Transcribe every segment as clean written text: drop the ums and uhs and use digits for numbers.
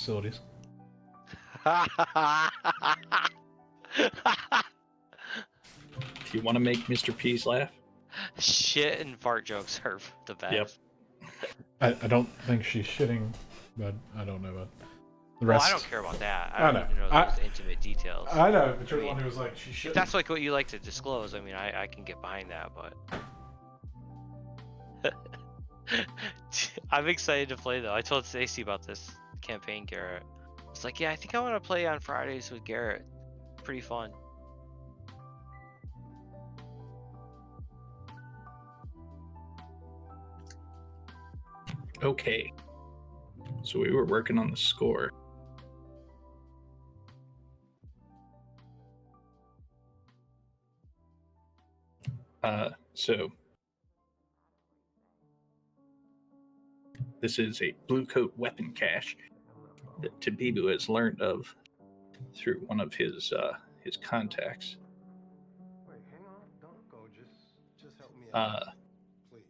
facilities. If you want to make Mr. Pease laugh. Shit and fart jokes are the best. Yep. I don't think she's shitting, but I don't know about the Well, rest. I don't care about that. I I know. don't even know those intimate details. I know, but you're I the one mean, who was like, she If shouldn't. that's like what you like to disclose, I mean, I can get behind that, but I'm excited to play though. I told Stacy about this campaign, Garrett. It's like, yeah, I think I want to play on Fridays with Garrett. Pretty fun. Okay. So we were working on the score. So this is a blue coat weapon cache that Tabibu has learned of through one of his contacts. Wait, hang on, don't go. Just help me out, please.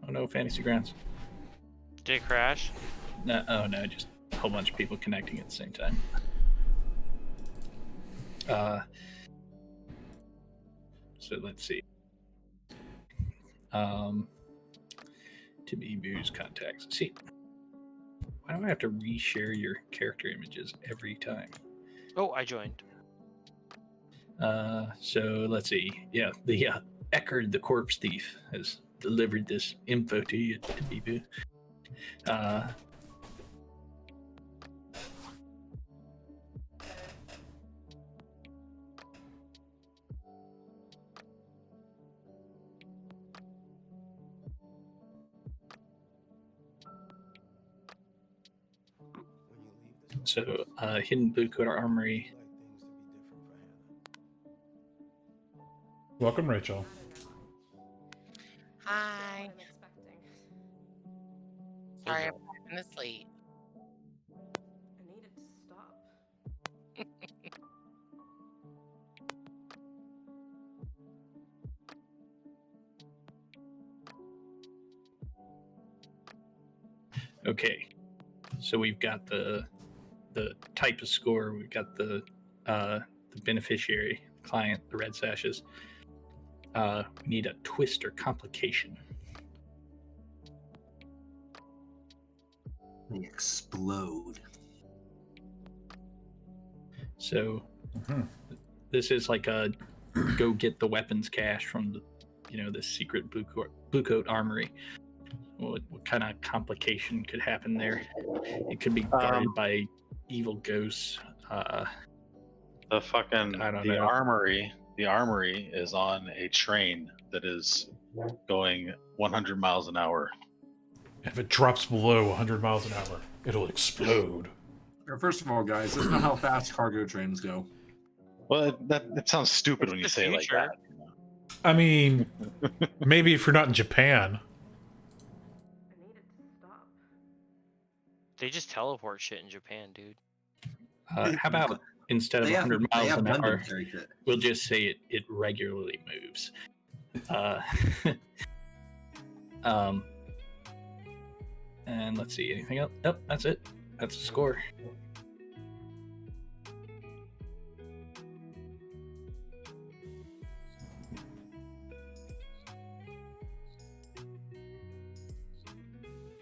Oh no, Fantasy Grounds. Did it crash? No, oh no, just a whole bunch of people connecting at the same time. So let's see. Tabibu's contacts. See, why do I have to reshare your character images every time? Oh, I joined. So let's see. Yeah, the Eckerd, the corpse thief, has delivered this info to you, Tabibu. So, hidden blue coat armory. Welcome, Rachel. Hi. Sorry, I'm having to sleep. I need it to stop. Okay, so we've got the type of score. We've got the beneficiary, client, the red sashes. We need a twist or complication. They explode. So this is like a go get the weapons cache from the, this secret blue coat armory. What kind of complication could happen there? It could be guarded by evil ghosts. The fucking I don't the know. armory. The armory is on a train that is going 100 miles an hour. If it drops below 100 miles an hour, it'll explode. First of all, guys, that's not how fast cargo trains go. Well, that sounds stupid when you say it like that. I mean, maybe if you're not in Japan. I need it to stop. They just teleport shit in Japan, dude. How about instead of They have- 100 they miles have an hour, Londonderry shit. we'll just say it regularly moves. And let's see, anything else? Yep, that's it. That's the score.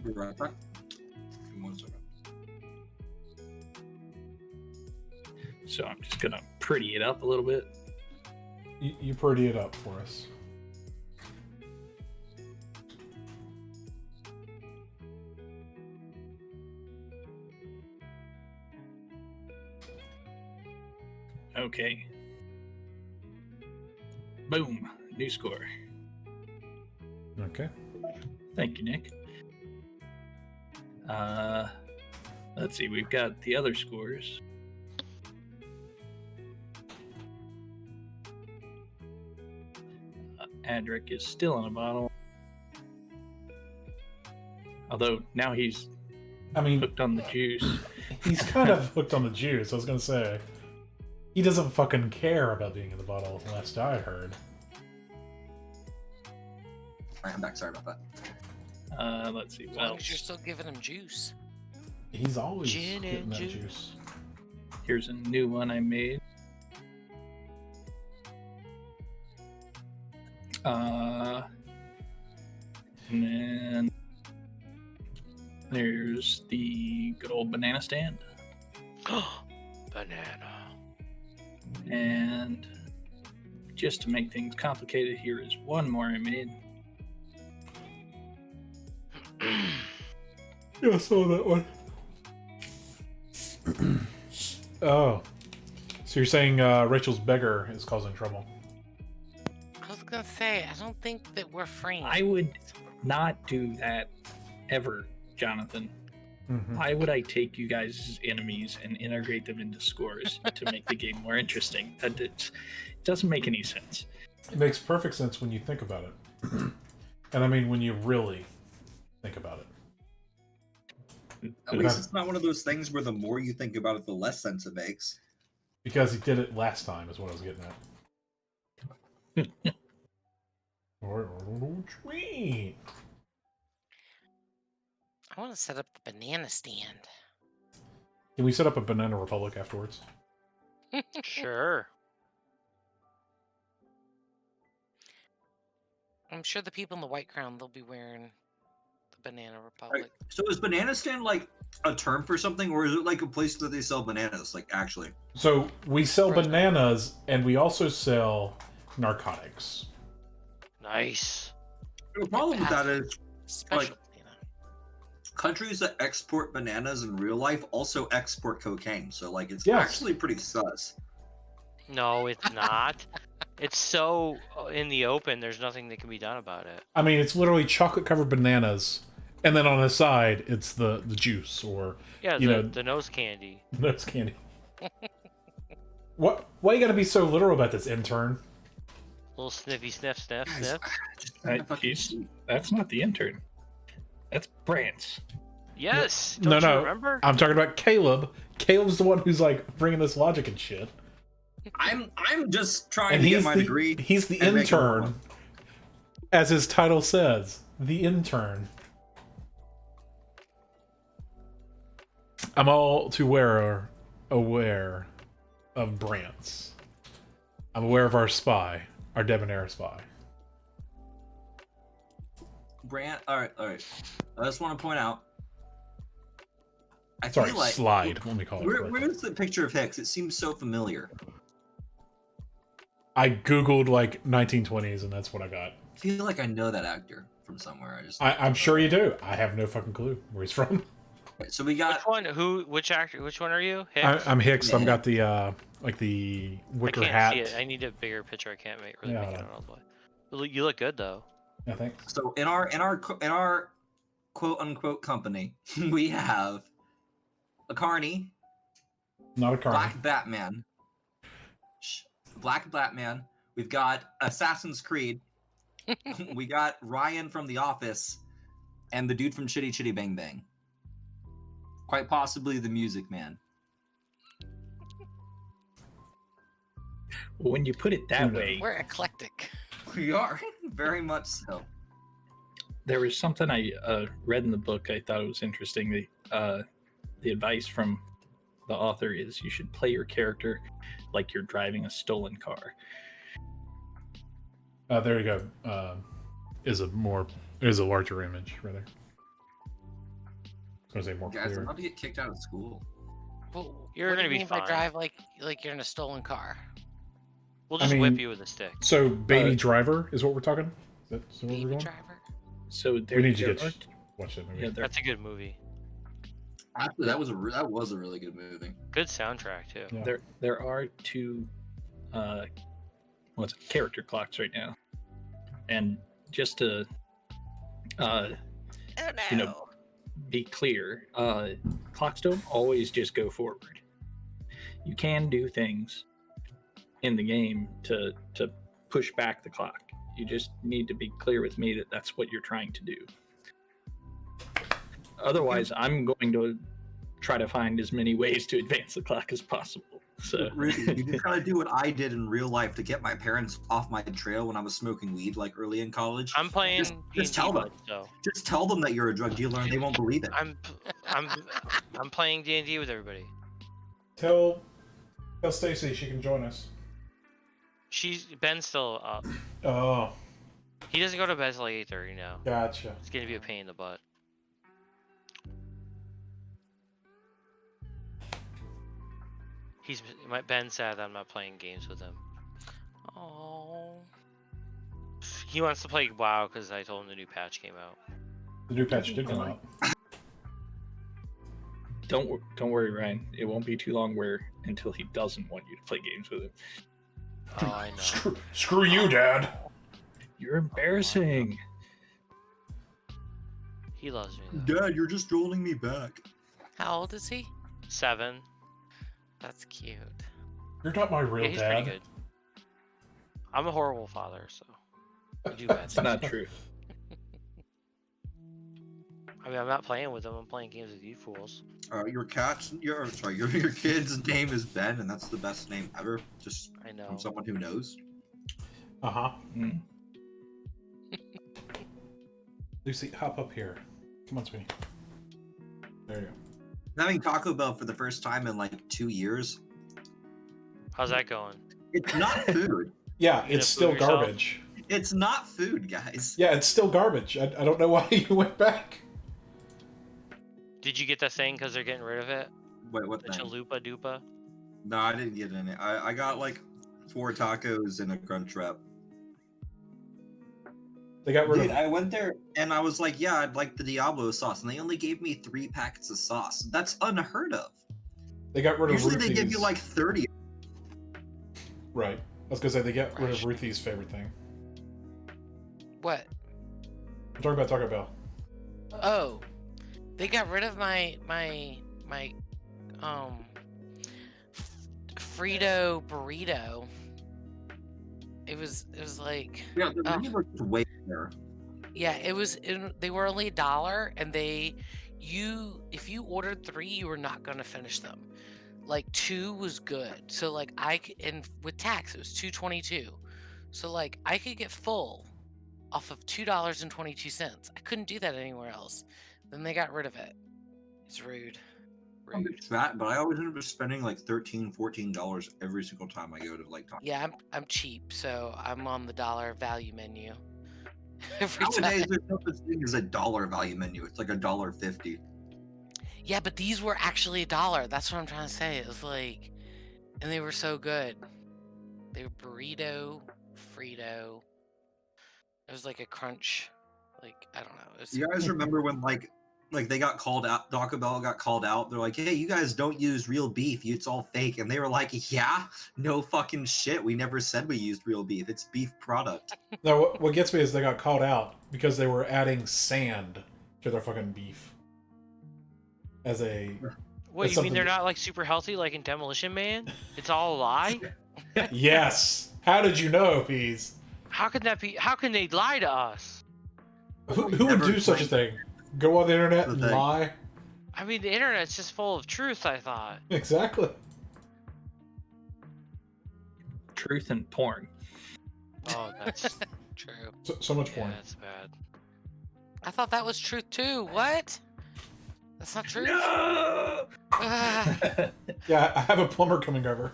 Be right back. 1 second. So I'm just gonna pretty it up a little bit. You pretty it up for us. Okay. Boom. New score. Okay. Thank you, Nick. Let's see. We've got the other scores. Adric is still in a bottle. Although now he's hooked on the juice. He's kind of hooked on the juice. I was gonna say, he doesn't fucking care about being in the bottle. Last I heard. Alright, I'm back. Sorry about that. Let's see. As What long as you're else? still giving him juice. He's always Gin getting and that juice. juice. Here's a new one I made. And then there's the good old banana stand. Banana. And just to make things complicated, here is one more I made. Yeah, I saw that one. Oh. So you're saying Rachel's beggar is causing trouble? I was gonna say, I don't think that we're friends. I would not do that ever, Jonathan. Mm-hmm. Why would I take you guys as enemies and integrate them into scores to make the game more interesting? It doesn't make any sense. It makes perfect sense when you think about it. And I mean, when you really think about it. At least it's not one of those things where the more you think about it, the less sense it makes. Because he did it last time, is what I was getting at. Tweet. I want to set up the banana stand. Can we set up a Banana Republic afterwards? Sure. I'm sure the people in the White Crown, they'll be wearing the Banana Republic. Right. So is banana stand like a term for something, or is it like a place that they sell bananas? Like actually? So we sell Right. bananas, and we also sell narcotics. Nice. The problem with that is Special banana. countries that export bananas in real life also export cocaine. So like it's Yes. actually pretty sus. No, it's not. It's so in the open. There's nothing that can be done about it. I mean, it's literally chocolate-covered bananas, and then on the side, it's the juice or Yeah, You know- the nose candy. nose candy. What? Why you gotta be so literal about this, intern? Little sniffy sniff sniff Guys, sniff. just Right, he's- That's not the intern. That's Brant. Yes. No, Don't you no. remember? I'm talking about Caleb. Caleb's the one who's like bringing this logic and shit. I'm just trying And to get he's my the degree. he's the and make it intern, fun. as his title says, the intern. I'm all too aware of Brant's. I'm aware of our spy, our debonair spy. Brant, all right. I just want to point out. I Sorry, feel like slide. Let me call it. Where's the picture of Hicks? It seems so familiar. I googled like 1920s, and that's what I got. I feel like I know that actor from somewhere. I'm sure you do. I have no fucking clue where he's from. So we got Which one? Who? Which actor? Which one are you? I'm Hicks. I've Yeah. got the like the I wicker can't hat. see it. I need a bigger picture. I can't really Yeah, make it out all the way. You look good though. I think. so in our quote unquote company, we have a Carney, Not a car. Black Batman, Black Batman. We've got Assassin's Creed. We got Ryan from The Office, and the dude from Chitty Chitty Bang Bang. Quite possibly the Music Man. When you put it that way, We're eclectic. We are very much so. there was something I read in the book. I thought it was interesting. The advice from the author is you should play your character like you're driving a stolen car. There you go. Is a larger image, rather. I was gonna say more Guys, I'm clear. about to get kicked out of school. Well, You're what do gonna you be mean by fine. drive like you're in a stolen car? We'll I just whip mean- you with a stick. So, Baby Uh, Driver is what we're talking. Is that what we're Baby going? driver. So there, We need to there get are, watch that movie. yeah, there, That's a good movie. Actually, that was a really good movie. Good soundtrack too. Yeah. there are two what's it, character clocks right now, and just to Oh no. You know, be clear, clocks don't always just go forward. You can do things in the game to push back the clock. You just need to be clear with me that that's what you're trying to do. Otherwise, I'm going to try to find as many ways to advance the clock as possible. So Rudy, you just gotta do what I did in real life to get my parents off my trail when I was smoking weed, like early in college. I'm playing Just D&D, tell them. bud, so Just tell them that you're a drug dealer, and they won't believe it. I'm playing D&D with everybody. Tell Stacy she can join us. Ben's still up. Oh, He doesn't go to bed till like 8:30 now. gotcha. It's gonna be a pain in the butt. Ben's sad that I'm not playing games with him. Oh. He wants to play WoW because I told him the new patch came out. The new patch did come out. don't worry, Ryan. It won't be too long until he doesn't want you to play games with him. Oh, I know. Screw you, Dad. You're embarrassing. He loves me though. Dad, you're just rolling me back. How old is he? 7. That's cute. You're not my real Yeah, he's dad. pretty good. I'm a horrible father, so I do bad That's things. not true. I mean, I'm not playing with them. I'm playing games with you fools. Your kid's name is Ben, and that's the best name ever. Just I know. from someone who knows. Uh-huh. Mm. Lucy, hop up here. Come on, sweetie. There you go. Having Taco Bell for the first time in like 2 years. How's that going? It's not food. Yeah, You it's gonna still fool yourself? garbage. It's not food, guys. Yeah, it's still garbage. I don't know why you went back. Did you get that thing because they're getting rid of it? Wait, what The thing? chalupa dupa? No, I didn't get any. I got like 4 tacos and a crunch wrap. They got rid Dude, of. I went there and I was like, yeah, I'd like the Diablo sauce, and they only gave me 3 packets of sauce. That's unheard of. They got rid of. Usually they Ruthie's. give you like 30. Right. I was gonna say they get rid of Ruthie's favorite thing. What? I'm talking about Taco Bell. Oh, they got rid of my Frito burrito. It was like Yeah, the menu looked way better. yeah, they were only $1, and if you ordered 3, you were not gonna finish them. Like 2 was good, so like and with tax it was $2.22. So like I could get full off of $2.22. I couldn't do that anywhere else. Then they got rid of it. It's rude. I'm fat, but I always end up spending like $13, $14 every single time I go to like Taco. Yeah, I'm cheap, so I'm on the dollar value menu. Every Nowadays, time. there's no such thing as a dollar value menu. It's like $1.50. Yeah, but these were actually $1. That's what I'm trying to say. It was like, and they were so good. They were burrito, Frito. It was like a crunch. Like, I don't know. It was You guys remember when like they got called out? Taco Bell got called out. They're like, "Hey, you guys don't use real beef. It's all fake." And they were like, "Yeah, no fucking shit. We never said we used real beef. It's beef product." No, what gets me is they got called out because they were adding sand to their fucking beef. As a What, That's you mean they're something- not like super healthy like in Demolition Man? It's all a lie? yes. How did you know, Peas? How can that be? How can they lie to us? Who would Never do such a claimed- thing? Go on the internet The and thing. lie? I mean, the internet's just full of truth, I thought. Exactly. Truth and porn. Oh, that's true. So much yeah, porn. that's bad. I thought that was truth too. What? That's not truth. No! Ah. Yeah, I have a plumber coming over.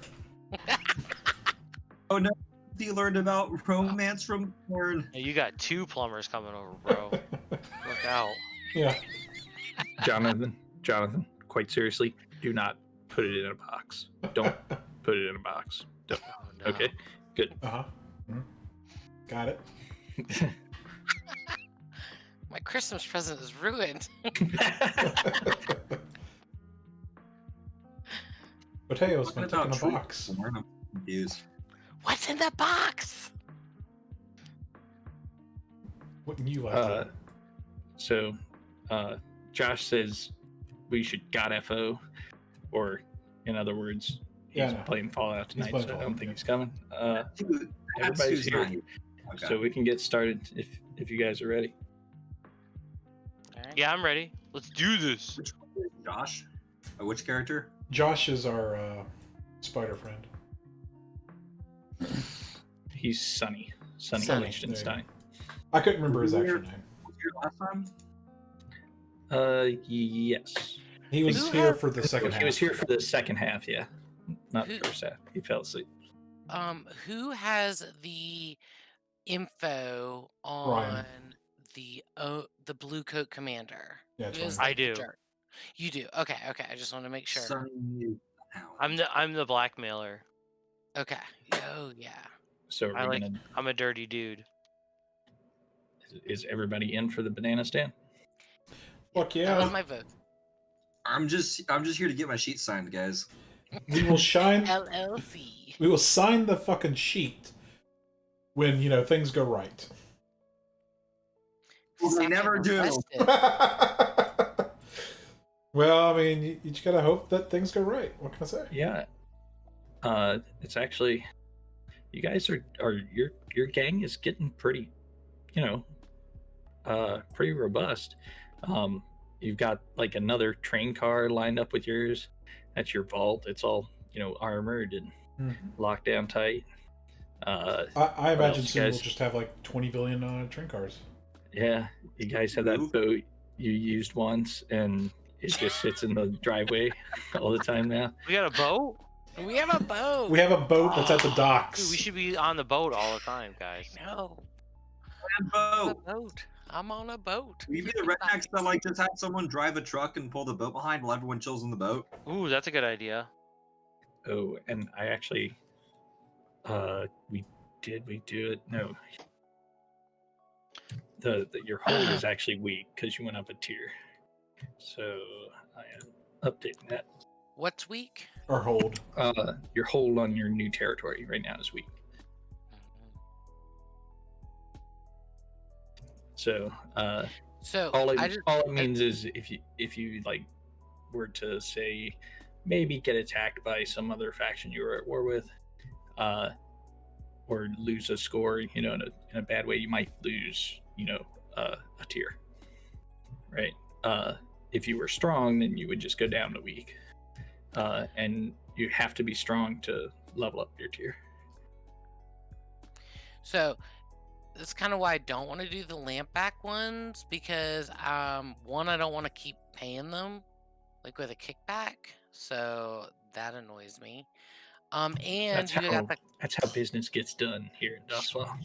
Oh no! You learned about romance from porn. Hey, you got 2 plumbers coming over, bro. Look out. Yeah. Jonathan, quite seriously, do not put it in a box. Don't put it in a box. Don't. Oh, no. Okay, good. Uh-huh. Mhm. Got it. My Christmas present is ruined. Potatoes Talking been taken in a truth box. and porn, I'm confused. What's in the box? Wouldn't you like it? So, Josh says we should God FO, or in other words, he's Yeah, I know. playing Fallout tonight, playing so I don't Fallout, think yeah. he's coming. Dude, that's Everybody's who's here, not here. Okay. so we can get started if you guys are ready. All right. Yeah, I'm ready. Let's do this. Which one is Josh? Which character? Josh is our spider friend. He's Sunny. Sunny Sunny, Lichtenstein. I couldn't remember his actual Weird. name. Was you here last time? Yes. He was Who here had- for the second half. He was here for the second half, yeah. Not the Who- first half. He fell asleep. Who has the info on Ryan. the Blue Coat Commander? Yeah, it's Who is, Ryan. I like, the do. dirt? You do. Okay. I just want to make sure. Sunny Hound. I'm the blackmailer. Okay. Oh yeah. So I are we like- gonna, I'm a dirty dude. is everybody in for the banana stand? Fuck That yeah. was my vote. I'm just here to get my sheet signed, guys. We will shine. LLC. We will sign the fucking sheet when things go right. Well, they Second never do. requested. Well, I mean, you just gotta hope that things go right. What can I say? Yeah. It's actually, you guys are your gang is getting pretty, pretty robust. You've got like another train car lined up with yours. That's your vault. It's all armored and locked down tight. I imagine else, soon we'll guys? just have like 20 billion train cars. Yeah, you guys have that boat you used once, and it just sits in the driveway all the time now. We got a boat? We have a boat. We have a boat that's at the Dude, docks. we should be on the boat all the time, guys. No. And A boat. boat. I'm on a boat. Will you be the rednecks that like just have someone drive a truck and pull the boat behind while everyone chills in the boat? Ooh, that's a good idea. Oh, and I actually, we do it? No. Your hold is actually weak because you went up a tier. So I am updating that. What's weak? Or hold. Your hold on your new territory right now is weak. So So all I it, just all it means is if you like were to say maybe get attacked by some other faction you were at war with, or lose a score, in a bad way, you might lose, a tier, right? If you were strong, then you would just go down to weak, and you have to be strong to level up your tier. So that's kind of why I don't want to do the lamp back ones, because one, I don't want to keep paying them like with a kickback, so that annoys me. And That's you how got the that's how business gets done here in Dustwell.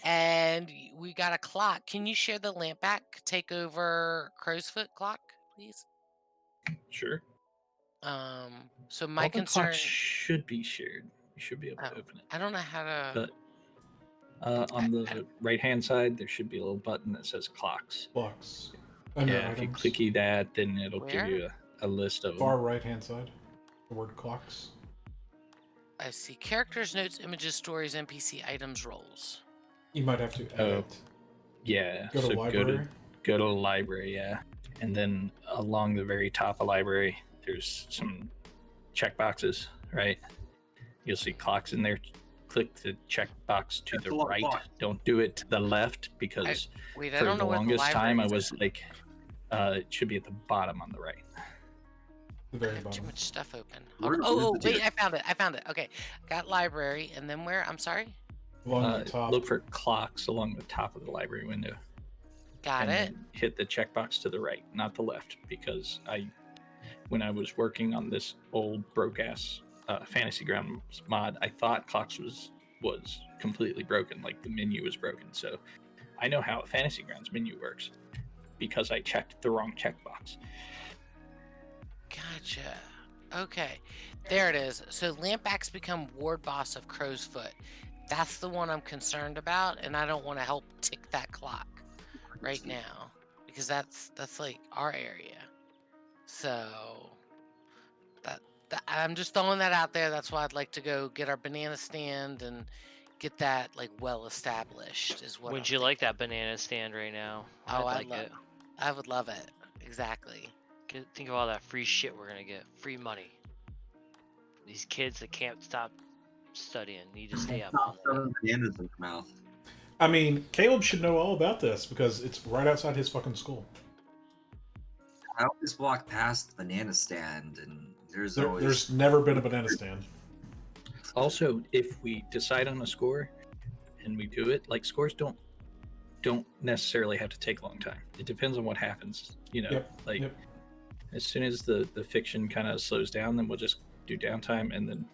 and we got a clock. Can you share the lamp back take over Crowsfoot clock, please? Sure. So my All the concern, clocks should be shared. You should be able to Oh, open it. I don't know how to. But on the right-hand side, there should be a little button that says clocks. Blocks. Yeah, if you clicky that, then it'll give Where? you a list of Far right hand side. The word clocks. I see characters, notes, images, stories, NPC items, roles. You might have to Oh, edit. Yeah. Go to so library. go to the library, yeah. And then along the very top of library, there's some checkboxes, right? You'll see clocks in there. Click the checkbox to That's the a lot of right. clocks. Don't do it to the left because Wait, I for don't know the where the longest time I library was like, it should be at the bottom on the right. The very I have too bottom. much stuff open. Where- Oh, where's the wait, I found it. Okay, got library, and then where? I'm sorry. Along the top. Look for clocks along the top of the library window. Got and it. then hit the checkbox to the right, not the left, because when I was working on this old broke ass Fantasy Grounds mod, I thought clocks was completely broken, like the menu was broken. So I know how a Fantasy Grounds menu works because I checked the wrong checkbox. Gotcha. Okay, there it is. So Lampback's become ward boss of Crowsfoot. That's the one I'm concerned about, and I don't want to help tick that clock right now because that's like our area. So that I'm just throwing that out there. That's why I'd like to go get our banana stand and get that like well established. Is what. Would I'm you like that banana stand right now? Oh, I'd like love it. I would love it. Exactly. Think of all that free shit we're gonna get. Free money. These kids that can't stop studying need to stay up. Stop all night. throwing bananas in your mouth. I mean, Caleb should know all about this because it's right outside his fucking school. I always walk past the banana stand, and there's always. There's never been a banana stand. Also, if we decide on a score and we do it, like scores don't necessarily have to take a long time. It depends on what happens. Yep, like yep. as soon as the fiction kind of slows down, then we'll just do downtime, and then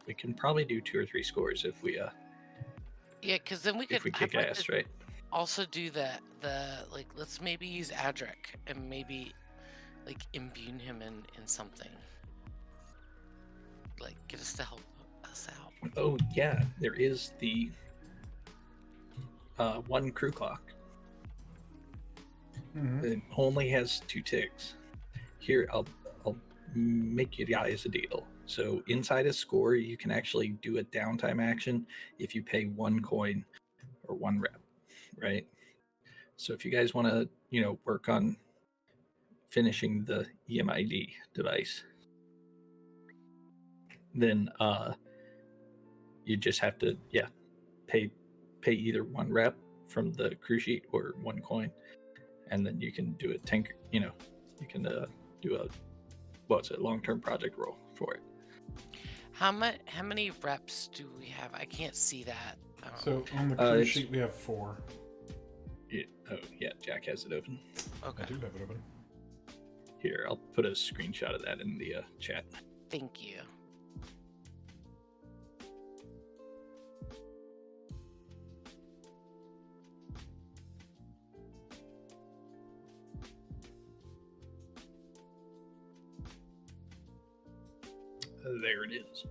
we can probably do 2 or 3 scores if we Yeah, because then we could. if we I'd kick like ass, to right? Also do the like. Let's maybe use Adric and maybe like imbue him in something. Like get us to help us out. Oh yeah, there is the 1 crew clock. Mhm. It only has 2 ticks. Here, I'll make you guys a deal. So inside a score, you can actually do a downtime action if you pay 1 coin or 1 rep, right? So if you guys want to, work on finishing the EMID device, then you just have to, pay either 1 rep from the crew sheet or 1 coin, and then you can do a you can do a long-term project roll for it. How many reps do we have? I can't see that. So on the crew sheet we have 4. Jack has it open. Okay. I do have it open. Here, I'll put a screenshot of that in the chat. Thank you. There it is.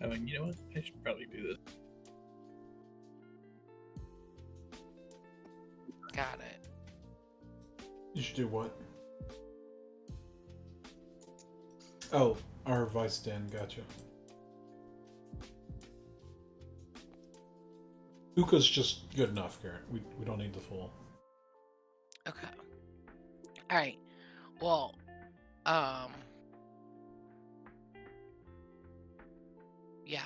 Oh, and you know what? I should probably do this. Got it. You should do what? Oh, our vice stand, gotcha. Hookah's just good enough, Garrett. We don't need the full. Okay. All right. Well, yeah.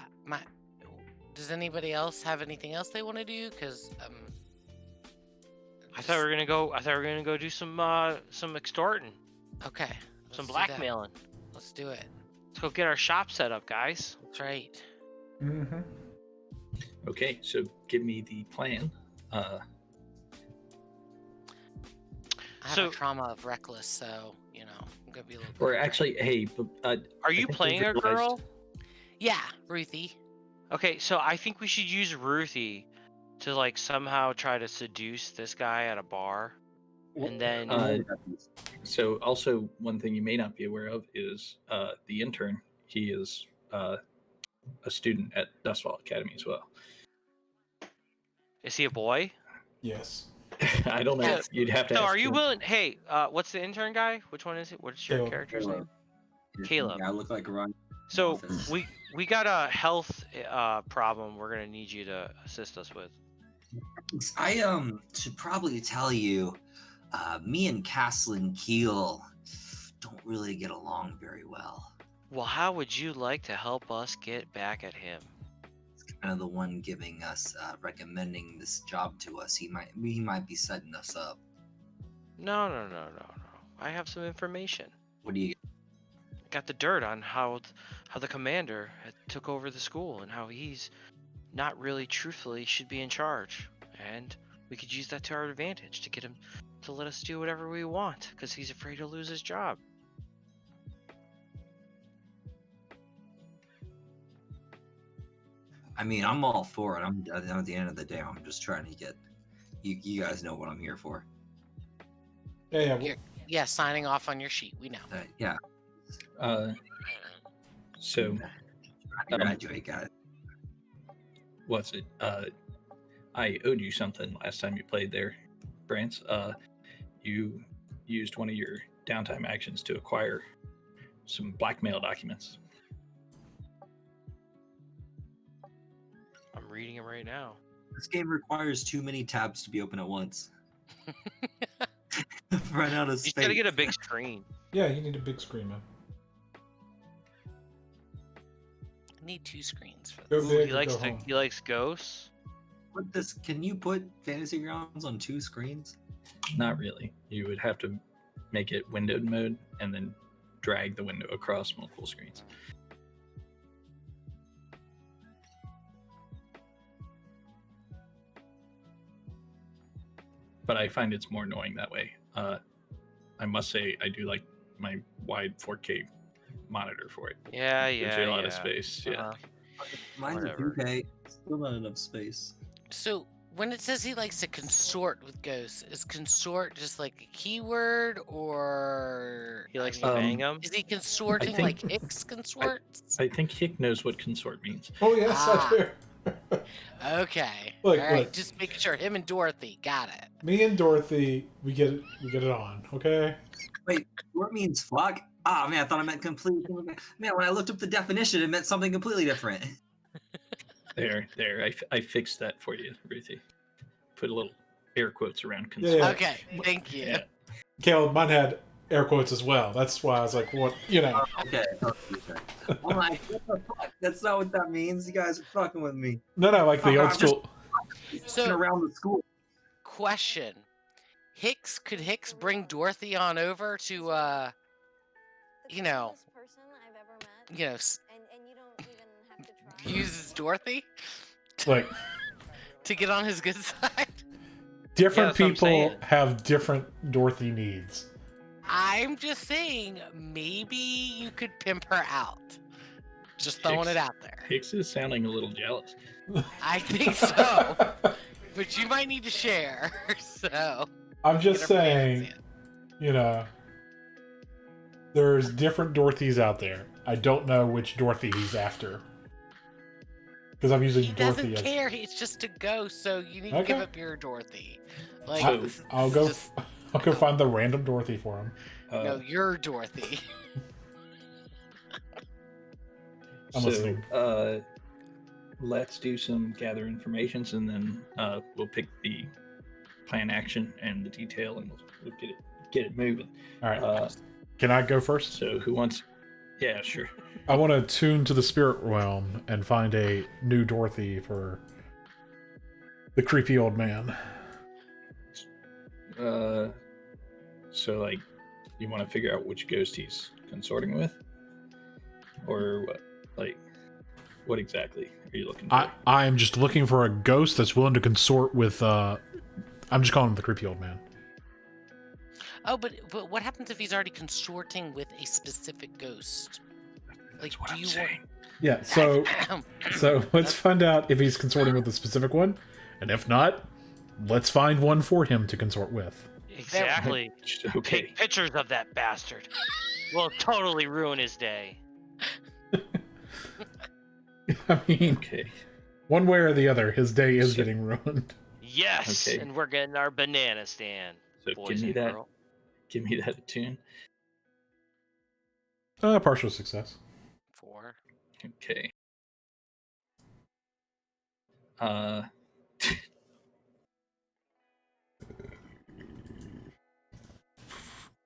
Does anybody else have anything else they want to do? Because I thought we were gonna go do some extorting, Okay. some let's do that. blackmailing. Let's do it. Let's go get our shop set up, guys. That's right. Mm-hmm. Okay, so give me the plan. I have So- a trauma of reckless, so I'm gonna be a little. Or quicker. actually, hey, Are you think playing we've a girl? realized- Yeah, Ruthie. Okay, so I think we should use Ruthie to like somehow try to seduce this guy at a bar, and then So also one thing you may not be aware of is the intern. He is a student at Dustfall Academy as well. is he a boy? Yes. I don't know. Yeah. You'd have to. So ask are you him. willing? Hey, what's the intern guy? Which one is it? What's your Caleb. character's name? Caleb. Caleb. Yeah, I look like Ryan. So Office. we got a health problem. We're gonna need you to assist us with. I should probably tell you, me and Caslin Keel don't really get along very well. Well, how would you like to help us get back at him? He's kind of the one giving us, recommending this job to us. He might be setting us up. No. I have some information. What do you? Got the dirt on how the commander took over the school and how he's not really truthfully should be in charge, and we could use that to our advantage to get him to let us do whatever we want because he's afraid to lose his job. I mean, I'm all for it. I'm at the end of the day, I'm just trying to get. You guys know what I'm here for. Yeah. Yeah, signing off on your sheet. We know. Yeah. So I graduate, guys. what's it? I owed you something last time you played there, Brance. You used one of your downtime actions to acquire some blackmail documents. I'm reading him right now. This game requires too many tabs to be open at once. Run out of You space. gotta get a big screen. Yeah, you need a big screen, man. I need 2 screens for Go this. big He or likes go home. he likes ghosts. Put this. Can you put Fantasy Grounds on 2 screens? Not really. You would have to make it windowed mode and then drag the window across multiple screens. But I find it's more annoying that way. I must say, I do like my wide 4K monitor for it. Yeah, Gives yeah, you a lot yeah. of space. Yeah. Uh-huh. Mine's Whatever. a 2K. Still not enough space. So when it says he likes to consort with ghosts, is consort just like a keyword, or He likes I to mean, bang him. is he consorting think- like Hicks consorts? I think Hick knows what consort means. Oh yes, Ah. I do. Okay. Look, All right. look. Just making sure. Him and Dorothy. Got it. Me and Dorothy, we get it on. Okay. What means fuck? Ah, man, I thought I meant completely. Man, when I looked up the definition, it meant something completely different. There. I fixed that for you, Ruthie. Put a little air quotes around Yeah, consort. yeah. Okay. Thank you. Yeah. Caleb, mine had air quotes as well. That's why I was like, what, you know. Okay. I'm like, what the fuck? That's not what that means. You guys are fucking with me. No, like the old I'm just- school. Fucking around the school. Question. Could Hicks bring Dorothy on over to The you know, coolest person I've ever met, you know, s- and you don't even have to try. uses Dorothy Like, to get on his good side? different that's what I'm people saying. have different Dorothy needs. I'm just saying, maybe you could pimp her out. Just throwing Hicks. it out there. Hicks is sounding a little jealous. I think so. But you might need to share. So. I'm just get her saying, plans you know, there's different Dorothys out there. I don't know which Dorothy he's after. Because I'm in. using He Dorothy doesn't as. care. It's just a ghost, so you need to give Okay. up your Dorothy. Like, So- this- I'll this go. is just- I'll go find the random Dorothy for him. no, you're Dorothy. I'm listening. Let's do some gather informations, and then we'll pick the plan action and the detail, and we'll get it moving. All right. Uh, Can I go first? so who wants? Yeah, sure. I want to tune to the spirit realm and find a new Dorothy for the creepy old man. So like, you want to figure out which ghost he's consorting with, or what? Like, what exactly are you looking for? I am just looking for a ghost that's willing to consort with. I'm just calling him the creepy old man. Oh, but what happens if he's already consorting with a specific ghost? Like, That's what do I'm you saying. Yeah. So let's That's- find out if he's consorting with a specific one, and if not, let's find one for him to consort with. Exactly. Okay. Take pictures of that bastard. Will totally ruin his day. I mean, Okay. one way or the other, his day is So- getting ruined. Yes, Okay. and we're getting our banana stand. So Boys give me and that. girl. Give me that attune. Partial success. 4. Okay.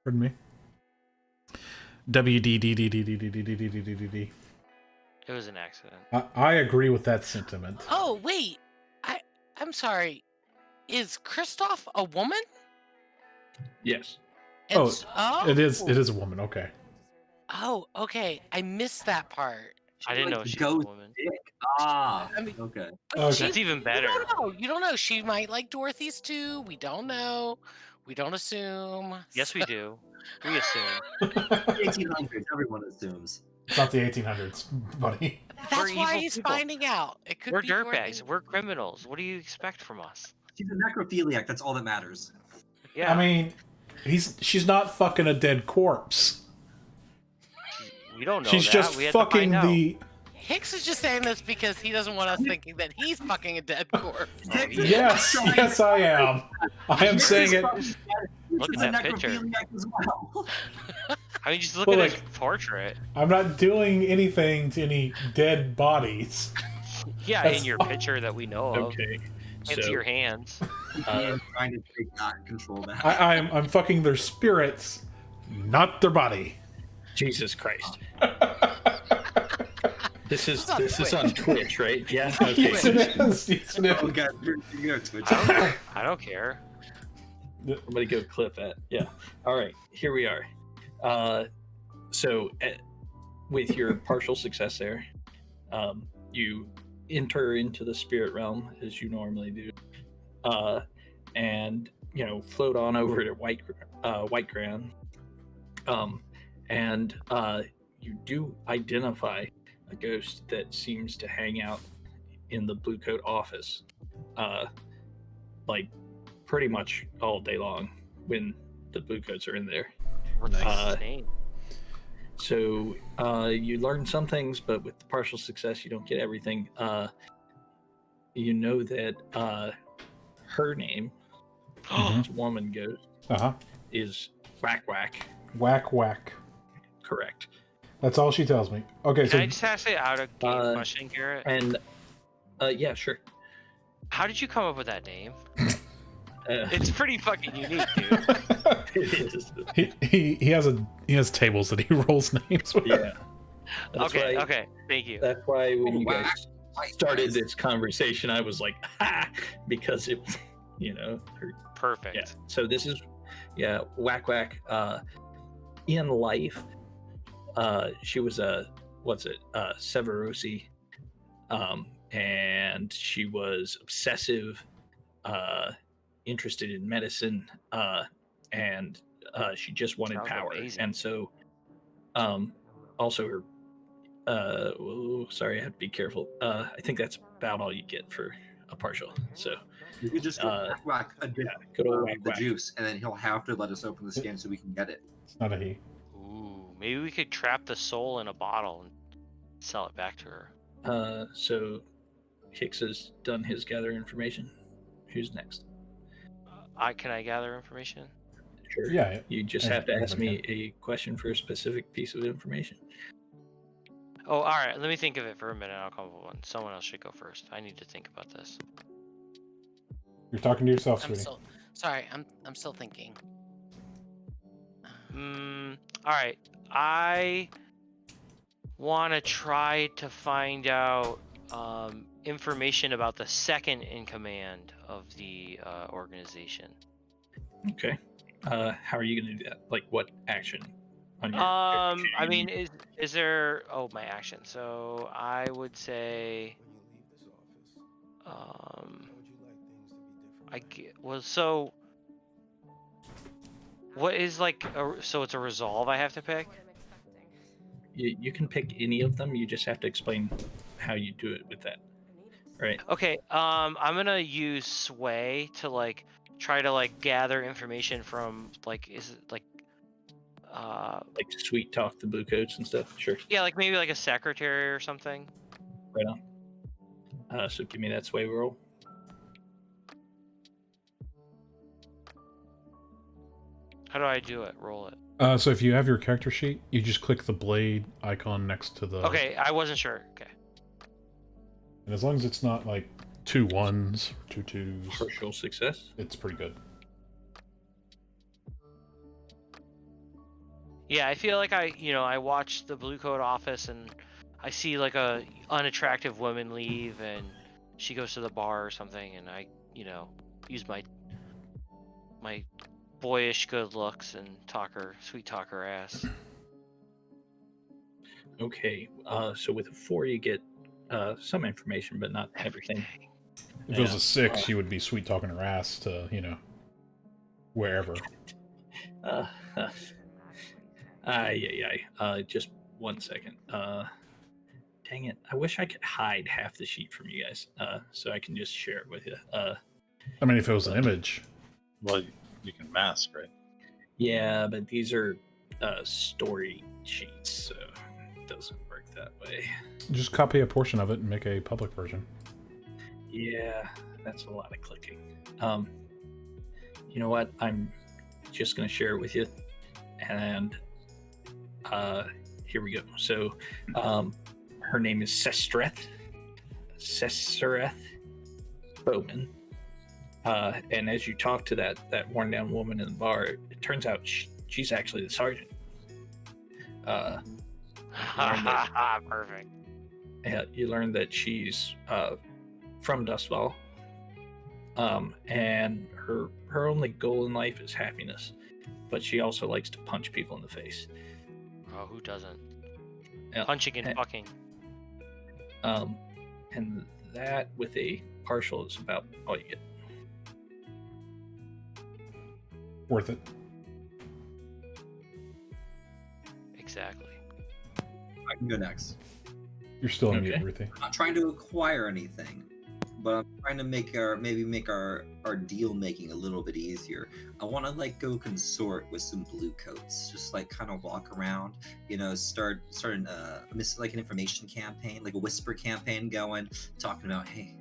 Pardon me. WDDDDDDDDDDDD. It was an accident. I agree with that sentiment. Oh wait, I'm sorry. Is Kristoff a woman? Yes. Oh, oh, It is a woman. Okay. Oh, okay. I missed that part. I didn't know Like she was a ghost woman. dick. Ah. I mean- Okay. But Okay. she- That's even better. You don't know. You don't know. She might like Dorothy's too. We don't know. We don't assume. Yes, we do. We assume. 1800s. Everyone assumes. It's not the 1800s, buddy. That's We're why evil he's people. finding out. It could We're be Dorothy. dirtbags. We're criminals. What do you expect from us? She's a necrophiliac. That's all that matters. Yeah. I mean, she's not fucking a dead corpse. we don't know She's that. just We had to fucking find out. the. Hicks is just saying this because he doesn't want us thinking that he's fucking a dead corpse. Yes, yes, I am. I am saying it. Look She's at a that picture. necrophiliac as well. I mean, just look Well, at like- his portrait. I'm not doing anything to any dead bodies. Yeah, That's in your all- picture that we know of. Okay. Can't see your hands. I'm trying to take control back. I'm fucking their spirits not their body. Jesus Christ. This is It's on on Twitch, right? Yeah. Yes, Okay. it is. Yes, it Oh is. god, you know Twitch. I don't care. Somebody go clip that. Yeah. All right. Here we are. With your partial success there, you enter into the spirit realm as you normally do, and float on over to white ground, and you do identify a ghost that seems to hang out in the Blue Coat office, like pretty much all day long when the Blue Coats are in there. Nice name. So you learn some things, but with the partial success, you don't get everything. You know that her name, this woman ghost, is Whack Whack. Whack Whack. Correct. That's all she tells me. Okay, Can so I just ask it out of game question, Garrett? And yeah, sure. How did you come up with that name? It's pretty fucking unique, dude. It is. he has tables that he rolls names with. Yeah. That's Okay, why- okay, thank you. That's why when you Whack. guys started this conversation, I was like, ha, because it, her. Perfect. Yeah. So this is, Whack Whack. In life, she was Severosi, and she was obsessive, interested in medicine, and she just wanted Sounds power. amazing. And so, also her. Sorry, I have to be careful. I think that's about all you get for a partial. So You could just whack a bit good old of Whack the Whack. juice, and then he'll have to let us open the skin so we can get it. It's not a he. Ooh, maybe we could trap the soul in a bottle and sell it back to her. So Hicks has done his gather information. Who's next? Can I gather information? Sure. Yeah. You just have to ask me a question for a specific piece of information. Oh, all right. Let me think of it for a minute. I'll come up with one. Someone else should go first. I need to think about this. You're talking to yourself, I'm sweetie. still sorry. I'm still thinking. All right. I want to try to find out information about the second in command of the organization. Okay. How are you going to do that? Like, what action? On your I mean, is there? Oh, my action. So I would say, so what is like? So it's a resolve I have to pick. You can pick any of them. You just have to explain how you do it with that. Right. Okay. I'm gonna use sway to try to gather information from is it like sweet talk the Blue Coats and stuff. Sure. yeah, maybe a secretary or something. Right on. So give me that sway roll. How do I do it? Roll it. So if you have your character sheet, you just click the blade icon next to the. Okay, I wasn't sure. Okay. And as long as it's not like 2 1s or 2 2s, Partial success. it's pretty good. Yeah, I feel like I watched the Blue Coat office and I see a unattractive woman leave and she goes to the bar or something and I, use my boyish good looks and sweet talk her ass. Okay. So with a 4, you get some information, but not everything. If it was a 6, you would be sweet talking her ass to, wherever. Just 1 second. Dang it! I wish I could hide half the sheet from you guys, so I can just share it with you. I mean, if it was an image. Well, you can mask, right? Yeah, but these are story sheets, so it doesn't work that way. Just copy a portion of it and make a public version. Yeah, that's a lot of clicking. You know what? I'm just gonna share it with you, and here we go. So, her name is Sestreth Bowman. And as you talk to that worn down woman in the bar, it turns out she's actually the sergeant. Perfect. Yeah, you learn that she's from Dustfall, and her only goal in life is happiness, but she also likes to punch people in the face. Oh, who doesn't? Yeah, Punching and fucking. And that with a partial is about all you get. Worth it. Exactly. I can go next. You're still on Okay. mute, Ruthie. I'm not trying to acquire anything, but I'm trying to make our deal making a little bit easier. I want to like go consort with some blue coats, just like kind of walk around, start an like an information campaign, like a whisper campaign going, talking about, hey,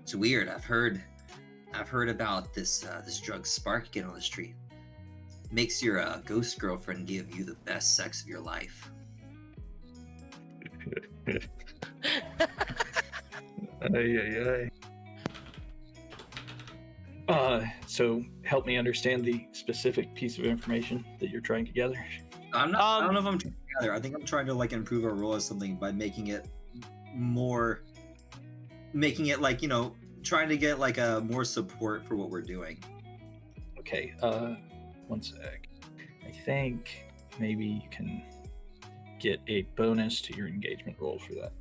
it's weird. I've heard about this drug Spark getting on the street. Makes your ghost girlfriend give you the best sex of your life. So help me understand the specific piece of information that you're trying to gather. I don't know if I'm trying to gather. I think I'm trying to like improve our role as something by making it like, trying to get like a more support for what we're doing. Okay, one sec. I think maybe you can get a bonus to your engagement roll for that.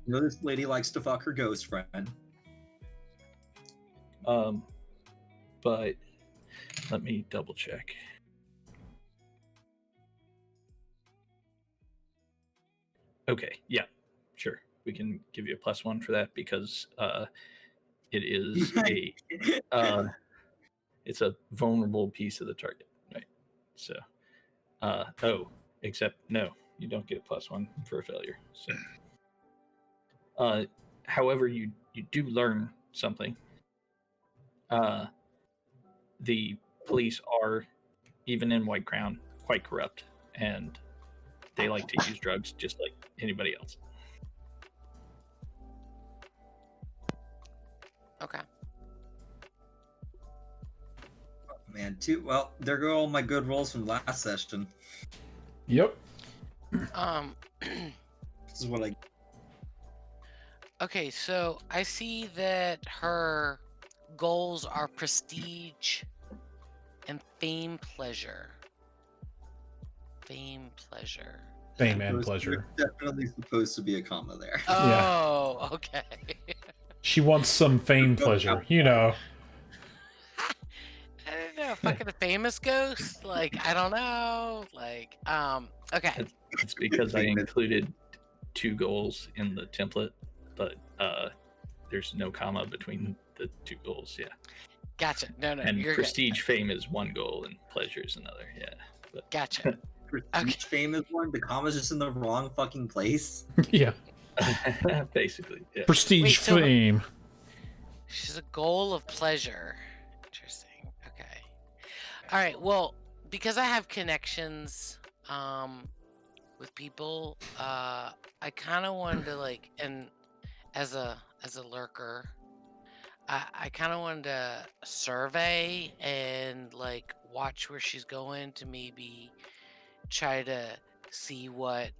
This lady likes to fuck her ghost friend. But let me double check. Okay, yeah, sure. We can give you a +1 for that because it is it's a vulnerable piece of the target, right? So, except no, you don't get a +1 for a failure. So, however, you do learn something. The police are, even in White Crown, quite corrupt, and they like to use drugs just like anybody else. Okay. Man, well, there go all my good rolls from last session. Yep. This is what I. Okay, so I see that her goals are prestige and fame, pleasure. Fame, pleasure. Fame and pleasure. There's definitely supposed to be a comma there. Oh, okay. She wants some fame pleasure, I don't know, fucking a famous ghost? Like, I don't know. Like, okay. It's because I included 2 goals in the template, but there's no comma between the 2 goals. Yeah. Gotcha. No, And you're prestige fame is 1 goal, and pleasure is another. Yeah. But Gotcha. Prestige fame is one. The comma's just in the wrong fucking place. Yeah. basically, yeah. Prestige Wait, so- fame. She's a goal of pleasure. Interesting. Okay. All right. Well, because I have connections with people, I kind of wanted to like, and as a lurker, I kind of wanted to survey and like watch where she's going to maybe try to see what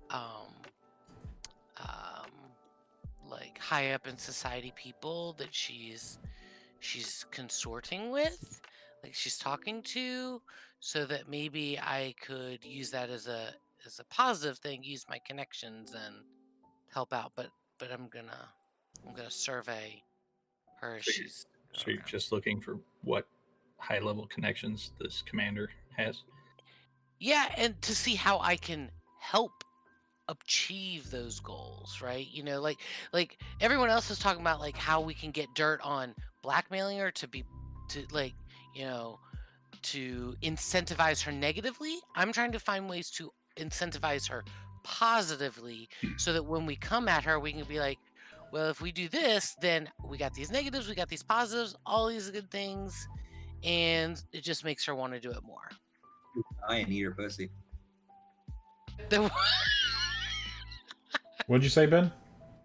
like high up in society people that she's consorting with, like she's talking to, so that maybe I could use that as a positive thing, use my connections and help out. But I'm gonna survey her as she's So you're just looking for what high level connections this commander has? yeah, and to see how I can help achieve those goals, right? Like everyone else is talking about like how we can get dirt on blackmailing her to incentivize her negatively. I'm trying to find ways to incentivize her positively so that when we come at her, we can be like, well, if we do this, then we got these negatives, we got these positives, all these good things, and it just makes her want to do it more. I need her pussy. What'd you say, Ben?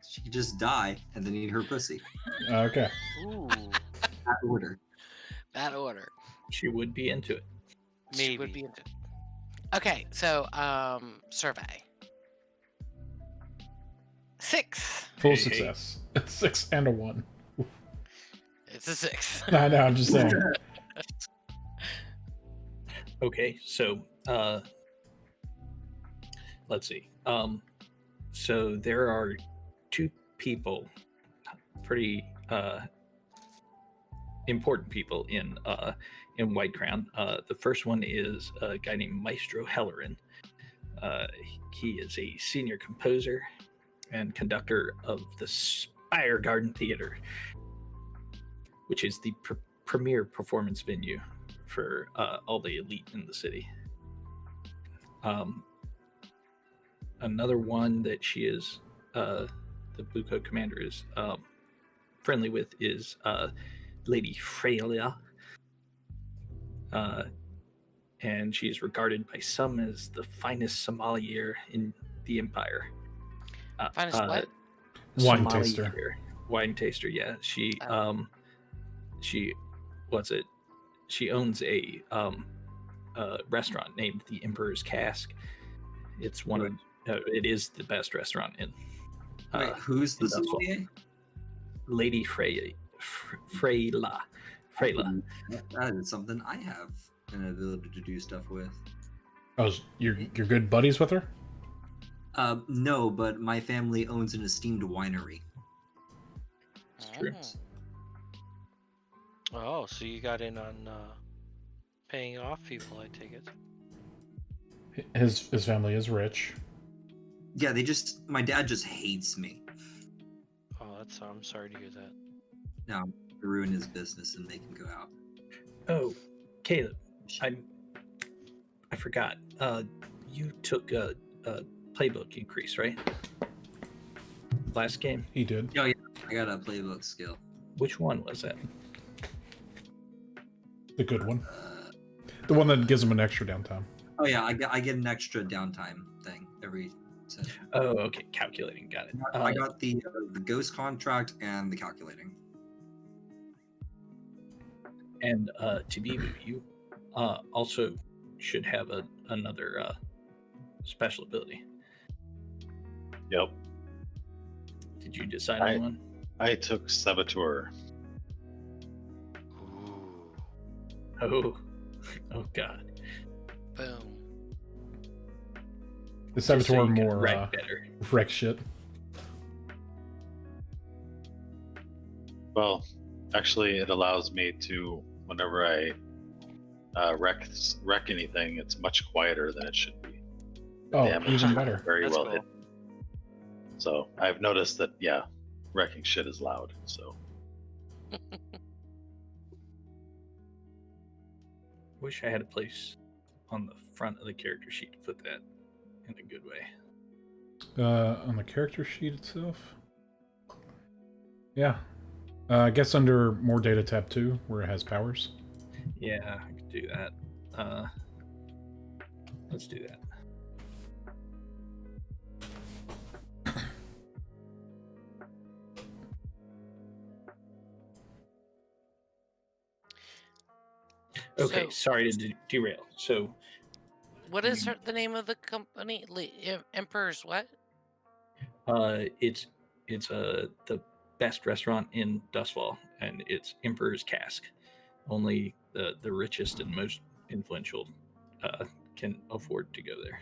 She could just die and then eat her pussy. Okay. Ooh. That order. that order. She would be into it. She would Maybe. be into it. Okay, so survey. 6. Full Hey, success. 6 and a 1. It's a 6. I know, I'm just saying. Okay, so let's see. So there are 2 people, pretty important people in White Crown. The first one is a guy named Maestro Hellerin. He is a senior composer and conductor of the Spire Garden Theater, which is the premier performance venue for all the elite in the city. Another one that she is, the Blue Coat Commander is friendly with is Lady Freyla. And she is regarded by some as the finest sommelier in the Empire. Finest what? Wine sommelier. taster. Wine taster, yeah. She Oh. she owns a restaurant named the Emperor's Cask. It's one of it is the best restaurant in Wait, who's the in Dustville. sommelier? Lady Freyla. That is something I have an ability to do stuff with. Oh, you're good buddies with her? No, but my family owns an esteemed winery. True. Oh, so you got in on paying off people, I take it. His family is rich. Yeah, my dad just hates me. Oh, I'm sorry to hear that. Now I'm gonna ruin his business and make him go out. Oh, Caleb, I forgot. You took a playbook increase, right? Last game. He did. Oh yeah, I got a playbook skill. Which one was that? The good one. The one that gives him an extra downtime. Oh yeah, I get an extra downtime thing every session. Oh, okay. Calculating. Got it. I got the ghost contract and the calculating. And Tabibu, you also should have another special ability. Yep. Did you decide on one? I took Saboteur. Oh, oh God. Boom. The Just so Saboteur you can more wreck better. wreck shit. Well, actually, it allows me to, whenever I wreck anything, it's much quieter than it should be. Oh, Damage even is better. Very That's well cool. hidden. So I've noticed that, yeah, wrecking shit is loud. So Wish I had a place on the front of the character sheet to put that in a good way. On the character sheet itself. Yeah. I guess under more data tab 2, where it has powers. Yeah, I could do that. Let's do that. Okay, So- sorry to derail. So, What is the name of the company? Emperor's what? it's the best restaurant in Dustfall, and it's Emperor's Cask. Only the richest and most influential can afford to go there.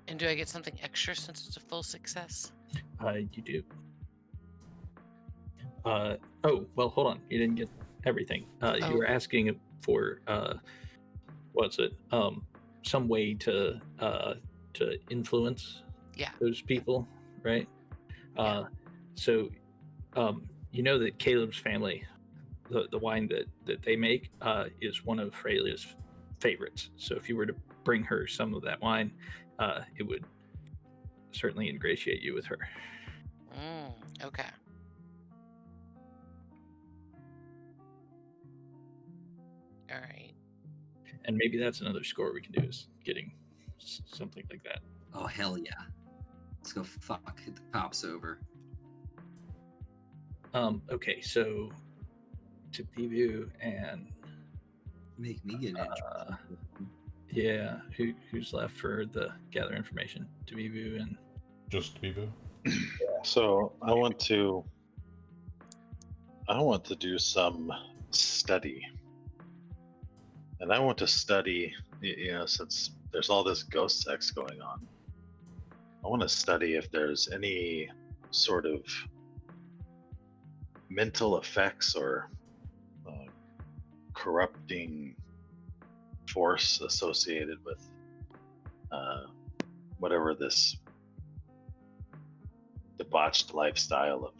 And do I get something extra since it's a full success? You do. Oh, well, hold on. You didn't get everything. Oh. You were asking for what's it? Some way to influence Yeah. those people, right? So, you know that Caleb's family, the wine that they make, is one of Freyla's favorites. So if you were to bring her some of that wine, it would certainly ingratiate you with her. Okay. All right. And maybe that's another score we can do, is getting something like that. Oh hell yeah! Let's go fuck hit the cops over. Okay, so to Bibu and Make me get interested. yeah, who's left for the gather information? To Bibu and Just Bibu. So I want to do some study, and I want to study. Since there's all this ghost sex going on, I want to study if there's any sort of mental effects or corrupting force associated with whatever this debauched lifestyle of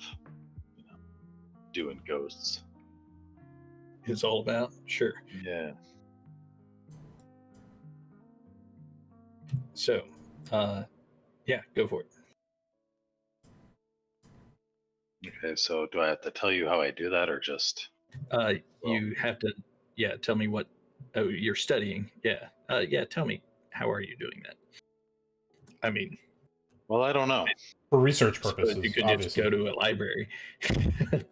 doing ghosts is all about. Sure. Yeah. So, yeah, go for it. Okay, so do I have to tell you how I do that, or just? You have to, tell me what. Oh, you're studying. Yeah. Tell me, how are you doing that? I mean, well, I don't know. For research suppose purposes, you could obviously. just go to a library,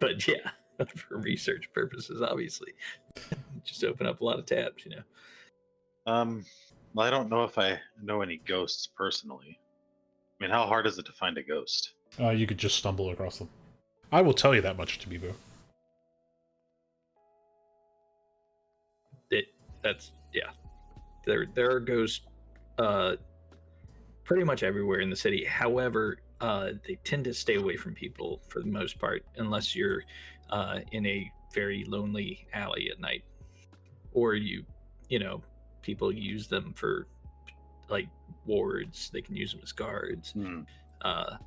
but yeah, for research purposes, obviously, just open up a lot of tabs. Well, I don't know if I know any ghosts personally. I mean, how hard is it to find a ghost? You could just stumble across them. I will tell you that much, to Bibu. That's There are ghosts pretty much everywhere in the city. However, they tend to stay away from people for the most part, unless you're in a very lonely alley at night, or people use them for like wards. They can use them as guards. Well,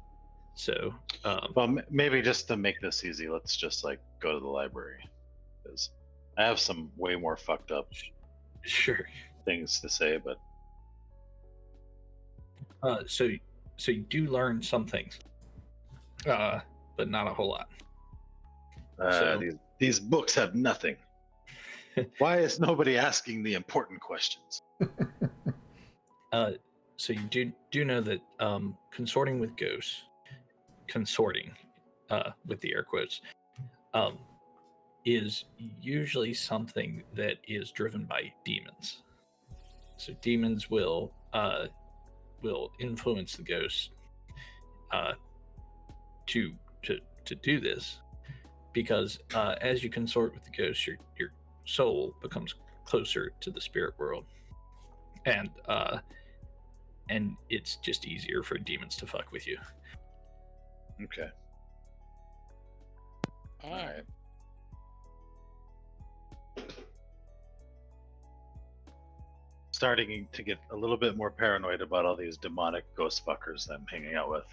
maybe just to make this easy, let's just go to the library, because I have some way more fucked up things to say. But so you do learn some things, but not a whole lot. These books have nothing. Why is nobody asking the important questions? So you do know that consorting with ghosts, with the air quotes, is usually something that is driven by demons. So demons will influence the ghosts to do this, because as you consort with the ghosts, your soul becomes closer to the spirit world, and it's just easier for demons to fuck with you. Okay. All right. Starting to get a little bit more paranoid about all these demonic ghost fuckers I'm hanging out with.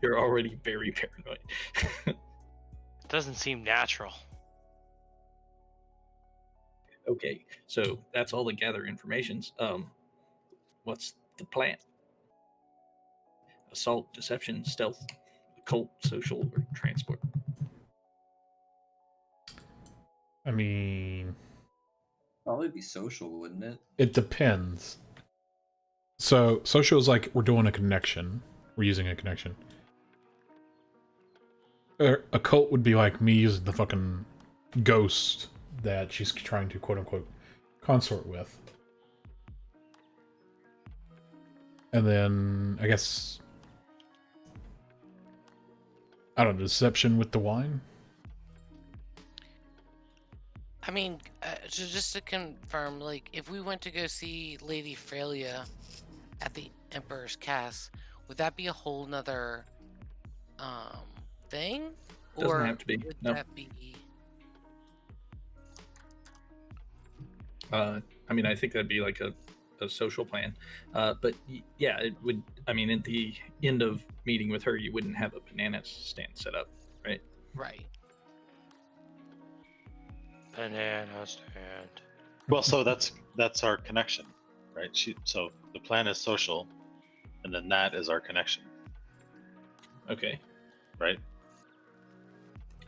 You're already very paranoid. Doesn't seem natural. Okay, so that's all the gather informations. What's the plan? Assault, deception, stealth, occult, social, or transport? I mean, Probably be social, wouldn't it? it depends. So social is like we're doing a connection. We're using a connection. A cult would be like me using the fucking ghost that she's trying to quote unquote consort with. And then I guess I don't know, deception with the wine. I mean, so just to confirm, like, if we went to go see Lady Freya at the Emperor's Cast, would that be a whole nother thing? Doesn't have to be. Would No. that be? I mean, I think that'd be like a social plan. But yeah, it would. I mean, at the end of meeting with her, you wouldn't have a banana stand set up, right? Right. Banana stand. Well, so that's our connection, right? So the plan is social, and then that is our connection, Okay. right?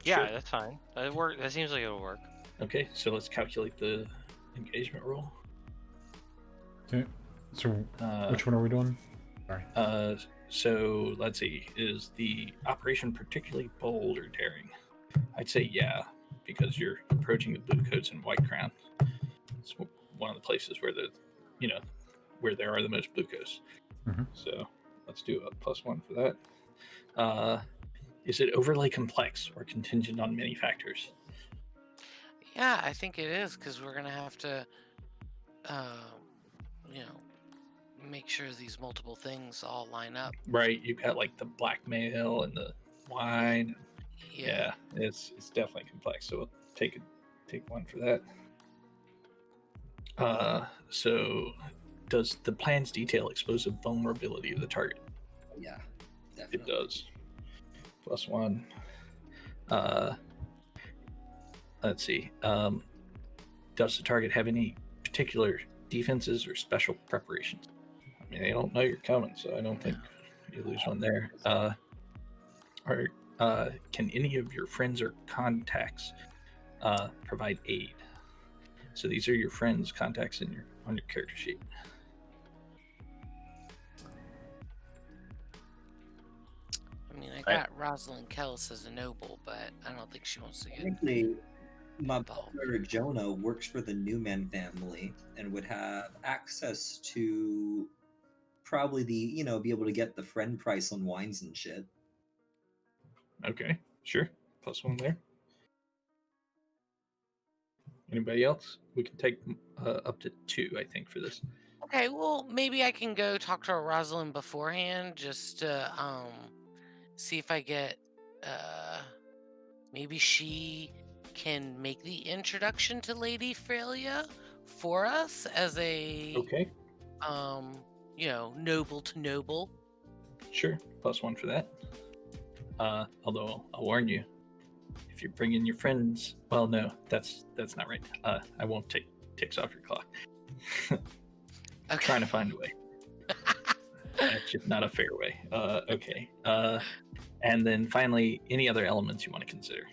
Yeah, Sure. that's fine. That work. That seems like it'll work. Okay, so let's calculate the engagement roll. Okay. So Uh, which one are we doing? uh, So let's see. Is the operation particularly bold or daring? I'd say yeah, because you're approaching the Bluecoats and White Crown. It's one of the places where where there are the most Bluecoats. Mhm. So let's do a +1 for that. Is it overly complex or contingent on many factors? Yeah, I think it is because we're gonna have to, you know, make sure these multiple things all line up. Right. You've got like the blackmail and the wine. Yeah. It's definitely complex. So we'll take one for that. So does the plan's detail expose the vulnerability of the target? Yeah, It definitely. does. +1. Let's see. Does the target have any particular defenses or special preparations? I mean, they don't know you're coming, so I don't think you lose one there. Can any of your friends or contacts provide aid? So these are your friends' contacts on your character sheet. I mean, I got Rosalind Kellis as a noble, but I don't think she wants to get Technically, my involved. brother Jonah works for the Newman family and would have access to probably be able to get the friend price on wines and shit. Okay, sure. +1 there. Anybody else? We can take up to 2, I think, for this. Okay, well, maybe I can go talk to Rosalind beforehand just to see if I get maybe she can make the introduction to Lady Freya for us as a Okay, noble to noble. sure. +1 for that. Although I'll warn you, if you're bringing your friends, well, no, that's not right. I won't take ticks off your clock. Okay. Trying to find a way. That's just not a fair way. Okay. And then finally, any other elements you want to consider?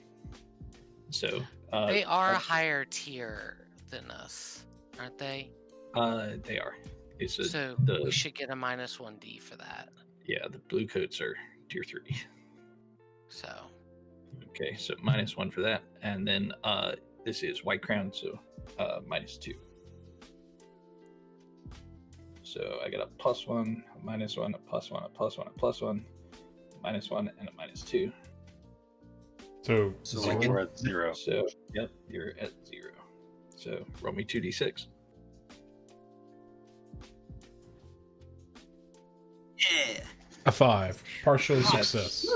So They are a higher tier than us, aren't they? They are. Okay, So we should get a -1D for that. Yeah, the Bluecoats are tier 3. So Okay, so -1 for that, and then this is White Crown, so -2. So I got a +1, a -1, a +1, a +1, a +1, -1, and a -2. So So we're at 0. So yep, you're at 0. So roll me 2d6. Yeah. a 5, partial success.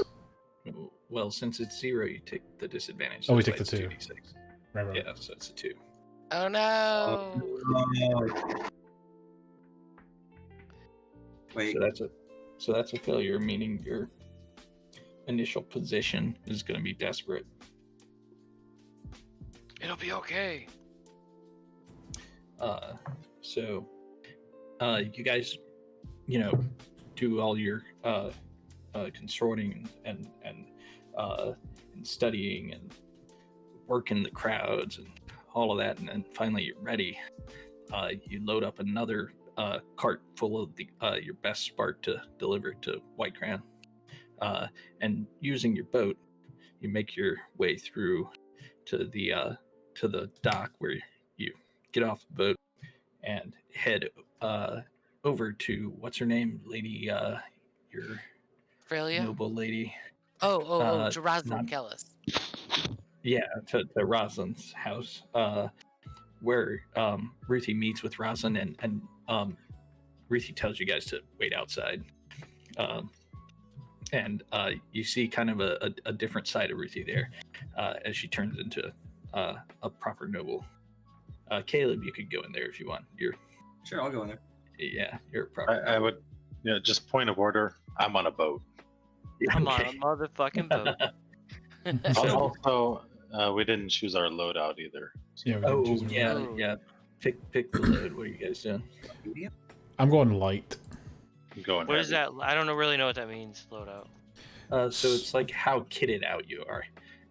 Well, since it's 0, you take the disadvantage. Oh, we that's take why the it's 2. 2d6. Right. Yeah, so it's a 2. oh no. Wait, So that's a failure, meaning your initial position is going to be desperate. It'll be okay. So you guys, do all your consorting and studying and working the crowds and all of that, and then finally you're ready. You load up another cart full of your best Spark to deliver to White Crown, and using your boat, you make your way through to the dock where you get off the boat and head over to what's her name, Lady your Freya? noble lady. To Rosalind not- Kellis. Yeah, to Rosalind's house, where Ruthie meets with Rosalind, and Ruthie tells you guys to wait outside. And you see kind of a different side of Ruthie there, as she turns into a proper noble. Caleb, you could go in there if you want. sure, I'll go in there. You're a proper. I would, just point of order. I'm on a boat. I'm on a motherfucking boat. Also, we didn't choose our loadout either. Yeah. We can Oh choose one. yeah, Oh. yeah. Pick the load. What are you guys doing? I'm going light. I'm going. What is heavy. that? I don't really know what that means. Loadout. So it's like how kitted out you are,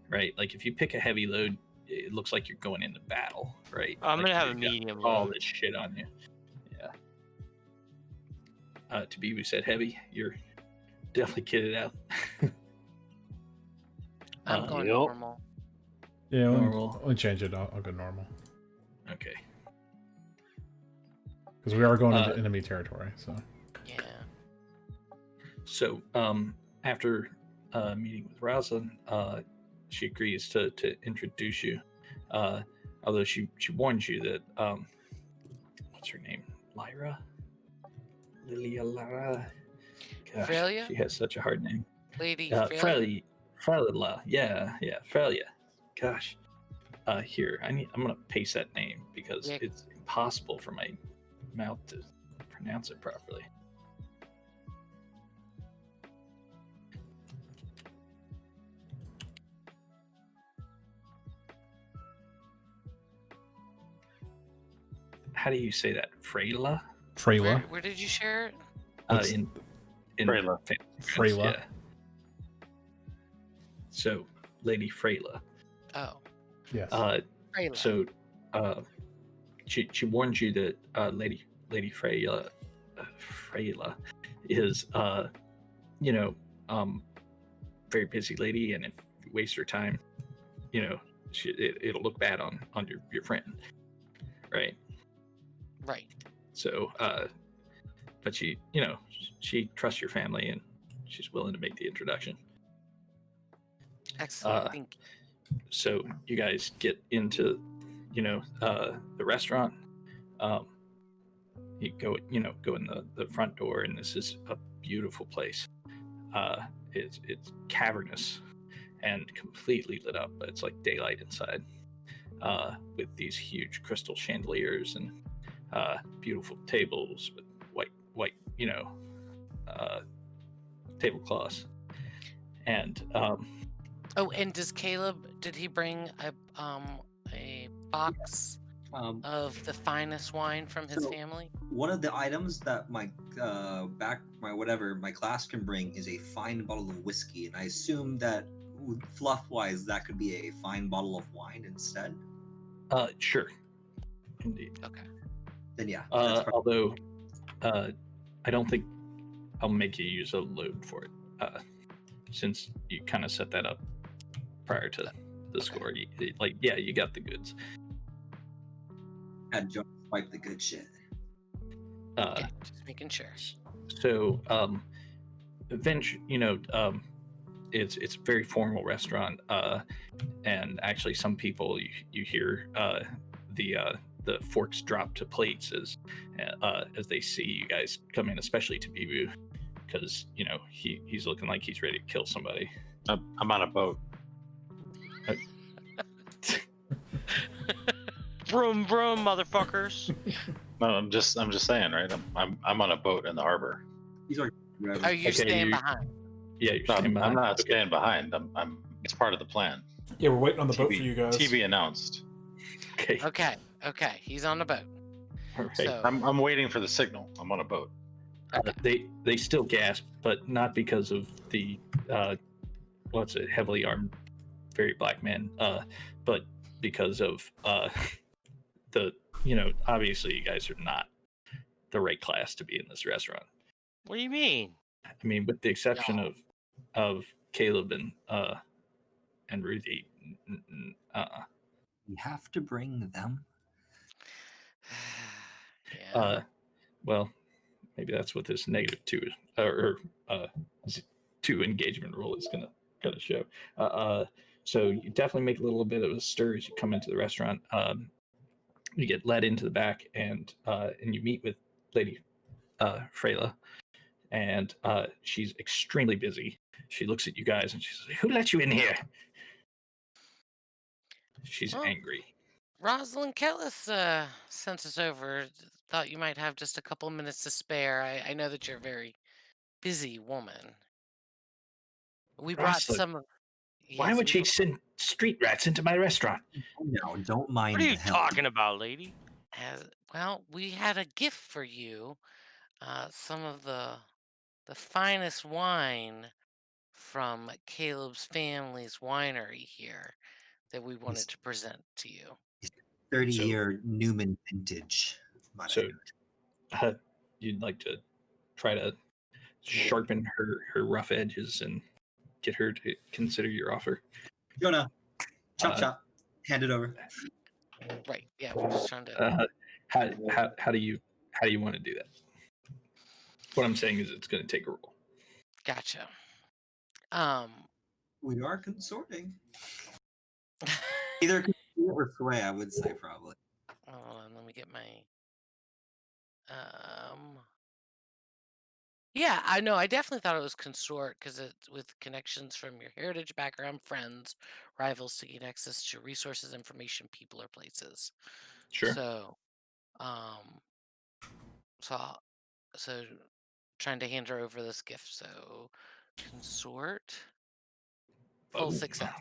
right? Like if you pick a heavy load, it looks like you're going into battle, right? I'm Like gonna have a you've got medium all load. this shit on you. Yeah. To be, we said heavy. You're definitely get it out. I'm going Yep. normal. Yeah, Normal. we'll change it. I'll go normal Okay. because we are going into enemy territory. So Yeah. So, after meeting with Rosalind, she agrees to introduce you. Although she warns you that what's her name? Lyra? Lilia Lara? Gosh, Freya? she has such a hard name. Lady Freya. Freya. Yeah, Freya. Gosh. Here, I'm gonna paste that name because Yeah. it's impossible for my mouth to pronounce it properly. How do you say that? Freyla? Freyla. Where did you share it? That's In Freyla. Freyla. Yeah. So, Lady Freyla. Oh, Yes. Freyla. So, she warned you that Lady Freyla is very busy lady, and if you waste her time, it'll look bad on your friend, right? Right. So, but she trusts your family, and she's willing to make the introduction. Excellent. Thank you. So you guys get into, the restaurant. You go in the front door, and this is a beautiful place. It's cavernous and completely lit up. It's like daylight inside, with these huge crystal chandeliers and beautiful tables with white tablecloths. And Oh, and did he bring a box of the finest wine from his So- family? One of the items that my class can bring is a fine bottle of whiskey, and I assume that fluff wise that could be a fine bottle of wine instead. sure, indeed. Okay. Then yeah. that's probably- Although I don't think I'll make you use a load for it, since you kind of set that up prior to the score. You got the goods. Had Jonas wipe the good shit. Okay, just making sure. So, eventually, it's a very formal restaurant, and actually, some people you hear the forks drop to plates as they see you guys come in, especially to Bibu, because he's looking like he's ready to kill somebody. I'm on a boat. Vroom vroom, motherfuckers. No, I'm just saying, right? I'm on a boat in the harbor. These are Are you Okay, staying you- behind? Yeah, you're No, standing I'm behind. not Okay. staying behind. I'm. It's part of the plan. yeah, we're waiting on the boat TV for you guys. TV announced. Okay. Okay, he's on the boat. All right. So, I'm waiting for the signal. I'm on a boat. They still gasp, but not because of the heavily armed, very black man, but because of obviously you guys are not the right class to be in this restaurant. What do you mean? I mean, with the exception of Caleb and Ruthie. We have to bring them. yeah. Well, maybe that's what this -2 is, or 2 engagement rule is gonna show. So you definitely make a little bit of a stir as you come into the restaurant. You get led into the back, and you meet with Lady Freyla, and she's extremely busy. She looks at you guys and she's like, "Who let you in here?" She's Oh. angry. Rosalind Kellis sent us over. Thought you might have just a couple minutes to spare. I know that you're a very busy woman. We brought Rosalind, some of. Why Yes, would we she brought- send street rats into my restaurant? No, don't mind. What are you the help. talking about, lady? Well, we had a gift for you. Some of the finest wine from Caleb's family's winery here that we wanted to present to you. 30-year Newman vintage. So, you'd like to try to sharpen her rough edges and get her to consider your offer. Jonah, chop Uh, chop, hand it over. Right. Yeah, we're just trying to. How do you want to do that? What I'm saying is it's going to take a roll. Gotcha. We are consorting. Either consort or sway, I would say probably. Hold on, let me get my. Yeah, I know. I definitely thought it was consort because it's with connections from your heritage, background, friends, rivals seeking access to resources, information, people, or places. Sure. So, um, so, so trying to hand her over this gift. So, consort, full success.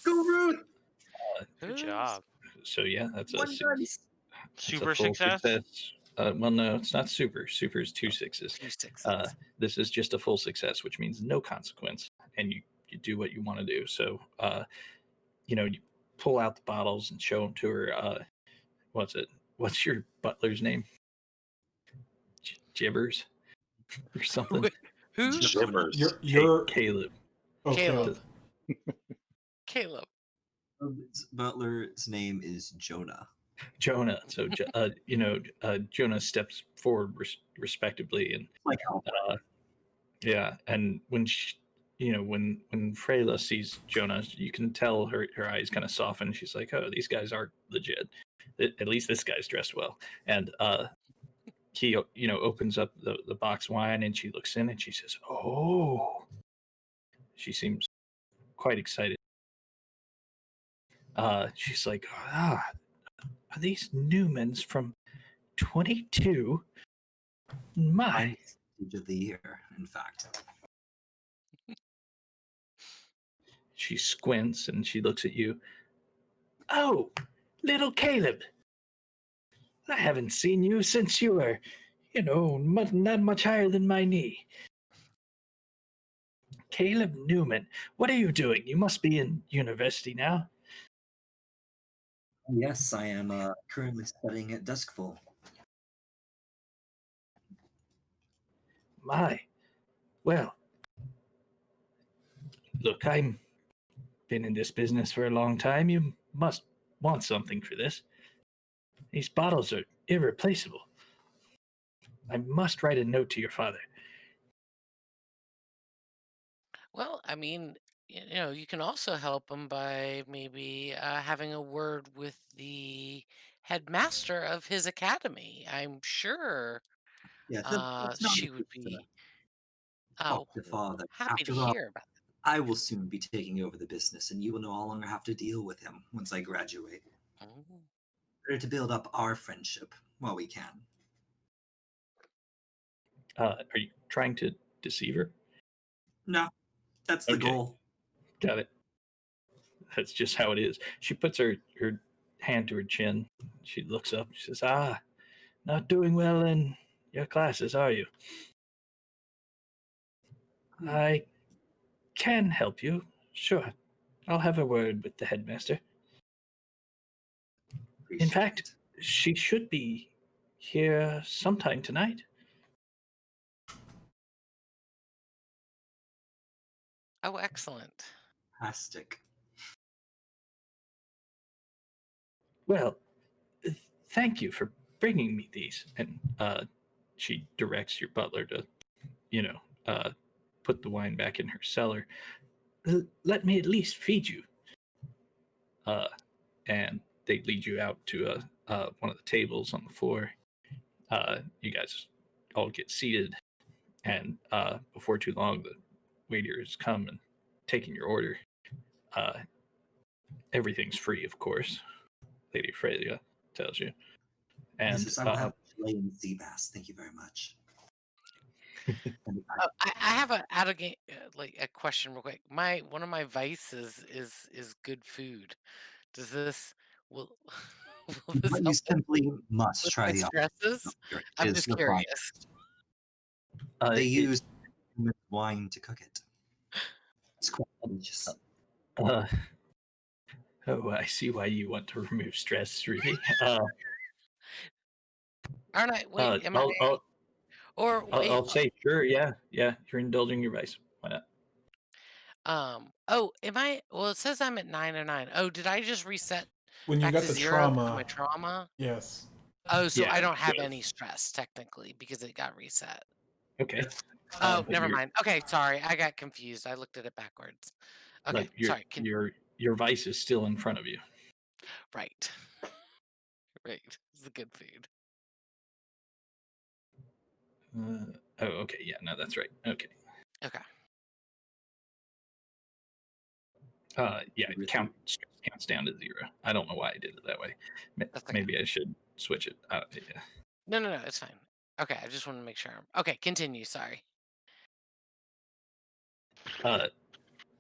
Go Ruth! Good job. So yeah, that's a One dice. that's a Super full success? Well, no, it's not super. Super is 2 sixes. 2 6s. This is just a full success, which means no consequence, and you do what you want to do. So, you pull out the bottles and show them to her. What's your butler's name? Jibbers or something. Who? Jibbers. You're Caleb. oh, Caleb. Caleb. Butler's name is Jonah. Jonah. So, Jonah steps forward respectably, and Like how yeah, and when when Freyla sees Jonah, you can tell her eyes kind of soften. She's like, "Oh, these guys are legit. At least this guy's dressed well." And he, opens up the box wine, and she looks in, and she says, "Oh." She seems quite excited. She's like, "Ah, are these Newmans from 22? My." stage of the year, in fact. She squints and she looks at you. "Oh, little Caleb. I haven't seen you since you were, not much higher than my knee. Caleb Newman, what are you doing? You must be in university now." Yes, I am currently studying at Duskful. My. Well, look, I'm been in this business for a long time. You must want something for this. These bottles are irreplaceable. I must write a note to your father. Well, I mean, you can also help them by maybe having a word with the headmaster of his academy. I'm sure Yeah, it's not she would be talk to father. happy to After all, hear about it. I will soon be taking over the business, and you will no longer have to deal with him once I graduate. Oh. Better to build up our friendship while we can. Are you trying to deceive her? No, that's the Okay. goal. Got it. That's just how it is. She puts her hand to her chin. She looks up. She says, "Ah, not doing well in your classes, are you? I can help you. Sure. I'll have a word with the headmaster. In fact, she should be here sometime tonight." Oh, excellent. Fantastic. Well, thank you for bringing me these. And she directs your butler to, put the wine back in her cellar. Let me at least feed you. And they lead you out to one of the tables on the floor. You guys all get seated, and before too long, the waiters come and taking your order. Everything's free, of course. Lady Freya tells you. And Yes, I will have Chilean and sea bass. Thank you very much. I have a question real quick. One of my vices is good food. Does this will this But you help simply must with try my the stresses? It I'm is just required. curious. They use wine to cook it. It's quite delicious. Oh, I see why you want to remove stress, Ruby. Aren't I? Wait, am I? Or wait, I'll say sure. Yeah, you're indulging your vice. Why not? oh, am I? Well, it says I'm at 909. Oh, did I just reset When you back got to the 0 because of trauma, my trauma? yes. Oh, so I Yeah. don't have so- any stress technically because it got reset. Okay. Oh, but never you're- mind. Okay, sorry, I got confused. I looked at it backwards. Okay, Like your sorry. your vice is still in front of you. Right. Right. It's the good food. Oh, okay. Yeah, no, that's right. Okay. Okay. Yeah, counts down to 0. I don't know why I did it that way. That's okay. Maybe I should switch it. Yeah. No, it's fine. Okay, I just want to make sure. Okay, continue. Sorry.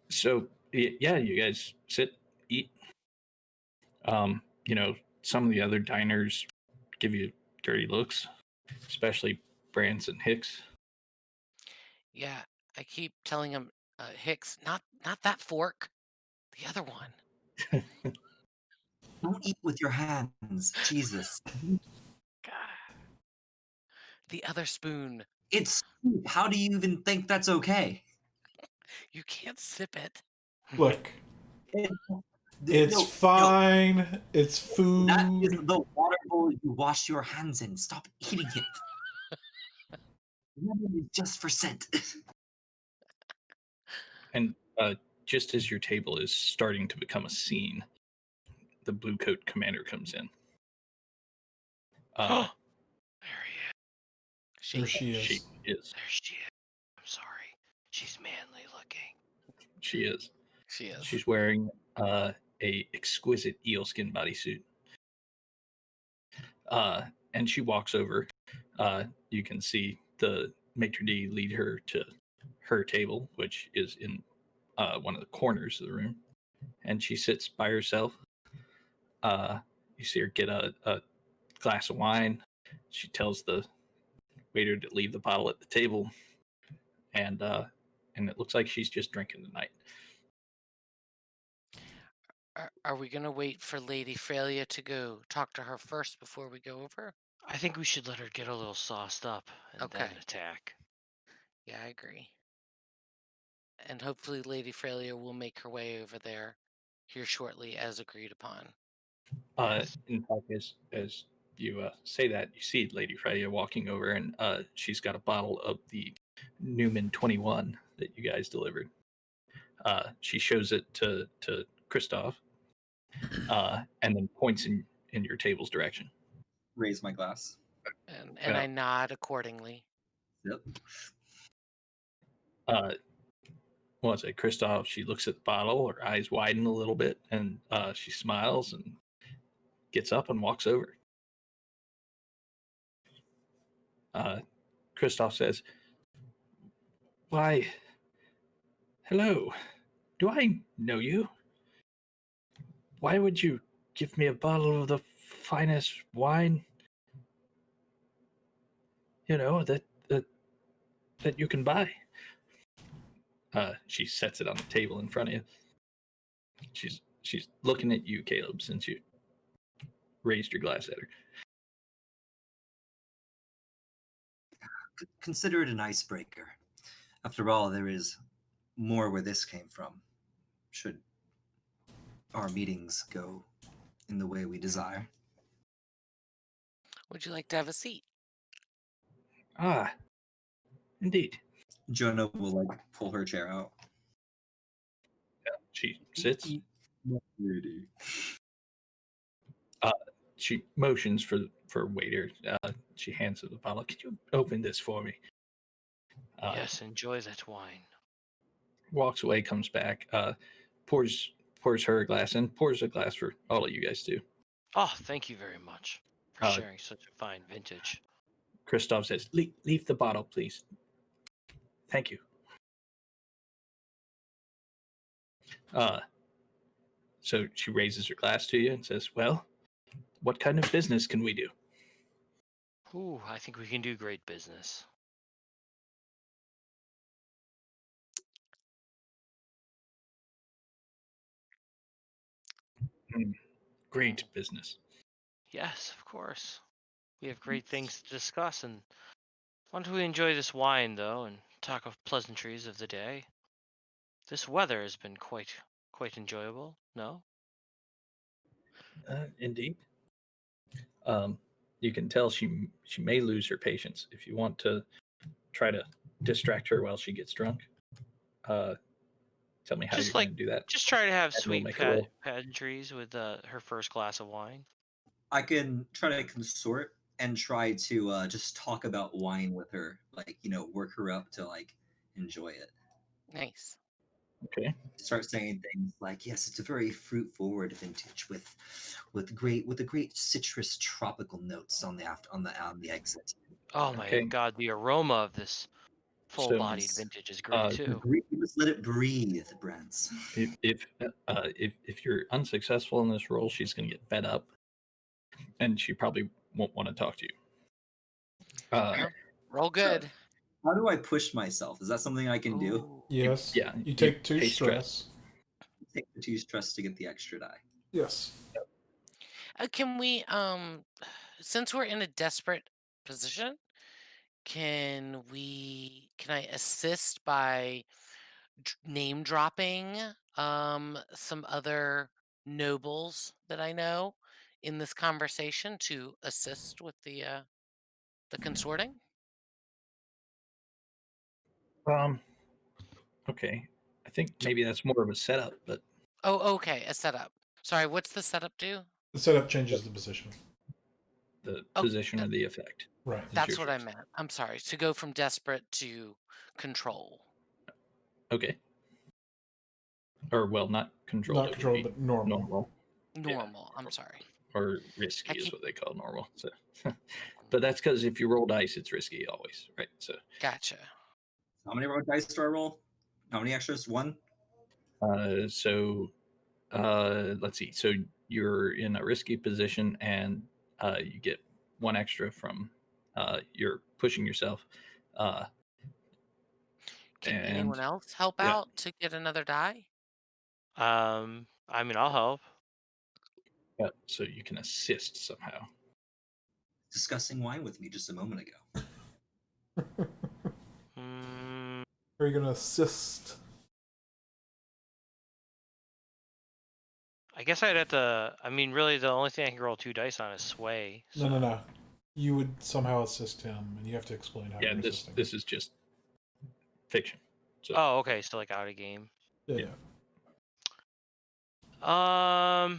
So yeah, you guys sit, eat. Some of the other diners give you dirty looks, especially Branson Hicks. Yeah, I keep telling him, Hicks, not that fork, the other one. Don't eat with your hands. Jesus. God. The other spoon. It's soup. How do you even think that's okay? You can't sip it. Look, It- it's no, fine. It's food. That is the water bowl you wash your hands in. Stop eating it. Lemon is just for scent. And just as your table is starting to become a scene, the blue coat commander comes in. There he is. There she is. She is. There she is. I'm sorry. She's manly looking. She is. She is. She's wearing a exquisite eelskin bodysuit. And she walks over. You can see the maitre d' lead her to her table, which is in one of the corners of the room, and she sits by herself. You see her get a glass of wine. She tells the waiter to leave the bottle at the table, and it looks like she's just drinking tonight. Are we gonna wait for Lady Freya to go talk to her first before we go over? I think we should let her get a little sauced up and then Okay. attack. Yeah, I agree. And hopefully Lady Freya will make her way over there here shortly as agreed upon. In fact, as you say that, you see Lady Freya walking over, and she's got a bottle of the Newman 21 that you guys delivered. She shows it to Kristoff, and then points in your table's direction. Raise my glass. And Yeah. I nod accordingly. Yep. Well, I say Kristoff, she looks at the bottle, her eyes widen a little bit, and she smiles and gets up and walks over. Kristoff says, "Why, hello. Do I know you? Why would you give me a bottle of the finest wine? You know, that you can buy." She sets it on the table in front of you. She's looking at you, Caleb, since you raised your glass at her. Consider it an icebreaker. After all, there is more where this came from. Should our meetings go in the way we desire. Would you like to have a seat? Ah, indeed. Jonah will like pull her chair out. She sits. Lady. She motions for waiter. She hands her the bottle. "Could you open this for me?" Yes, enjoy that wine. Walks away, comes back, pours her a glass and pours a glass for all of you guys too. Oh, thank you very much for Uh, sharing such a fine vintage. Kristoff says, leave the bottle, please. Thank you. So she raises her glass to you and says, "Well, what kind of business can we do?" Ooh, I think we can do great business. Great business. Yes, of course. We have great things to discuss, and Why don't we enjoy this wine, though, and talk of pleasantries of the day? This weather has been quite enjoyable, no? Indeed. You can tell she may lose her patience. If you want to try to distract her while she gets drunk, tell me how Just you're going to do that. Just try to have And we'll sweet make a roll. pageantries with her first glass of wine. I can try to consort and try to just talk about wine with her, like, work her up to like enjoy it. Nice. Okay. Start saying things like, "Yes, it's a very fruit-forward vintage with the great citrus tropical notes on the exit." Oh my Okay. god, the aroma of this full-bodied So- vintage is great too. You must let it breathe, Brent. If you're unsuccessful in this role, she's going to get fed up, and she probably won't want to talk to you. Roll good. How do I push myself? Is that something I can do? Ooh. Yes. Yeah, You take 2 take stress. stress. Take the 2 stress to get the extra die. Yes. Can we, since we're in a desperate position, can I assist by name dropping some other nobles that I know in this conversation to assist with the consorting? Okay. I think maybe that's more of a setup, but Oh, okay, a setup. Sorry, what's the setup do? The setup changes the position. the Oh, position or the effect. Right. is That's your what I choice. meant. I'm sorry. To go from desperate to control. Okay. Or well, not controlled. Not it would controlled, be but normal. normal Normal. I'm sorry. or risky I is keep- what they call normal. So, but that's because if you roll dice, it's risky always, right? So, Gotcha. How many dice do I roll? How many extras? 1? let's see. So you're in a risky position, and you get 1 extra from you're pushing yourself. Can anyone And- else help yeah. out to get another die? I mean, I'll help. So you can assist somehow. Discussing wine with me just a moment ago. Mm, Are you going to assist? I guess I'd have to. I mean, really, the only thing I can roll 2 dice on is sway. So. No. You would somehow assist him, and you have to explain how Yeah, you're this assisting. is just fiction. So Oh, okay. So like out of game. Yeah. I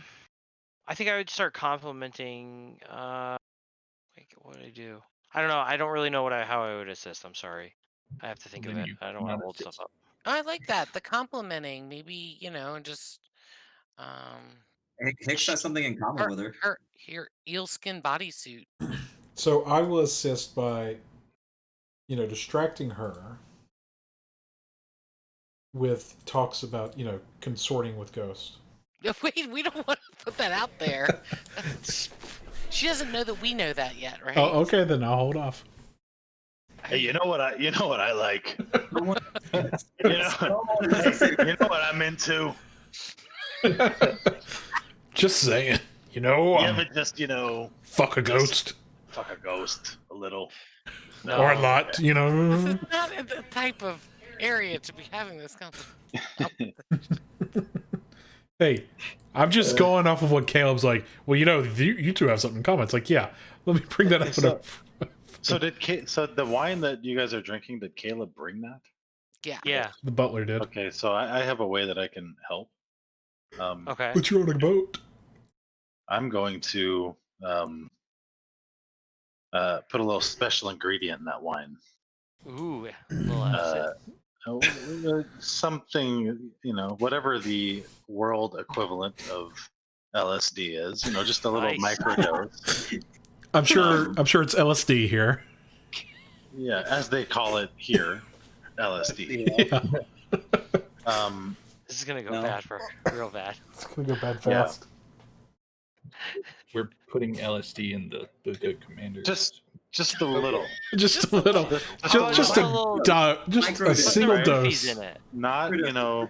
think I would start complimenting. Like, what would I do? I don't know. I don't really know how I would assist. I'm sorry. I have to think of Then it. you I don't want not to hold assist. stuff up. Oh, I like that. The complimenting. Maybe, just Hicks has something in common with her. her eelskin bodysuit. So I will assist by, distracting her with talks about, consorting with Ghost. Wait, we don't want to put that out there. She doesn't know that we know that yet, right? Oh, okay, then I'll hold off. Hey, you know what I like? you know what I'm into? Just saying. You know, You ever just, fuck a ghost. fuck a ghost a little? Or a lot, This is not the type of area to be having this conversation. Hey, I'm just going off of what Caleb's like. Well, you 2 have something in common. It's like, yeah, let me bring that up. So the wine that you guys are drinking, did Caleb bring that? Yeah. Yeah. The butler did. Okay, so I have a way that I can help. Okay. But you're on a boat. I'm going to put a little special ingredient in that wine. Ooh. A little acid. Something, whatever the world equivalent of LSD is, just a little Nice. microdose. I'm sure it's LSD here. Yeah, as they call it here, LSD. Yeah. This is gonna go No. bad for real bad. It's gonna go bad fast. we're putting LSD in the Blue Commander. Just a little. Just a little. Oh, Just a a little. just a Microdose. single Rupees dose. in it. Not,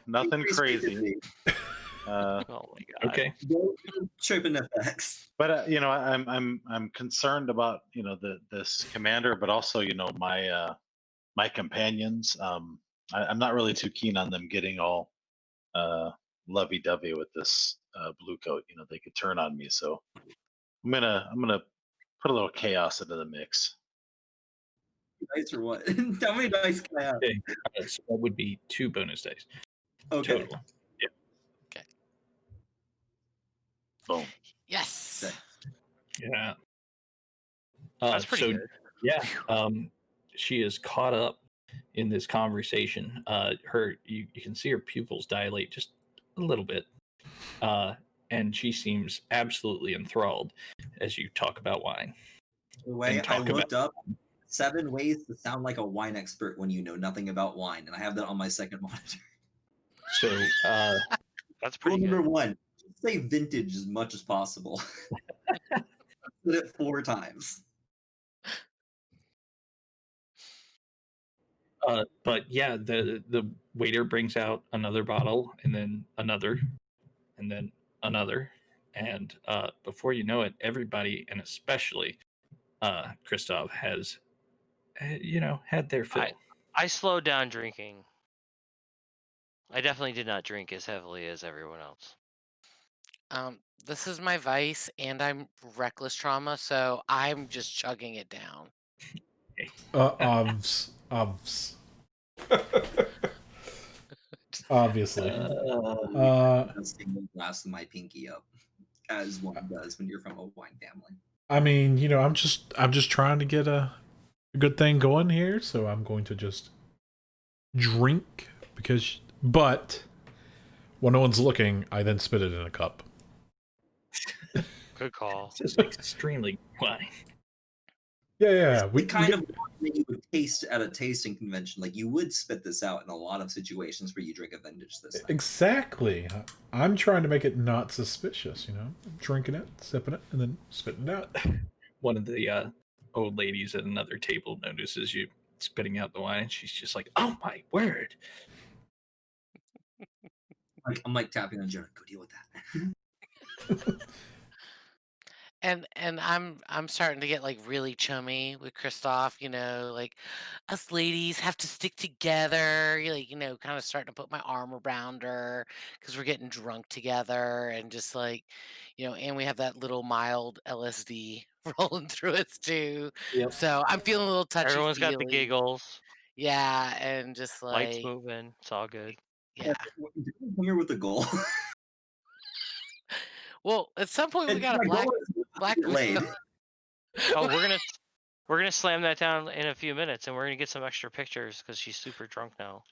nothing crazy. Uh, Oh my god. Okay. Tripping effects. but I'm concerned about this commander, but also my my companions. I'm not really too keen on them getting all lovey-dovey with this blue coat. They could turn on me, so I'm gonna put a little chaos into the mix. Dice or what? How many dice can I have? Okay. So that would be 2 bonus dice Okay. total. Boom. Yes. Yeah. That's pretty so, good. Yeah. She is caught up in this conversation. You can see her pupils dilate just a little bit. And she seems absolutely enthralled as you talk about wine. The way And I talk looked up 7 ways to sound like a wine expert when you know nothing about wine, and I have that on my second monitor. So That's Rule pretty number good. 1: say vintage as much as possible. Did it 4 times. But yeah, the waiter brings out another bottle, and then another, and then another, and before you know it, everybody, and especially Christoph, has had their fill. I slowed down drinking. I definitely did not drink as heavily as everyone else. This is my vice, and I'm reckless trauma, so I'm just chugging it down. Obvs. Obviously. Single glass of my pinky up, as one does when you're from a wine family. I mean, I'm just trying to get a good thing going here, so I'm going to just drink but when no one's looking, I then spit it in a cup. Good call. This is extremely wine. Yeah. We kind of wine you would taste at a tasting convention. Like you would spit this out in a lot of situations where you drink a vintage this time. Exactly. I'm trying to make it not suspicious, drinking it, sipping it, and then spitting it out. One of the old ladies at another table notices you spitting out the wine, and she's just like, "Oh my word!" I'm like tapping on Jonah. Go deal with that. And I'm starting to get like really chummy with Christoph, like us ladies have to stick together, kind of starting to put my arm around her because we're getting drunk together and just like, and we have that little mild LSD rolling through us too. Yep. So I'm feeling a little touchy. Everyone's got the giggles. Yeah, and just Lights like moving. It's all good. yeah. Come here with a goal. Well, at some point we got a black laid. Oh, we're gonna slam that down in a few minutes, and we're gonna get some extra pictures because she's super drunk now.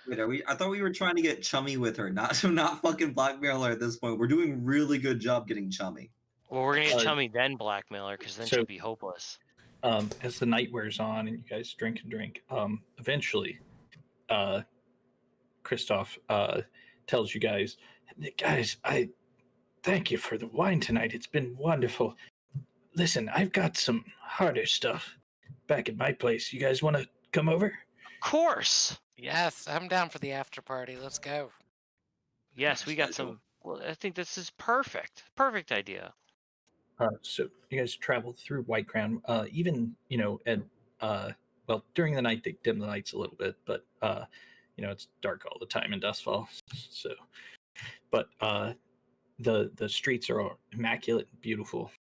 Wait, I thought we were trying to get chummy with her, not fucking blackmail her at this point. We're doing really good job getting chummy. Well, we're gonna get chummy, then blackmail her, because then she'll be hopeless. As the night wears on and you guys drink and drink, eventually, Christoph tells you guys, I thank you for the wine tonight. It's been wonderful. Listen, I've got some harder stuff back at my place. You guys want to come over? Of course. Yes, I'm down for the after party. Let's go. Yes, we got some. Well, I think this is perfect. Perfect idea. So you guys travel through White Crown. Even at during the night they dim the lights a little bit, but it's dark all the time in Dustfall. So, but the streets are all immaculate and beautiful.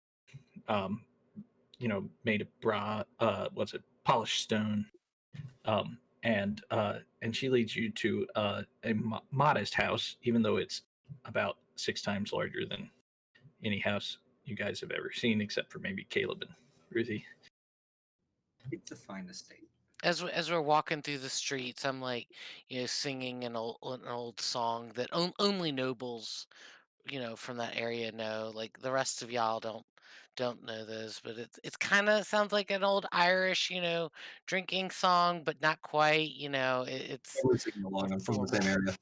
Made of polished stone. And she leads you to a modest house, even though it's about 6 times larger than any house you guys have ever seen, except for maybe Caleb and Ruthie. It's a fine estate. As we're walking through the streets, I'm like, singing an old song that only nobles, from that area know. Like the rest of y'all don't know those, but it's kind of sounds like an old Irish, drinking song, but not quite. It's We're singing along. I'm from the same area.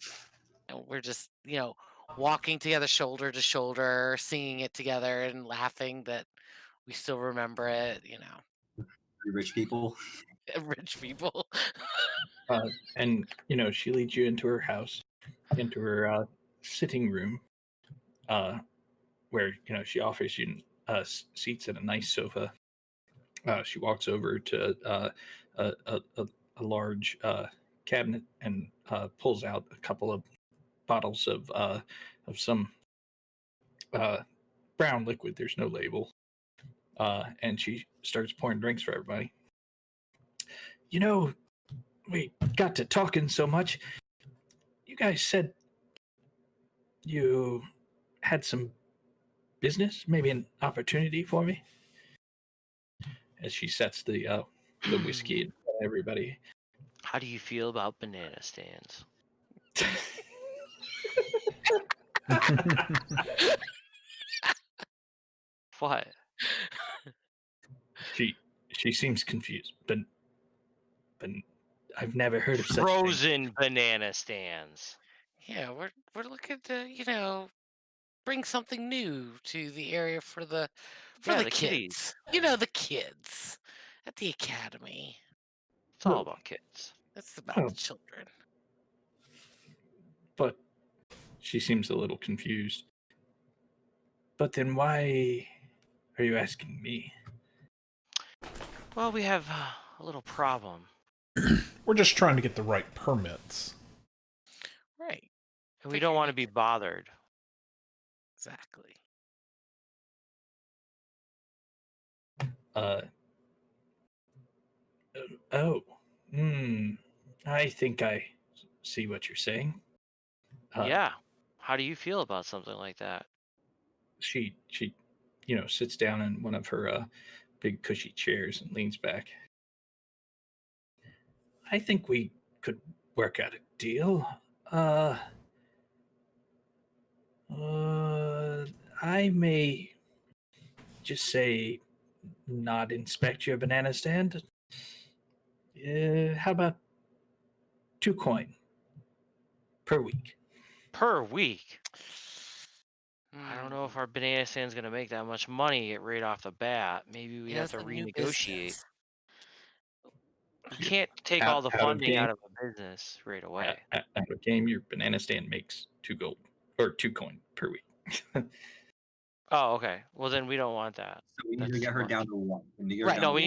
and we're just walking together shoulder to shoulder, singing it together and laughing that we still remember it. Rich people. Rich people. And she leads you into her house, into her sitting room, where she offers you seats at a nice sofa. She walks over to a large cabinet and pulls out a couple of bottles of some brown liquid. There's no label, and she starts pouring drinks for everybody. We got to talking so much. You guys said you had some business, maybe an opportunity for me. As she sets the whiskey in front of everybody. How do you feel about banana stands? What? She seems confused, but I've never heard of such thing. Frozen banana stands. Yeah, we're looking to bring something new to the area for the Yeah, the kids. kiddies. The kids at the academy. It's all about kids. It's about the children. But she seems a little confused. But then why are you asking me? Well, we have a little problem. We're just trying to get the right permits. Right. And we don't want to be bothered. Exactly. I think I see what you're saying. Yeah. How do you feel about something like that? She sits down in one of her big cushy chairs and leans back. I think we could work out a deal. I may just say not inspect your banana stand. How about 2 coin per week? Per week? I don't know if our banana stand's going to make that much money right off the bat. Maybe we have to renegotiate. You can't take all the funding out of a business right away. Out of game, your banana stand makes 2 gold or 2 coin per week. Oh, okay. Well, then we don't want that. So we need to get her down to 1. We need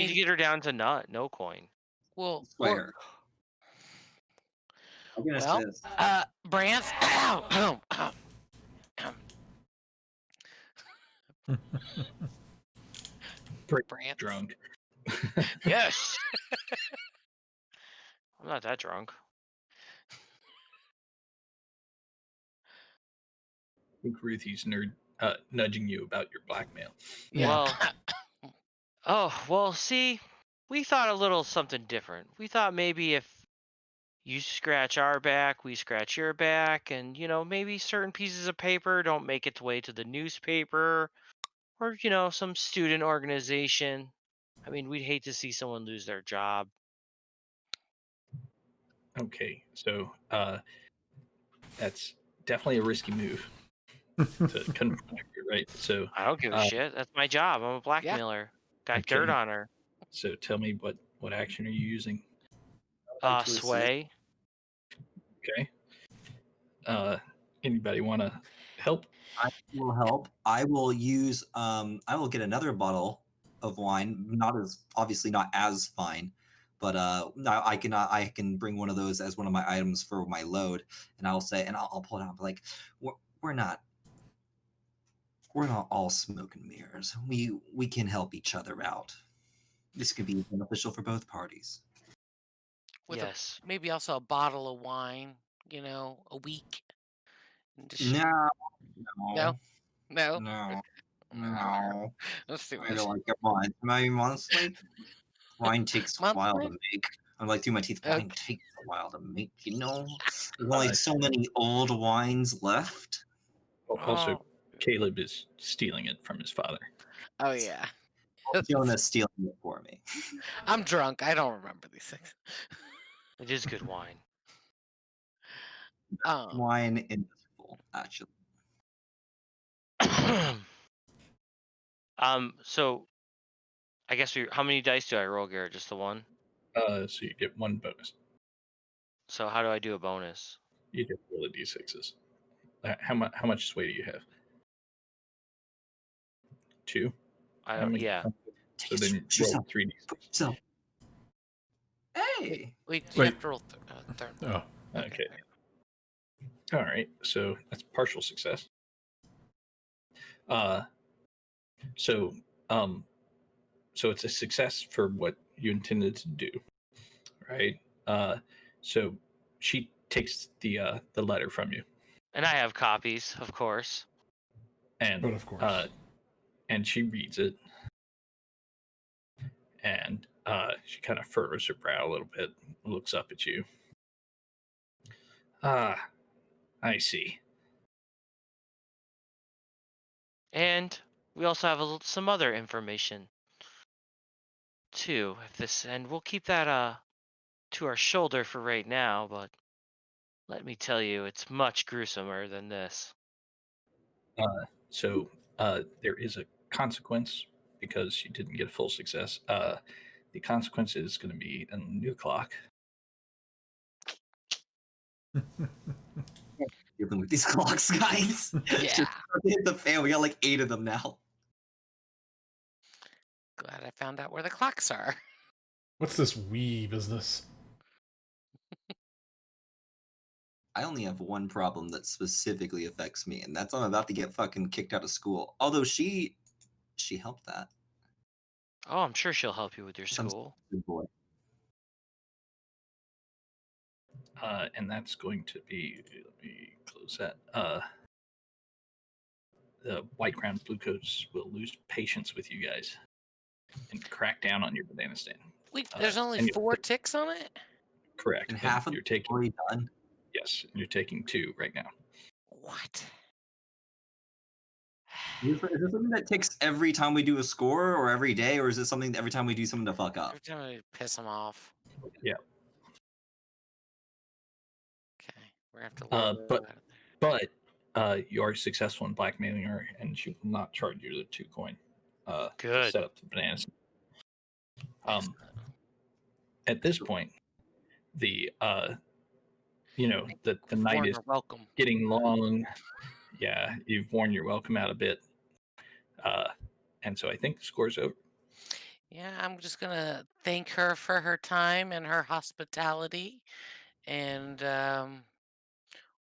to get her down to no coin. Well, Swear. Brance. Brance. Drunk. Yes. I'm not that drunk. I think Ruthie's nudging you about your blackmail. Yeah. Well, see, we thought a little something different. We thought maybe if you scratch our back, we scratch your back, and maybe certain pieces of paper don't make its way to the newspaper, or some student organization. I mean, we'd hate to see someone lose their job. Okay, so that's definitely a risky move to confront her, right? So I don't give a shit. That's my job. I'm a blackmailer. Got dirt on her. So tell me what action are you using? Sway. Okay. Anybody want to help? I will help. I will use. I will get another bottle of wine. Obviously not as fine, but I can bring one of those as one of my items for my load, and I'll say, and I'll pull it out. Like we're not all smoke and mirrors. We can help each other out. This could be beneficial for both parties. Yes. Maybe also a bottle of wine. A week. No. Let's see. I don't like it wine. Maybe monthly. Wine takes a while to make. I'm like, through my teeth. Wine takes a while to make. There's only so many old wines left. Also, Caleb is stealing it from his father. Oh yeah. Jonah's stealing it for me. I'm drunk. I don't remember these things. It is good wine. Wine invisible, actually. So I guess how many dice do I roll, Garrett? Just the one? So you get 1 bonus. So how do I do a bonus? You just roll a d6s. How much sway do you have? 2. I How don't. many- Yeah. So then roll 3d. So, hey, You Wait. have to roll third. Oh, Okay. All right. So that's partial success. So so it's a success for what you intended to do, right? So she takes the letter from you, And I have copies, of course. and but of course. and she reads it, and she kind of furrows her brow a little bit, looks up at you. Ah, I see. And we also have some other information too. And we'll keep that to our shoulder for right now. But let me tell you, it's much gruesomer than this. So there is a consequence because you didn't get full success. The consequence is going to be a new clock. dealing with these clocks, guys. Yeah. Hit the fan. We got like 8 of them now. Glad I found out where the clocks are. What's this wee business? I only have one problem that specifically affects me, and that's I'm about to get fucking kicked out of school. Although she helped that. Oh, I'm sure she'll help you with your Some school. good boy. And that's going to be, let me close that. The White Crown Bluecoats will lose patience with you guys and crack down on your banana stand. Wait, there's only and 4 ticks on it? Correct. And half of you're them taking already done. Yes, and you're taking 2 right now. What? Is this something that ticks every time we do a score, or every day, or is it something that every time we do something to fuck up? Every time I piss them off. Yeah. Okay, we're gonna have to lower But that out of but you are successful in blackmailing her, and she will not charge you the 2 coin. To Good. set up the bananas. At this point, the the there. night Warner, is welcome. getting long. Yeah, you've worn your welcome out a bit. And so I think the score's over. Yeah, I'm just gonna thank her for her time and her hospitality, and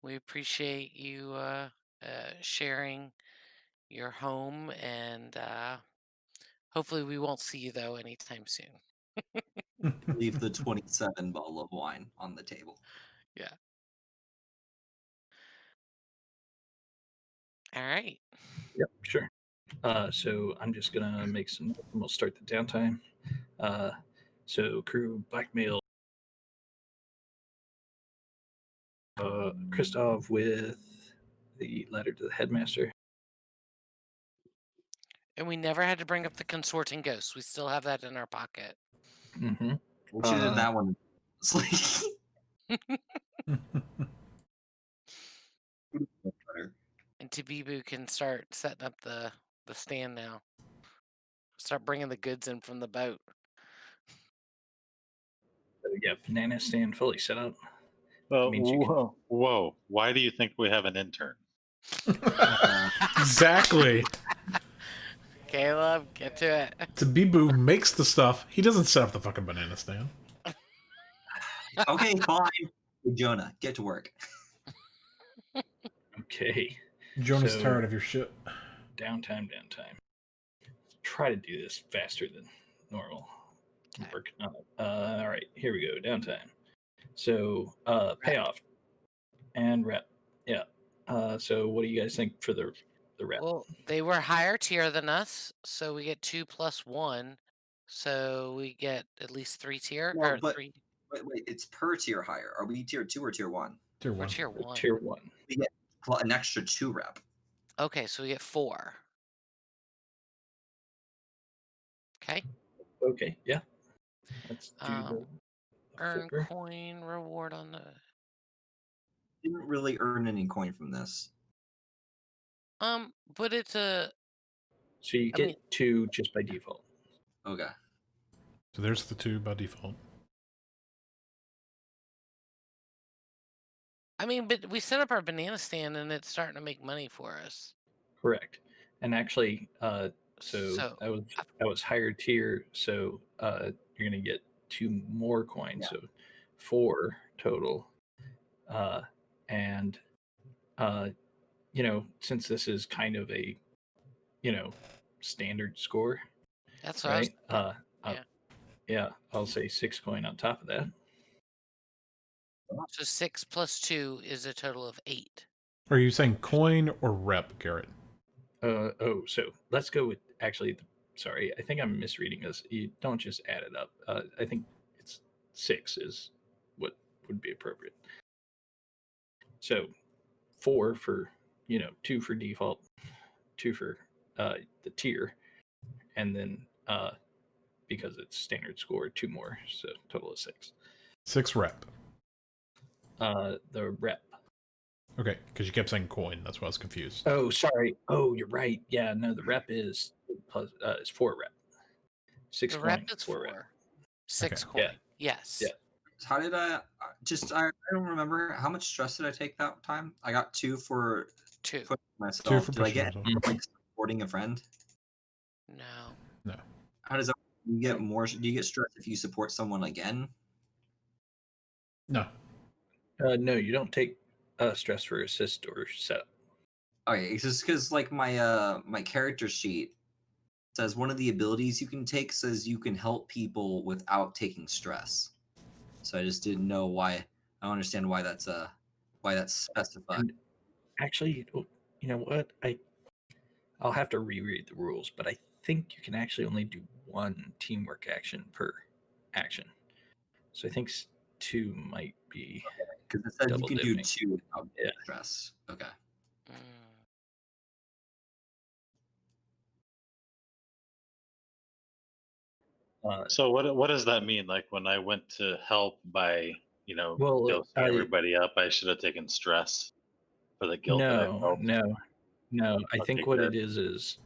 we appreciate you sharing your home, and hopefully we won't see you though anytime soon. Leave the 27 bottle of wine on the table. Yeah. All right. Yep, sure. So I'm just gonna make some. We'll start the downtime. So crew blackmail Christoph with the letter to the headmaster. And we never had to bring up the consorting ghosts. We still have that in our pocket. Mm-hmm. We should have did that one. It's like And Tabibu can start setting up the stand now. Start bringing the goods in from the boat. Yeah, banana stand fully set up. Well, means you can- whoa. Why do you think we have an intern? Exactly. Caleb, get to it. Tabibu makes the stuff. He doesn't set up the fucking banana stand. okay, fine. Hey, Jonah, get to work. Okay. Jonah's So- tired of your shit. Downtime. Try to do this faster than normal. I'm Okay. working on it. All right, here we go. Downtime. So payoff and rep. Yeah. So what do you guys think for the rep? Well, they were higher tier than us, so we get 2 plus 1. So we get at least 3 tier Well, or but- 3 Wait, it's per tier higher. Are we tier 2 or tier 1? Tier or 1. tier 1. Tier 1. We get an extra 2 rep. Okay, so we get 4. Okay. Okay, yeah. Let's do the Earn flipper. coin reward on the Didn't really earn any coin from this. but it's a So you I get mean- 2 just by default. Okay. So there's the 2 by default. I mean, but we set up our banana stand and it's starting to make money for us. Correct. And actually, so So I was higher tier, so you're gonna get 2 more coins, so 4 total. And since this is kind of a standard score, that's what I was. right? Yeah. Yeah, I'll say 6 coin on top of that. So 6 plus 2 is a total of 8. Are you saying coin or rep, Garrett? So let's go with actually. Sorry, I think I'm misreading this. You don't just add it up. I think it's 6 is what would be appropriate. So 4 for 2 for default, 2 for the tier, and then because it's standard score, 2 more, so total of 6. 6 rep. The rep. Okay, because you kept saying coin. That's why I was confused. Oh, sorry. Oh, you're right. Yeah, no, the rep is plus is 4 rep. 6 The coin, rep is 4 rep. 4. 6 Okay. coin. Yeah. Yes. Yeah. How did I don't remember how much stress did I take that time? I got 2 for 2. pushing myself. 2 for did I pushing get myself. like supporting a friend? No. No. How does that? You get more? Do you get stress if you support someone again? No. No, you don't take stress for assist or setup. Okay, it's just because like my character sheet says one of the abilities you can take says you can help people without taking stress. So I just didn't know why. I don't understand why that's specified. And actually, you know what? I'll have to reread the rules, but I think you can actually only do 1 teamwork action per action. So I think 2 might be Because it says you double can do dipping. 2 without Yeah. stress. Okay. Mm. So what does that mean? Like when I went to help by Well, dosing everybody up, I should have taken stress for the guilt that I no, felt. no. I Okay, think what good. it is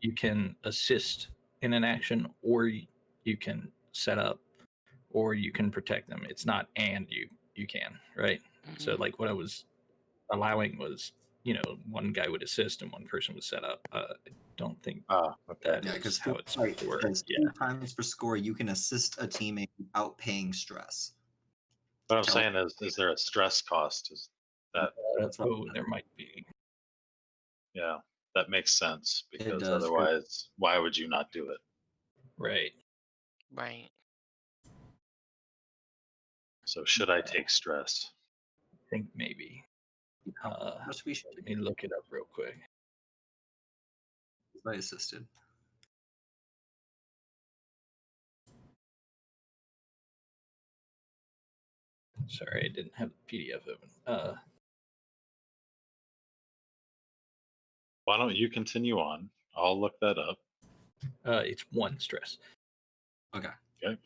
you can assist in an action, or you can set up, or you can protect them. It's not and you can, right? So Mhm. like what I was allowing was 1 guy would assist and 1 person would set up. I don't think Ah, okay. that Yeah, is because how it's right, worked. says Yeah. 2 times per score you can assist a teammate without paying stress. What I'm Tell- saying is there a stress cost? Is that That's what There might be. yeah, that makes sense because does. otherwise, why would you not do it? Right. Right. So should I take stress? I think maybe. Must we should Let me look it up real quick. I assisted. Sorry, I didn't have the PDF open. Why don't you continue on? I'll look that up. It's 1 stress. Okay. Okay.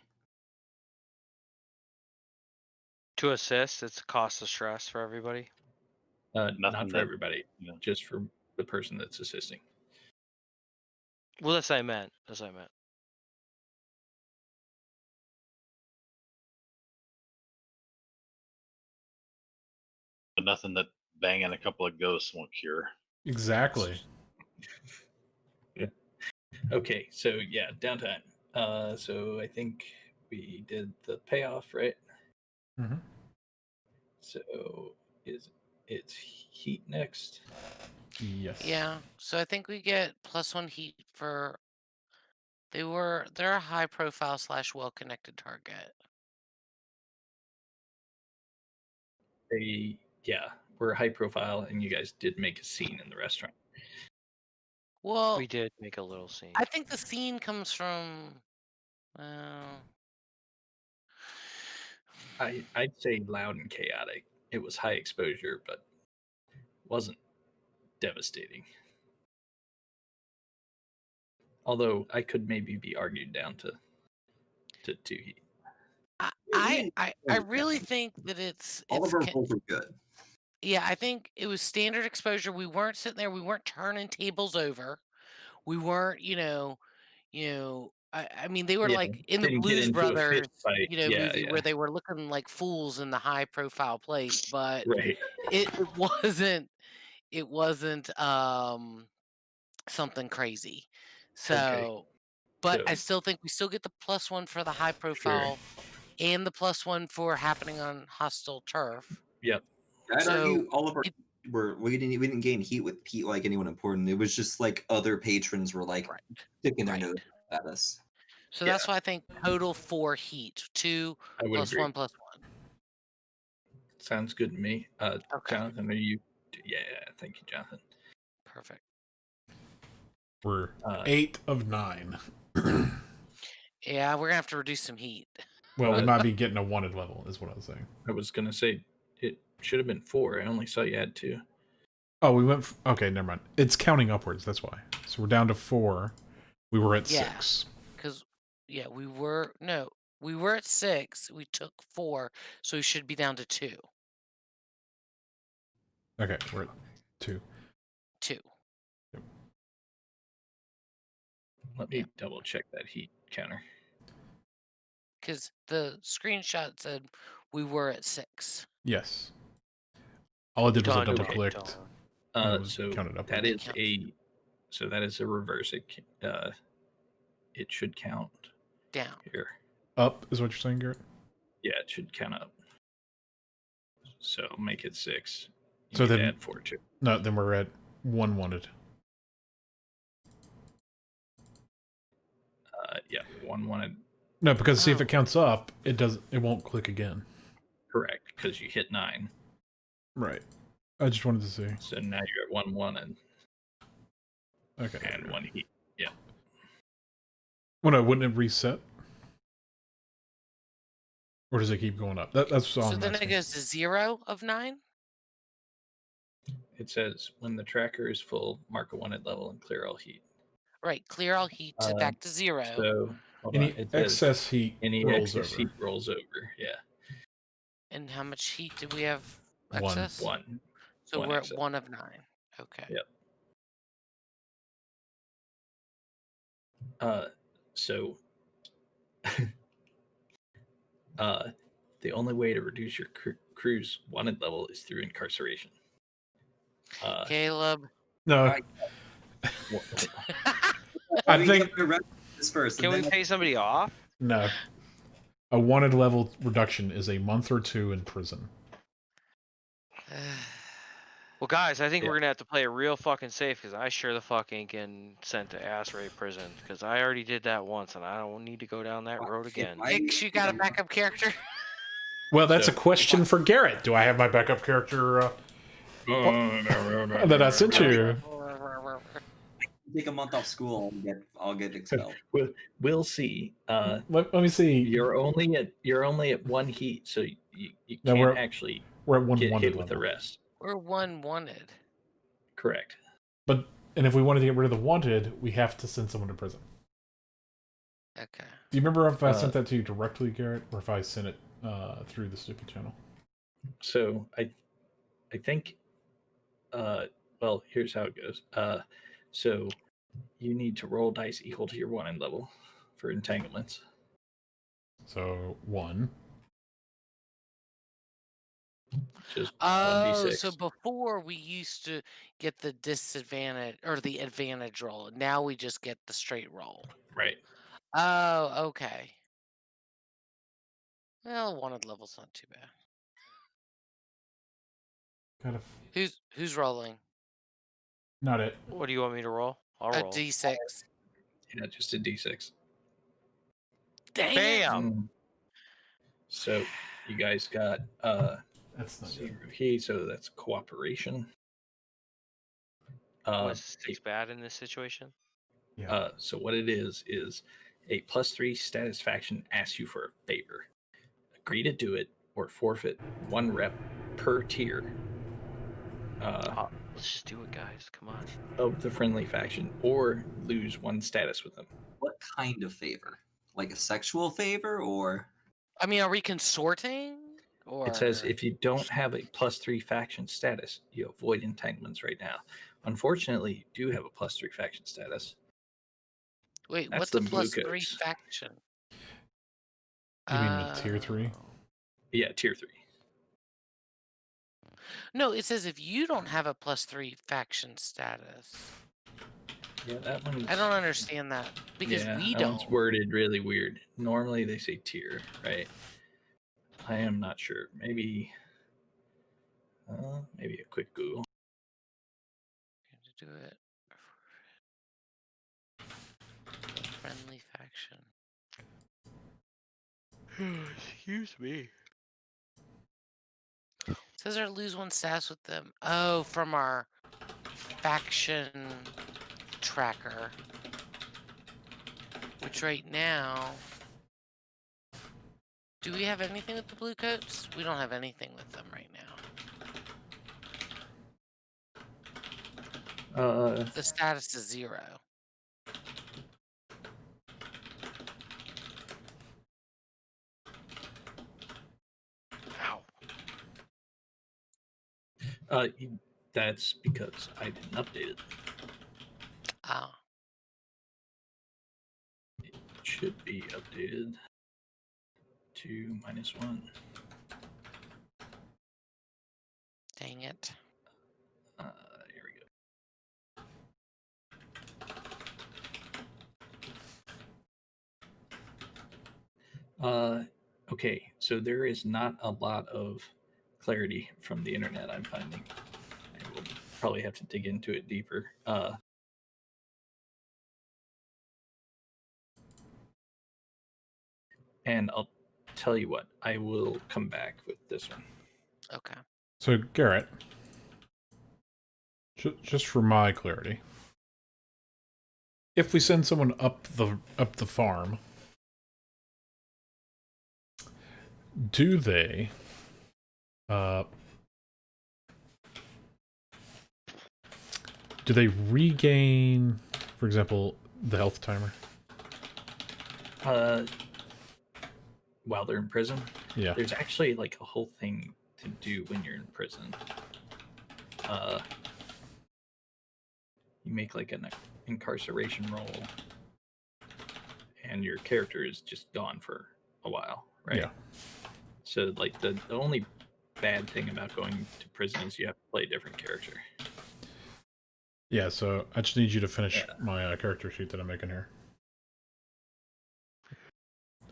To assist, it's a cost of stress for everybody. Not Nothing for that- everybody, Yeah. just for the person that's assisting. Well, that's what I meant. That's what I meant. But nothing that banging a couple of ghosts won't cure. Exactly. Okay, so yeah, downtime. So I think we did the payoff, right? Mhm. So it's heat next? Yes. Yeah. So I think we get +1 heat for. They're a high profile / well connected target. We're high profile, and you guys did make a scene in the restaurant. Well, We did make a little scene. I think the scene comes from. I'd say loud and chaotic. It was high exposure, but wasn't devastating. Although I could maybe be argued down to 2 heat. I really think that All it's of our rolls are good. yeah, I think it was standard exposure. We weren't sitting there. We weren't turning tables over. We weren't, I mean, they were Yeah, like in they the didn't get Blues into a fist Brothers, fight. Yeah, movie yeah. where they were looking like fools in the high profile place, but Right. it wasn't. It wasn't something crazy. So, but I So still think we still get the +1 for the high sure. profile and the +1 for happening on hostile turf. Yep. I'd So argue all of our it, we didn't gain heat with Pete like anyone important. It was just like other patrons were like right, sticking their right. nose at us. So Yeah, that's why I think total 4 heat, 2 I would agree. +1 +1. Sounds good to me. Okay, Jonathan, are you? Yeah, thank you, Jonathan. perfect. We're Uh, 8 of 9. Yeah, we're gonna have to reduce some heat. Well, we Uh, might be getting a wanted level, is what I was saying. I was gonna say it should have been 4. I only saw you had 2. Oh, we went. Okay, never mind. It's counting upwards. That's why. So we're down to 4. We were at Yeah. 6. Because we were at 6. We took 4, so we should be down to 2. Okay, we're at 2. 2. Let me double check that heat counter. Because the screenshot said we were at 6. Yes. All I did was I Done, double done, clicked. done. It was So counted upwards. that is a reverse. It should count Down. here. Up is what you're saying, Garrett? Yeah, it should count up. So make it 6. You So need to then- add 4 too. No, then we're at 1 wanted. Yeah, 1 wanted. No, because see if Oh. it counts up, it won't click again. Correct, because you hit 9. Right. I just wanted to see. So now you're at 1 wanted Okay. and 1 heat. Yeah. Well, no, wouldn't it reset? Or does it keep going up? That's all So I'm then asking. it goes to 0 of 9? It says when the tracker is full, mark a wanted level and clear all heat. Right, clear all heat to back to 0. So hold Any on, it says excess heat any rolls excess over. heat rolls over. Yeah. And how much heat do we have 1. excess? 1. So 1 we're excess. at 1 of 9. Okay. Yep. So the only way to reduce your crew's wanted level is through incarceration. Caleb. No, Right. I We think have to rest this first. Can and we then pay somebody off? no. A wanted level reduction is a month or 2 in prison. Well, guys, I think Yeah. we're gonna have to play it real fucking safe because I sure the fuck ain't getting sent to ass rape prison because I already did that once and I don't need to go down that road again. Hicks, you got a backup character? Well, that's So- a question for Garrett. Do I have my backup character that I sent you? take a month off school and I'll get expelled. We'll see. Let me see. You're only at 1 heat, so you No, can't actually We're at 1 get wanted hit with the level. rest. We're 1 wanted. Correct. And if we wanted to get rid of the wanted, we have to send someone to prison. Okay. Do you remember if I sent that to you directly, Garrett, or if I sent it through the stupid channel? So I think well, here's how it goes. So you need to roll dice equal to your wanted level for entanglements. So 1. Just Oh, 1d6. so before we used to get the disadvantage or the advantage roll. Now we just get the straight roll. Right. Oh, okay. Well, wanted level's not too bad. Kind of Who's rolling? not it. What do you want me to roll? I'll A roll. D6. Yeah, just a d6. Dang it. Bam! So you guys got That's not good. 0 heat, so that's cooperation. Was 6 bad in this situation? Yeah. So what it is a +3 satisfaction asks you for a favor. Agree to do it or forfeit 1 rep per tier Let's just do it, guys. Come on. of the friendly faction, or lose 1 status with them. What kind of favor? Like a sexual favor or I mean, are we consorting? Or It says if you don't have a +3 faction status, you avoid entanglements right now. Unfortunately, you do have a +3 faction status. Wait, That's what's the a blue +3 coats. faction? You mean with tier 3? Yeah, tier 3. No, it says if you don't have a +3 faction status. Yeah, that one's. I don't understand that because yeah, we that one's don't. worded really weird. Normally they say tier, right? I am not sure. Maybe a quick Google. To do it. Friendly faction. Excuse me. It says our lose one status with them. Oh, from our faction tracker. Which right now. Do we have anything with the blue coats? We don't have anything with them right now. The status is 0. Ow. That's because I didn't update it. Oh. It should be updated to -1. Dang it. Here we go. Okay, so there is not a lot of clarity from the internet I'm finding. I will probably have to dig into it deeper. And I'll tell you what, I will come back with this one. Okay. So Garrett, just for my clarity, if we send someone up the farm, do they regain, for example, the health timer? While they're in prison? Yeah. There's actually like a whole thing to do when you're in prison. You make like an incarceration roll, and your character is just gone for a while, right? Yeah. So like the only bad thing about going to prison is you have to play a different character. Yeah, so I just need you to finish my character sheet that I'm making here.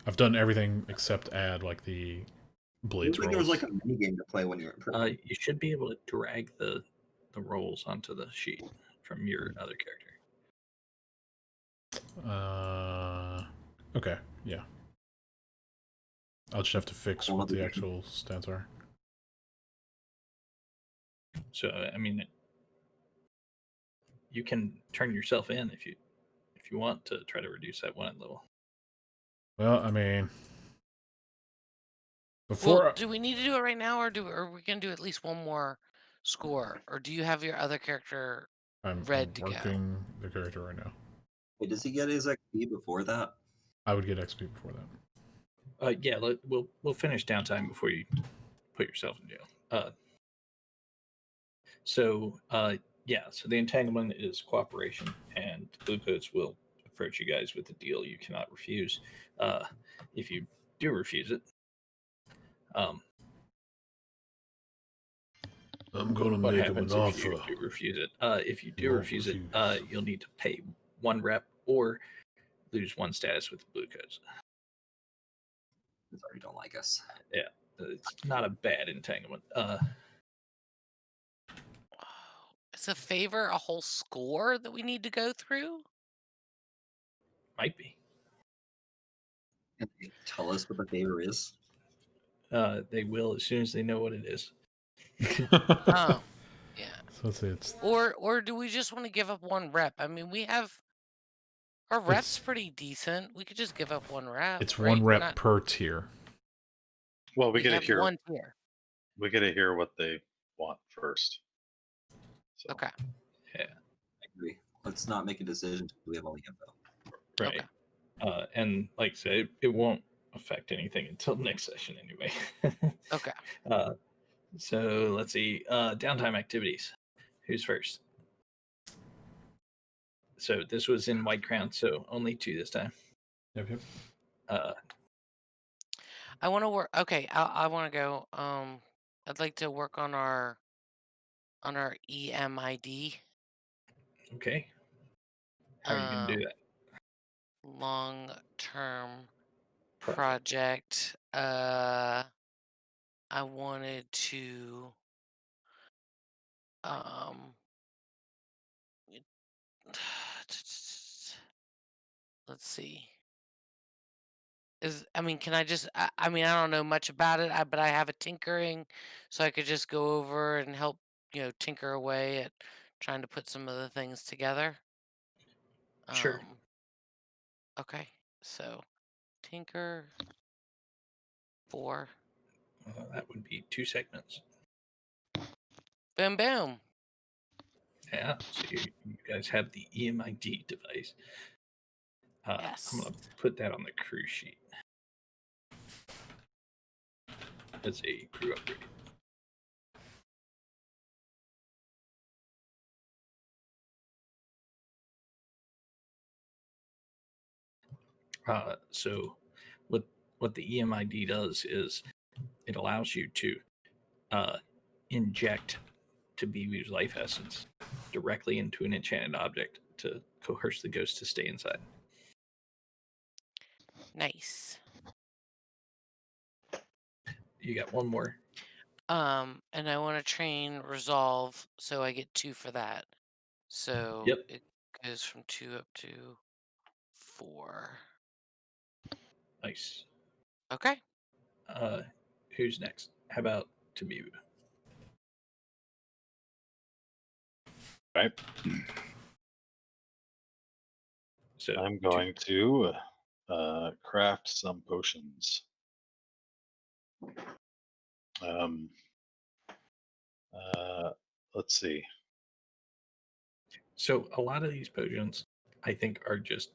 I've done everything except add like the blades I think there was like a mini game to play when you were in prison. You should be able to drag the rolls onto the sheet from your other character. Okay, yeah. I'll just have to fix what the actual stats are. So I mean, you can turn yourself in if you want to try to reduce that one level. Well, I mean, before Well, do we need to do it right now, or are we gonna do at least one more score, or do you have your other character I'm to go? working the character right now. Wait, does he get his XP before that? I would get XP before that. Yeah, we'll finish downtime before you put yourself in jail. So the entanglement is cooperation, and Bluecoats will approach you guys with a deal you cannot refuse. If you do refuse it, I'm going to what make him happens an if you offer. do refuse it? If you do Won't refuse it, refuse. you'll need to pay 1 rep or lose 1 status with Bluecoats. Sorry, don't like us. Yeah, it's not a bad entanglement. Is a favor a whole score that we need to go through? Might be. Can they tell us what the favor is? They will as soon as they know what it is. Oh, yeah. So let's say it's Or do we just want to give up 1 rep? I mean, we have our rep's pretty decent. We could just give up 1 rep. it's right? 1 We're rep not- per tier. Well, we we gotta have hear 1 tier. we gotta hear what they want first. So, Okay. Yeah. I agree. Let's not make a decision until we have all the info. Right. And like I said, it won't affect anything until next session anyway. Okay. So let's see. Downtime activities. Who's first? So this was in White Crown, so only 2 this time. Yep. I want to work. Okay, I want to go. I'd like to work on our EMID. Okay. How are you gonna do that? Long-term project. I wanted to let's see. Can I just? I mean, I don't know much about it, but I have a tinkering, so I could just go over and help, tinker away at trying to put some of the things together. Sure. Okay, so tinker 4. That would be 2 segments. Boom, boom. Yeah. So you guys have the EMID device. Yes. I'm gonna put that on the crew sheet as a crew upgrade. So what the EMID does is it allows you to inject Tabibu's life essence directly into an enchanted object to coerce the ghost to stay inside. Nice. You got one more. And I want to train resolve, so I get 2 for that. So Yep. it goes from 2 up to 4. Nice. Okay. Who's next? How about Tabibu? Right. So I'm going to craft some potions. Let's see. So a lot of these potions, I think, are just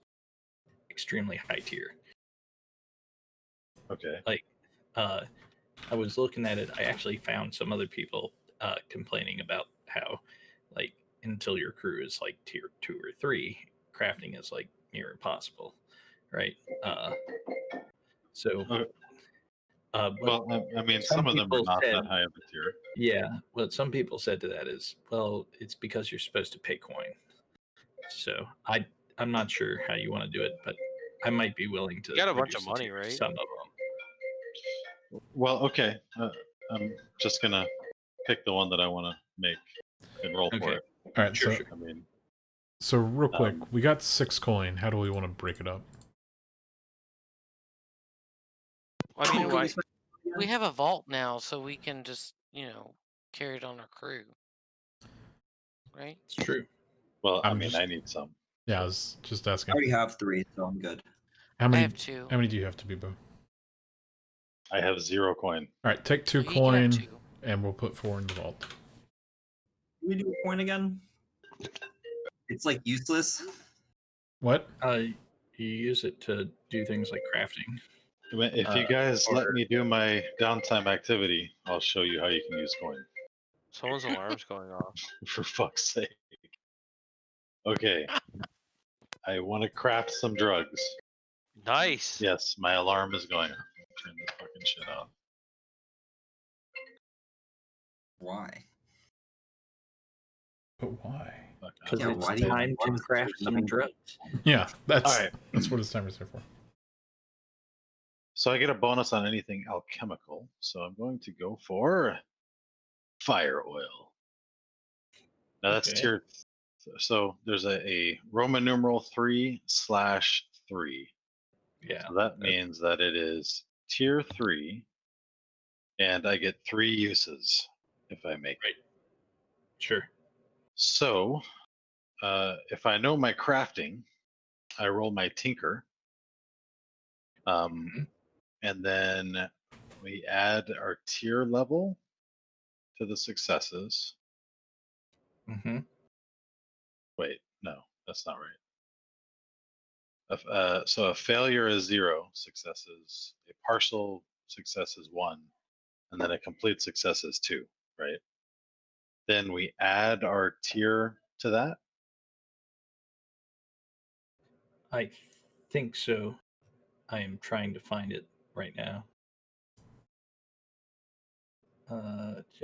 extremely high tier. Okay. Like, I was looking at it. I actually found some other people complaining about how, like, until your crew is like tier 2 or 3, crafting is like near impossible, right? So, well, I mean, some of them are people not said- that high of a tier. Yeah, what some people said to that is, well, it's because you're supposed to pay coin. So I'm not sure how you want to do it, but I might be willing to. You got a bunch reduce of the money, tier, right? Some of them. Well, okay. I'm just gonna pick the one that I want to make and roll for Okay. it. All right. Sure, so, sure. I mean, so real quick, we got 6 coin. How do we want to break it up? I mean, why? We have a vault now, so we can just, carry it on our crew. Right? It's true. well, I I'm mean, just- I need some. Yeah, I was just I asking. already have 3, so I'm good. How I many? have 2. How many do you have to be, Bo? I have 0 coin. All right, take 2 You can have coin, 2. and we'll put 4 in the vault. Can we do a point again? It's like useless. What? You use it to do things like crafting. If you guys let me do my downtime activity, I'll show you how you can use coin. Someone's alarm's going off. For fuck's sake. Okay. I want to craft some drugs. Nice. Yes, my alarm is going off. Turn this fucking shit off. Why? But why? Fuck, Because Yeah, why do it's you time to want craft to- some drugs. Yeah, that's All right. that's what his timer's there for. So I get a bonus on anything alchemical. So I'm going to go for fire oil. Now that's Okay. tier. So there's a Roman numeral 3/3. Yeah. So that means that it is tier 3, and I get 3 uses if I make it. Sure. So if I know my crafting, I roll my tinker. And then we add our tier level to the successes. Mm-hmm. Wait, no, that's not right. So a failure is 0 successes, a partial success is 1, and then a complete success is 2, right? Then we add our tier to that. I think so. I am trying to find it right now.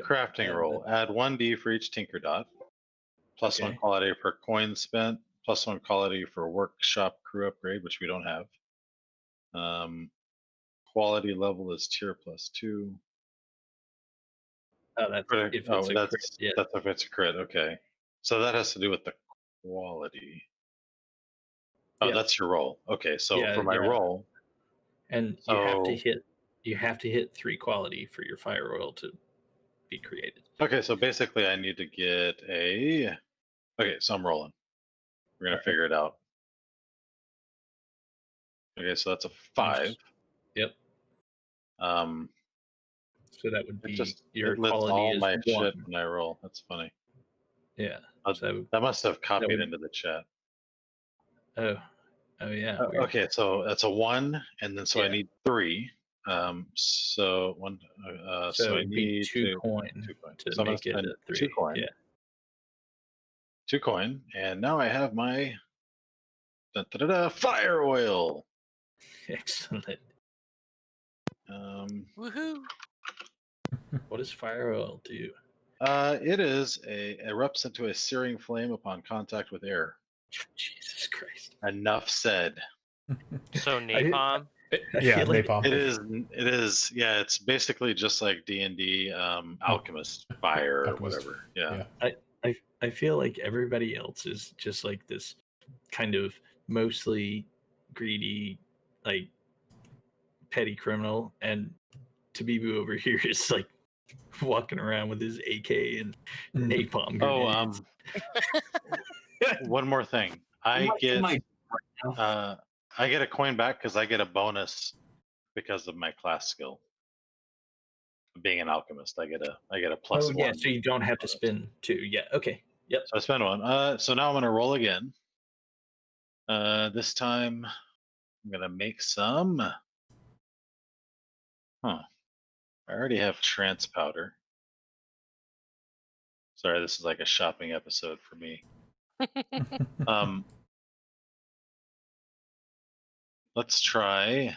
Crafting roll. Add 1d for each tinker dot. Plus 1 Okay. quality per coin spent. Plus 1 quality for workshop crew upgrade, which we don't have. Quality level is tier +2. Oh, that's if it's a that's crit, yeah. that's if it's a crit. Okay, so that has to do with the quality. Oh, Yeah. that's your roll. Okay, so Yeah, for my yeah. roll, And so you have to hit 3 quality for your fire oil to be created. okay, so basically I need to get a. Okay, so I'm rolling. We're gonna figure it out. Okay, so that's a 5. Yep. So that would It be just your it lists quality all is my 1. shit when I roll. That's funny. Yeah. So That must have copied would- into the chat. oh yeah. weird. Okay, so that's a 1, and then so I Yeah. need 3. So one. So I it'd be need 2 coin 2 coin. to So I'm gonna make it spend a 3. 2 coin. Yeah. 2 coin, and now I have my fire oil. Excellent. Woohoo! What does fire oil do? It is erupts into a searing flame upon contact with air. Jesus Christ. Enough said. So napalm. Yeah, feel like- napalm. It is. Yeah, it's basically just like D&D alchemist fire or Alchemist. whatever. Yeah. I feel like everybody else is just like this kind of mostly greedy, like petty criminal, and Tabibu over here is like walking around with his AK and napalm grenades. One more thing. I get a coin back because I get a bonus because of my class skill. Being an alchemist, I get a plus 1. Yeah, so you don't have to spend 2. Yeah, okay. Yep. So I spend 1. So now I'm gonna roll again. This time I'm gonna make some. I already have trance powder. Sorry, this is like a shopping episode for me. Let's try.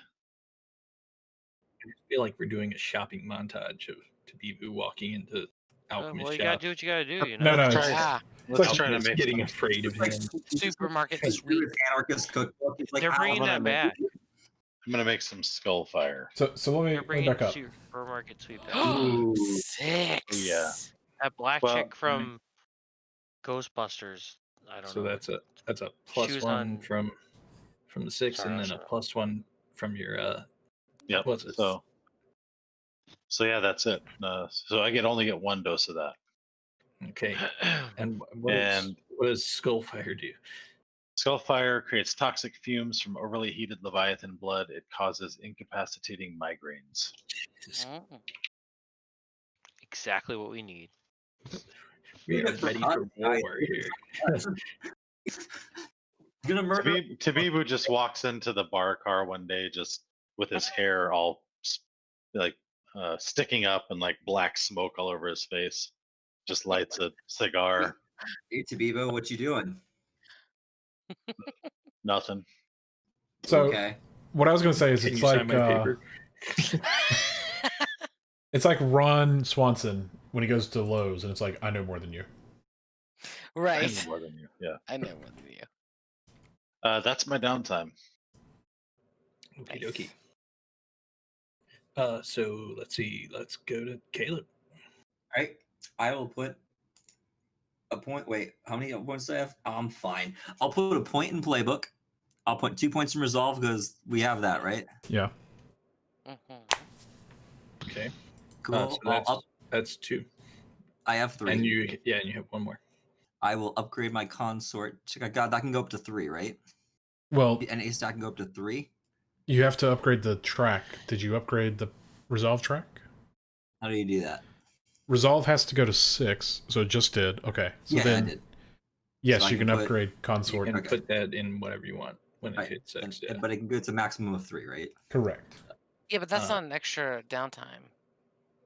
I feel like we're doing a shopping montage of Tabibu walking into alchemist Well, you shop. gotta do what you gotta do. You know. No, Let's no, try, Yeah. let's try to Alchemist make getting some. afraid of him. Supermarket Like, sweep. anarchist cookbook. It's like, They're I don't bringing know. that back. I'm gonna make some skull fire. So let me They're bringing back up. supermarket sweep back. Ooh. 6. Yeah. That black Well, chick from Ghostbusters. I don't So know. that's a plus was 1 on- from the 6, Sorry, and I'll then a shut up. plus 1 from your Yep. what's it? So yeah, that's it. So I only get 1 dose of that. Okay. And And- what does Skullfire do? Skullfire creates toxic fumes from overly heated Leviathan blood. It causes incapacitating migraines. Mm. Exactly what we need. We are Good for ready us, for guys. war here. Gonna murder. Tabibu just walks into the bar car one day, just with his hair all like sticking up and like black smoke all over his face. Just lights a cigar. Hey, Tabibo, what you doing? Nothing. So Okay. what I was going to say is Can it's you sign like my paper? it's like Ron Swanson when he goes to Lowe's and it's like, I know more than you. I Right. know more than you. Yeah. I know more than you. That's my downtime. Okie dokie. So let's see. Let's go to Caleb. All right. I will put a point. Wait, how many points do I have? I'm fine. I'll put a point in playbook. I'll put 2 points in resolve because we have that, right? Yeah. Mhm. Okay. Cool. So that's 2. I have 3. And you have 1 more. I will upgrade my consort. God, that can go up to 3, right? Well, And A stack can go up to 3. you have to upgrade the track. Did you upgrade the Resolve track? How do you do that? Resolve has to go to 6, so it just did. Okay. So yeah, then I did. yes, So I you can can put- upgrade You consort. can Okay. put that in whatever you want when it Right, hits 6. and- but it can go to a maximum of 3, right? Correct. Yeah, but that's Uh, not an extra downtime.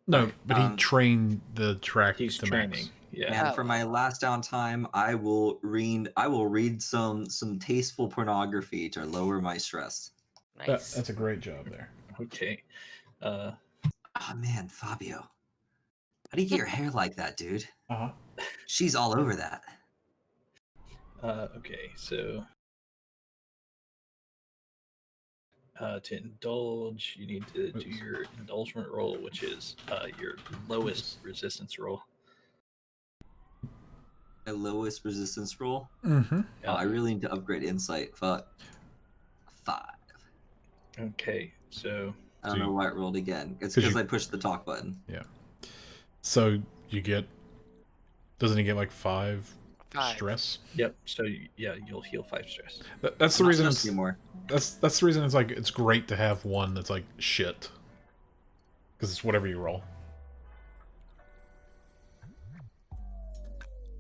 No, Right, but he trained the track He's to training. max. Yeah. And for my last downtime, I will read some tasteful pornography to lower my stress. Nice. That's a great job there. Okay. Oh man, Fabio. How do you get your hair like that, dude? Uh-huh. She's all over that. Okay, so to indulge, you need to do your indulgement roll, which is your lowest resistance roll. My lowest resistance roll. Mm-hmm. Oh, I really need to upgrade insight. Fuck. 5. Okay, so I don't So know you- why it rolled again. It's 'cause because you- I pushed the talk button. So you get... Doesn't he get like 5 5. stress? yep. So you'll heal 5 stress. That's the I'm not reason stressed it's... anymore. That's the reason it's like it's great to have one that's like shit. Because it's whatever you roll.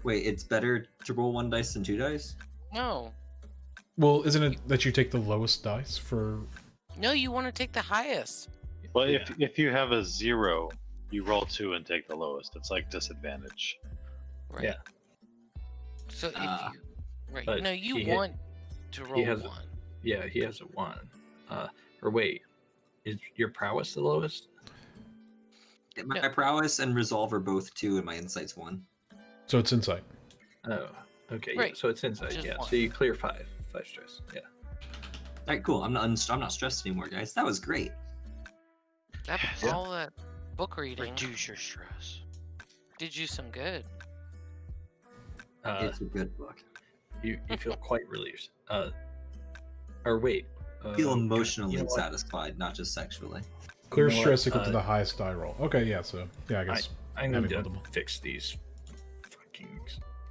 Wait, it's better to roll 1 dice than 2 dice? No. Well, isn't it that you take the lowest dice for... No, you want to take the highest. Well, Yeah. if you have a 0, you roll 2 and take the lowest. It's like disadvantage. Right. Yeah. So if Ah. you... Right. But No, you he hit- want to roll has- 1. Yeah, he has a 1. Or wait, is your prowess the lowest? My No. prowess and resolve are both 2, and my insight's 1. So it's insight. Oh, okay. Right. Yeah, so it's inside. Just Yeah. one. So you clear 5 stress. Yeah. All right, cool. I'm not stressed anymore, guys. That was great. That, Yeah. all that book reading Reduce your stress. did you some good. It's a good book. You feel quite relieved. Or wait. Feel God, emotionally you know what? satisfied, not just sexually. Clear know what? stress equal to the highest die roll. Okay, yeah, so... Yeah, I guess... I need Having to multiple. fix these fucking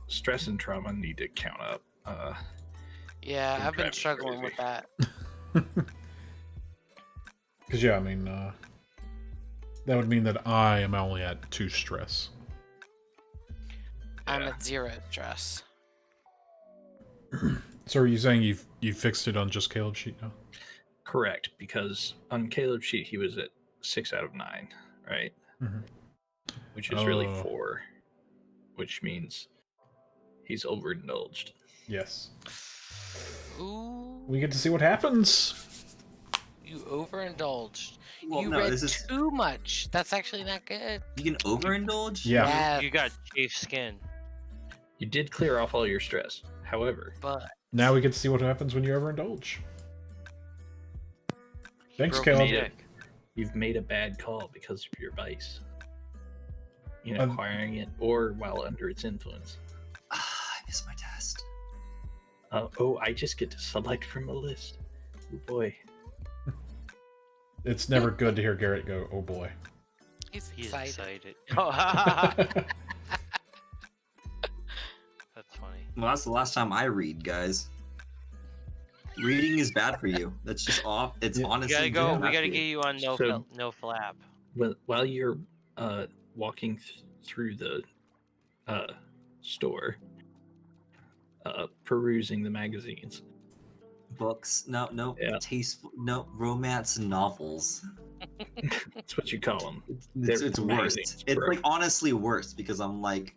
stress and trauma. Need to count up. Yeah, Been I've been driving struggling with crazy. that. Because, yeah, I mean... that would mean that I am only at 2 stress. I'm Yeah. at 0 stress. So are you saying you've fixed it on just Caleb's sheet now? Correct, because on Caleb's sheet he was at 6 out of 9, right? Mhm. Which is really Oh. 4, which means he's overindulged. Yes. Ooh, We get to see what happens. you overindulged. Well, you no, read this is too much. That's actually not good. you can overindulge. Yeah. Yes, You got chafed skin. You did clear off all your stress. However, but Now we get to see what happens when you overindulge. Thanks, Broke Caleb. his neck. you've made a bad call because of your vice. You know, Um, acquiring it or while under its influence. Ah, I missed my test. Oh, I just get to select from a list. Oh boy. It's never good to hear Garrett go, oh boy. he's He's excited. excited. That's funny. Well, that's the last time I read, guys. Reading is bad for you. That's just off. It's Yeah. We honestly gotta go. bad We for gotta you. get you on no So- no flap. While you're walking through the store, perusing the magazines. Books. No Yeah. tasteful. No romance novels. That's what you call them. It's They're worse. magazines, It's bro. like honestly worse because I'm like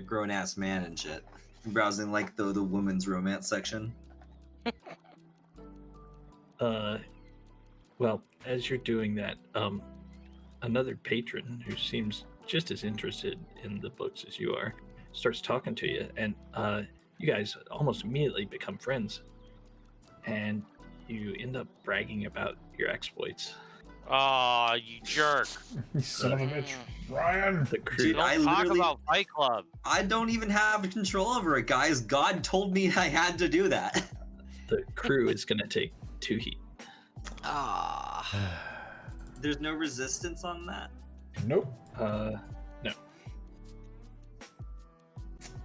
grown ass man and shit. I'm browsing like the women's romance section. Well, as you're doing that, another patron who seems just as interested in the books as you are starts talking to you, and you guys almost immediately become friends, and you end up bragging about your exploits. Oh, you jerk! You son of a bitch. Ryan! The crew, Dude, Don't I talk literally- about Fight Club. I don't even have control over it, guys. God told me I had to do that. the crew is going to take 2 heat. Ah, There's no resistance on that. Nope. No.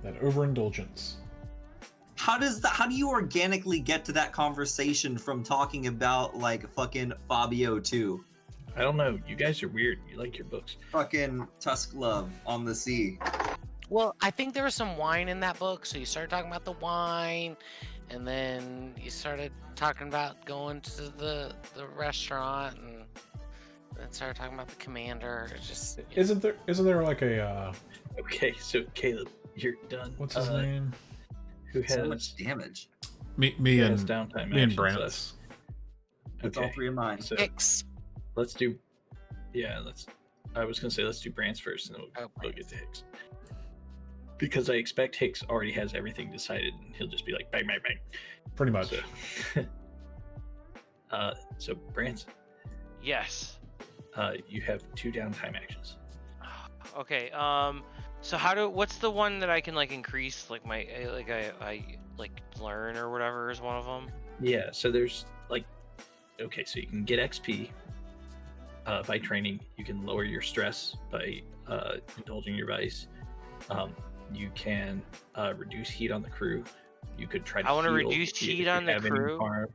That overindulgence. How do you organically get to that conversation from talking about like fucking Fabio 2? I don't know. You guys are weird. You like your books. Fucking Tusk Love on the Sea. well, I think there was some wine in that book, so you started talking about the wine, and then you started talking about going to the restaurant, and then started talking about the commander. It's just Isn't there like a Okay, so Caleb, you're done. What's his name? Who has So much damage. Me who has and downtime me and actions Brance. left? That's all 3 of mine. So Hicks. let's do. Yeah, I was gonna say let's do Brance first, and then Oh, we'll get to Hicks. Because I expect Hicks already has everything decided, and he'll just be like bang, bang, bang. Pretty much. So Brance, Yes. you have 2 downtime actions. Okay. So what's the one that I can like increase like my I learn or whatever is one of them? Yeah, so there's like, okay, so you can get XP by training. You can lower your stress by indulging your vice. You can reduce heat on the crew. You could try to. I want to heal, reduce see if heat you on the have any crew. harm.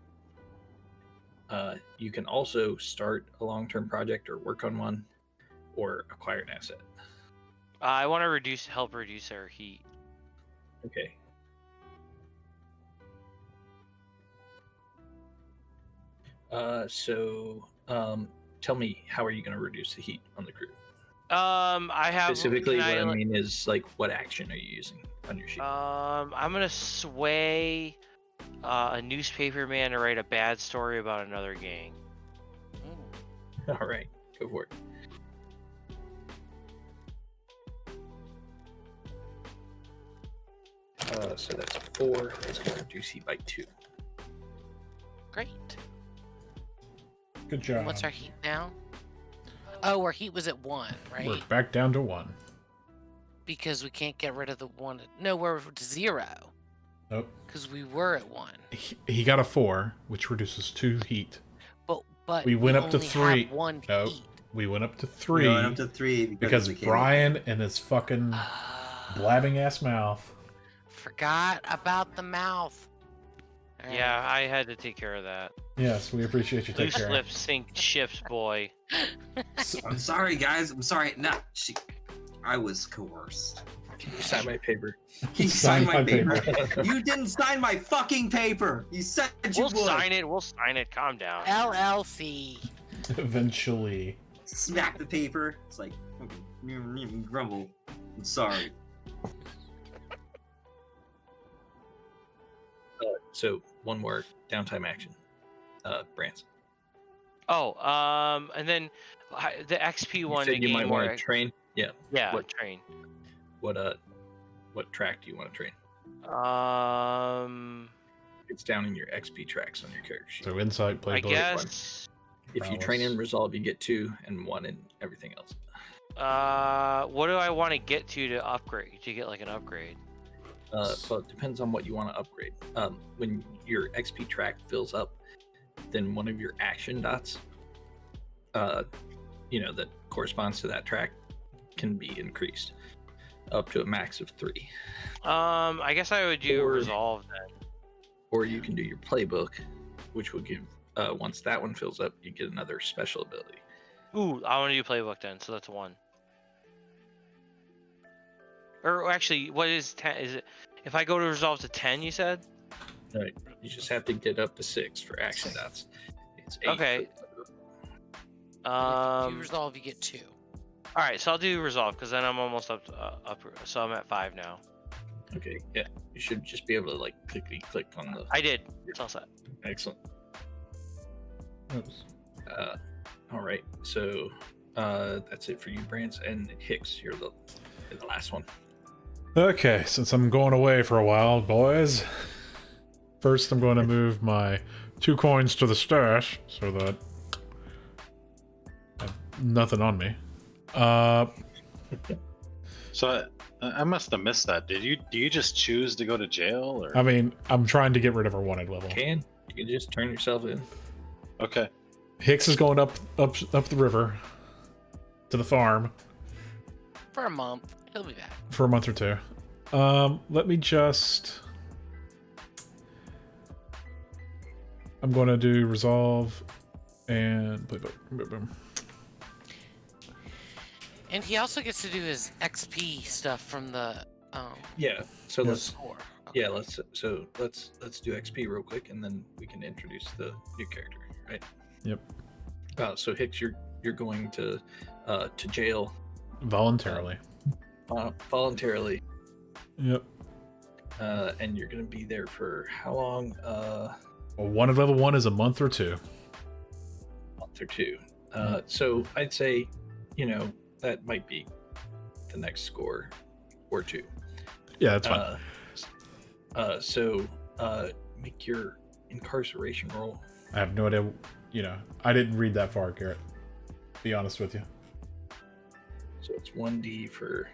You can also start a long-term project or work on one, or acquire an asset. I want to help reduce our heat. Okay. Tell me, how are you going to reduce the heat on the crew? I have Specifically, can what I like- mean is like, what action are you using on your sheet? I'm gonna sway a newspaper man to write a bad story about another gang. All right, go for it. So that's 4. It's going to reduce heat by 2. Great. Good job. What's our heat now? Oh, our heat was at 1, right? We're back down to 1. Because we can't get rid of the 1. No, we're at 0. Nope. Because we were at 1. He got a 4, which reduces 2 heat. But We went up to only 3. have 1 Nope. heat. We went up to We 3 went up to 3 because we came Brian and his fucking blabbing ass mouth. Forgot about the mouth. All Yeah, I had to take care of that. Yes, we appreciate you taking Loose care. lips sink ships, boy. I'm sorry, guys. I'm sorry. No, I was coerced. Can you sign my paper? He signed my paper. You didn't sign my fucking paper. You said you We'll would. sign it. We'll sign it. Calm down. LLC. Eventually. Smack the paper. It's like grumble. I'm sorry. So one more downtime action. Brance. Oh, and then the XP one you to said you gain might more. want to train. Yeah. Yeah, What- train. What track do you want to train? It's down in your XP tracks on your character sheet. So insight, I playbook. guess. If you train in Resolve, you get 2, and 1 in everything else. What do I want to get to upgrade? To get like an upgrade. Well, it depends on what you want to upgrade. When your XP track fills up, then one of your action dots, that corresponds to that track, can be increased up to a max of 3. I guess I would do Or- resolve then. Or you can do your playbook, which will give. Once that one fills up, you get another special ability. Ooh, I want to do playbook then, so that's 1. Or actually, what is 10? Is it if I go to resolve to 10? You said. Right. You just have to get up to 6 for action dots. It's 8. Okay. If you resolve, you get 2. All right, so I'll do resolve because then I'm almost up. So I'm at 5 now. Okay. Yeah. You should just be able to like clickety click on the. I did. It's all set. Excellent. Oops. All right. So that's it for you, Brance, and Hicks. You're the last one. Okay, since I'm going away for a while, boys. First, I'm going to move my 2 coins to the stash so that I have nothing on me. So I must have missed that. Do you just choose to go to jail, or? I mean, I'm trying to get rid of our wanted level. You can just turn yourself in. Okay. Hicks is going up the river to the farm For a month. He'll be back. for a month or 2. Let me just. I'm going to do resolve and playbook. Boom, boom. And he also gets to do his XP stuff from the Yeah. So let's. score. Yeah. Let's do XP real quick, and then we can introduce the new character. Right. Yep. So Hicks, you're going to jail Voluntarily. voluntarily. Yep. And you're gonna be there for how long? Well, one of level 1 is a month or 2. Month or 2. So I'd say, that might be the next score or 2. Yeah, that's fine. So make your incarceration roll. I have no idea. I didn't read that far, Garrett. Be honest with you. So it's 1d for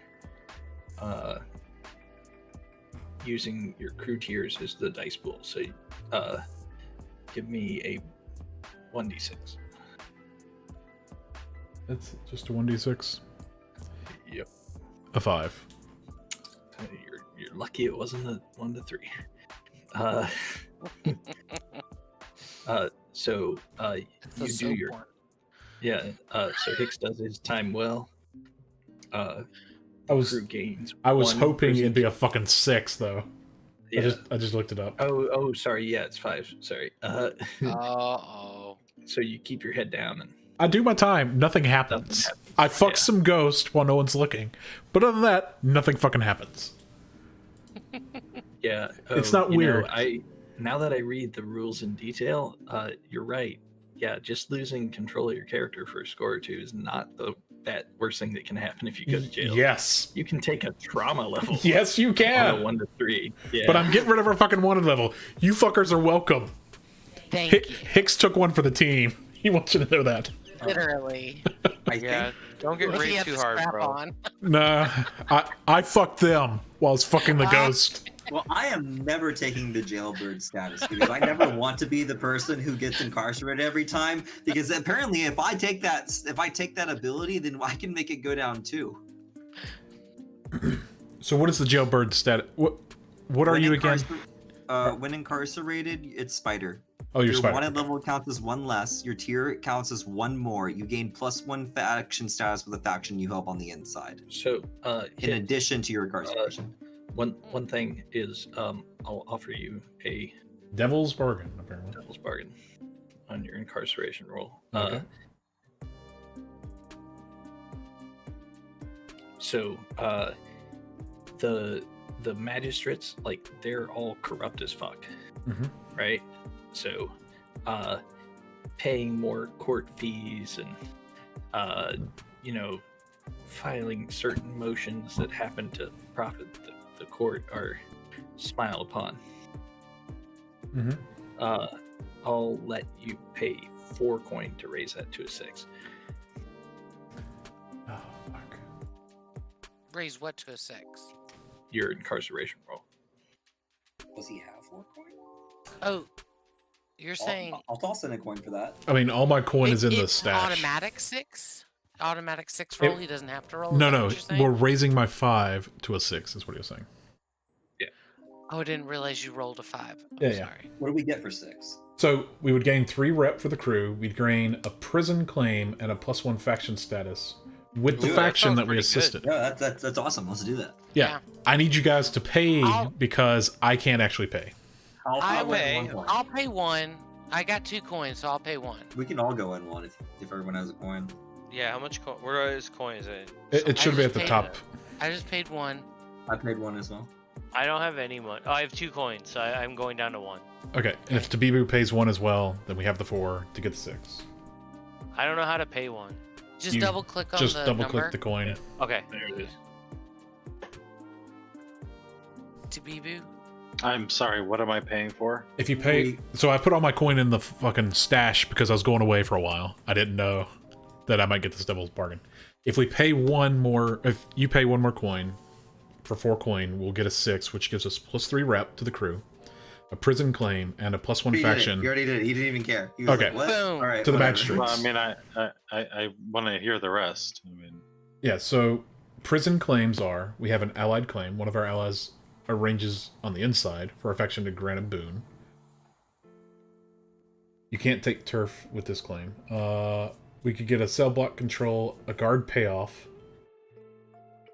using your crew tiers as the dice pool. So give me a 1d6. It's just a 1d6. Yep. A 5. You're lucky it wasn't a 1 to 3. So you do your so Hicks does his time well. I was crew gains. I was 1 hoping prison- it'd be a fucking 6 though. Yeah. I just looked it up. Oh, sorry. Yeah, it's 5. Sorry. Uh-oh. So you keep your head down and I do my time. Nothing happens. Nothing happens. I fuck Yeah. some ghost while no one's looking. But other than that, nothing fucking happens. yeah. It's not you know, weird. now that I read the rules in detail, you're right. Yeah, just losing control of your character for a score or 2 is not the worst thing that can happen if you go to jail. Yes. You can take a trauma level. Yes, you On a can. 1 to 3. Yeah. But I'm getting rid of our fucking wanted level. You fuckers are welcome. Thank you. Hicks took one for the team. He wants you to know that. Literally. Yeah, don't get He raped had too the hard, strap bro. on. Nah, I fucked them while I was fucking the ghost. Well, I am never taking the jailbird status because I never want to be the person who gets incarcerated every time. Because apparently, if I take that ability, then I can make it go down too. So what is the jailbird stat? What are When you again? When incarcerated, it's spider. Oh, you're Your spider. wanted level counts as 1 less. Your tier counts as 1 more. You gain +1 faction status with a faction you help on the inside. So In addition to your incarceration. one thing is I'll offer you a Devil's bargain, apparently. devil's bargain on your incarceration roll. Okay. So the magistrates, like, they're all corrupt as fuck, Mhm. right? So paying more court fees and filing certain motions that happen to profit the court are smiled upon. Mhm. I'll let you pay 4 coin to raise that to a 6. Oh fuck. Raise what to a 6? Your incarceration roll. Does he have 4 coin? Oh, you're saying I'll toss in a coin for that. I mean, all my coin is in the it's stash. automatic 6? Automatic 6 roll? He doesn't have to roll? Is No, that no. what you're saying? We're raising my 5 to a 6. Is what he was saying. Oh, I didn't realize you rolled a 5. I'm Yeah, yeah. sorry. What do we get for 6? So we would gain 3 rep for the crew. We'd gain a prison claim and a +1 faction status with the Ooh, that faction sounds that we pretty assisted. Yeah, that's awesome. Let's do that. Yeah. I need you guys to pay I'll- because I can't actually pay. I go in pay. 1 coin. I'll pay 1. I got 2 coins, so I'll pay 1. We can all go in 1 if everyone has a coin. Yeah, how much coin? Where is coins at? It should be at the paid top. I just paid 1. I paid 1 as well. I don't have any money. Oh, I have 2 coins, so I'm going down to 1. Okay. And if Tabibu pays 1 as well, then we have the 4 to get the 6. I don't know how to pay 1. Just You double click on Just the double number click the coin. Okay. There it is. to Bibu. I'm sorry, what am I paying for? If you pay, so I put all my coin in the fucking stash because I was going away for a while. I didn't know that I might get this devil's bargain. If we pay 1 more, if you pay 1 more coin for 4 coin, we'll get a 6, which gives us +3 rep to the crew, a prison claim, and a +1 He did it. faction You already did it. He didn't even care. He was Okay. like, what? Boom. All right, to the whatever. magistrates. Well, I mean, I want to hear the rest. I mean, Yeah, so prison claims are, we have an allied claim. One of our allies arranges on the inside for affection to grant a boon. You can't take turf with this claim. We could get a cell block control, a guard payoff.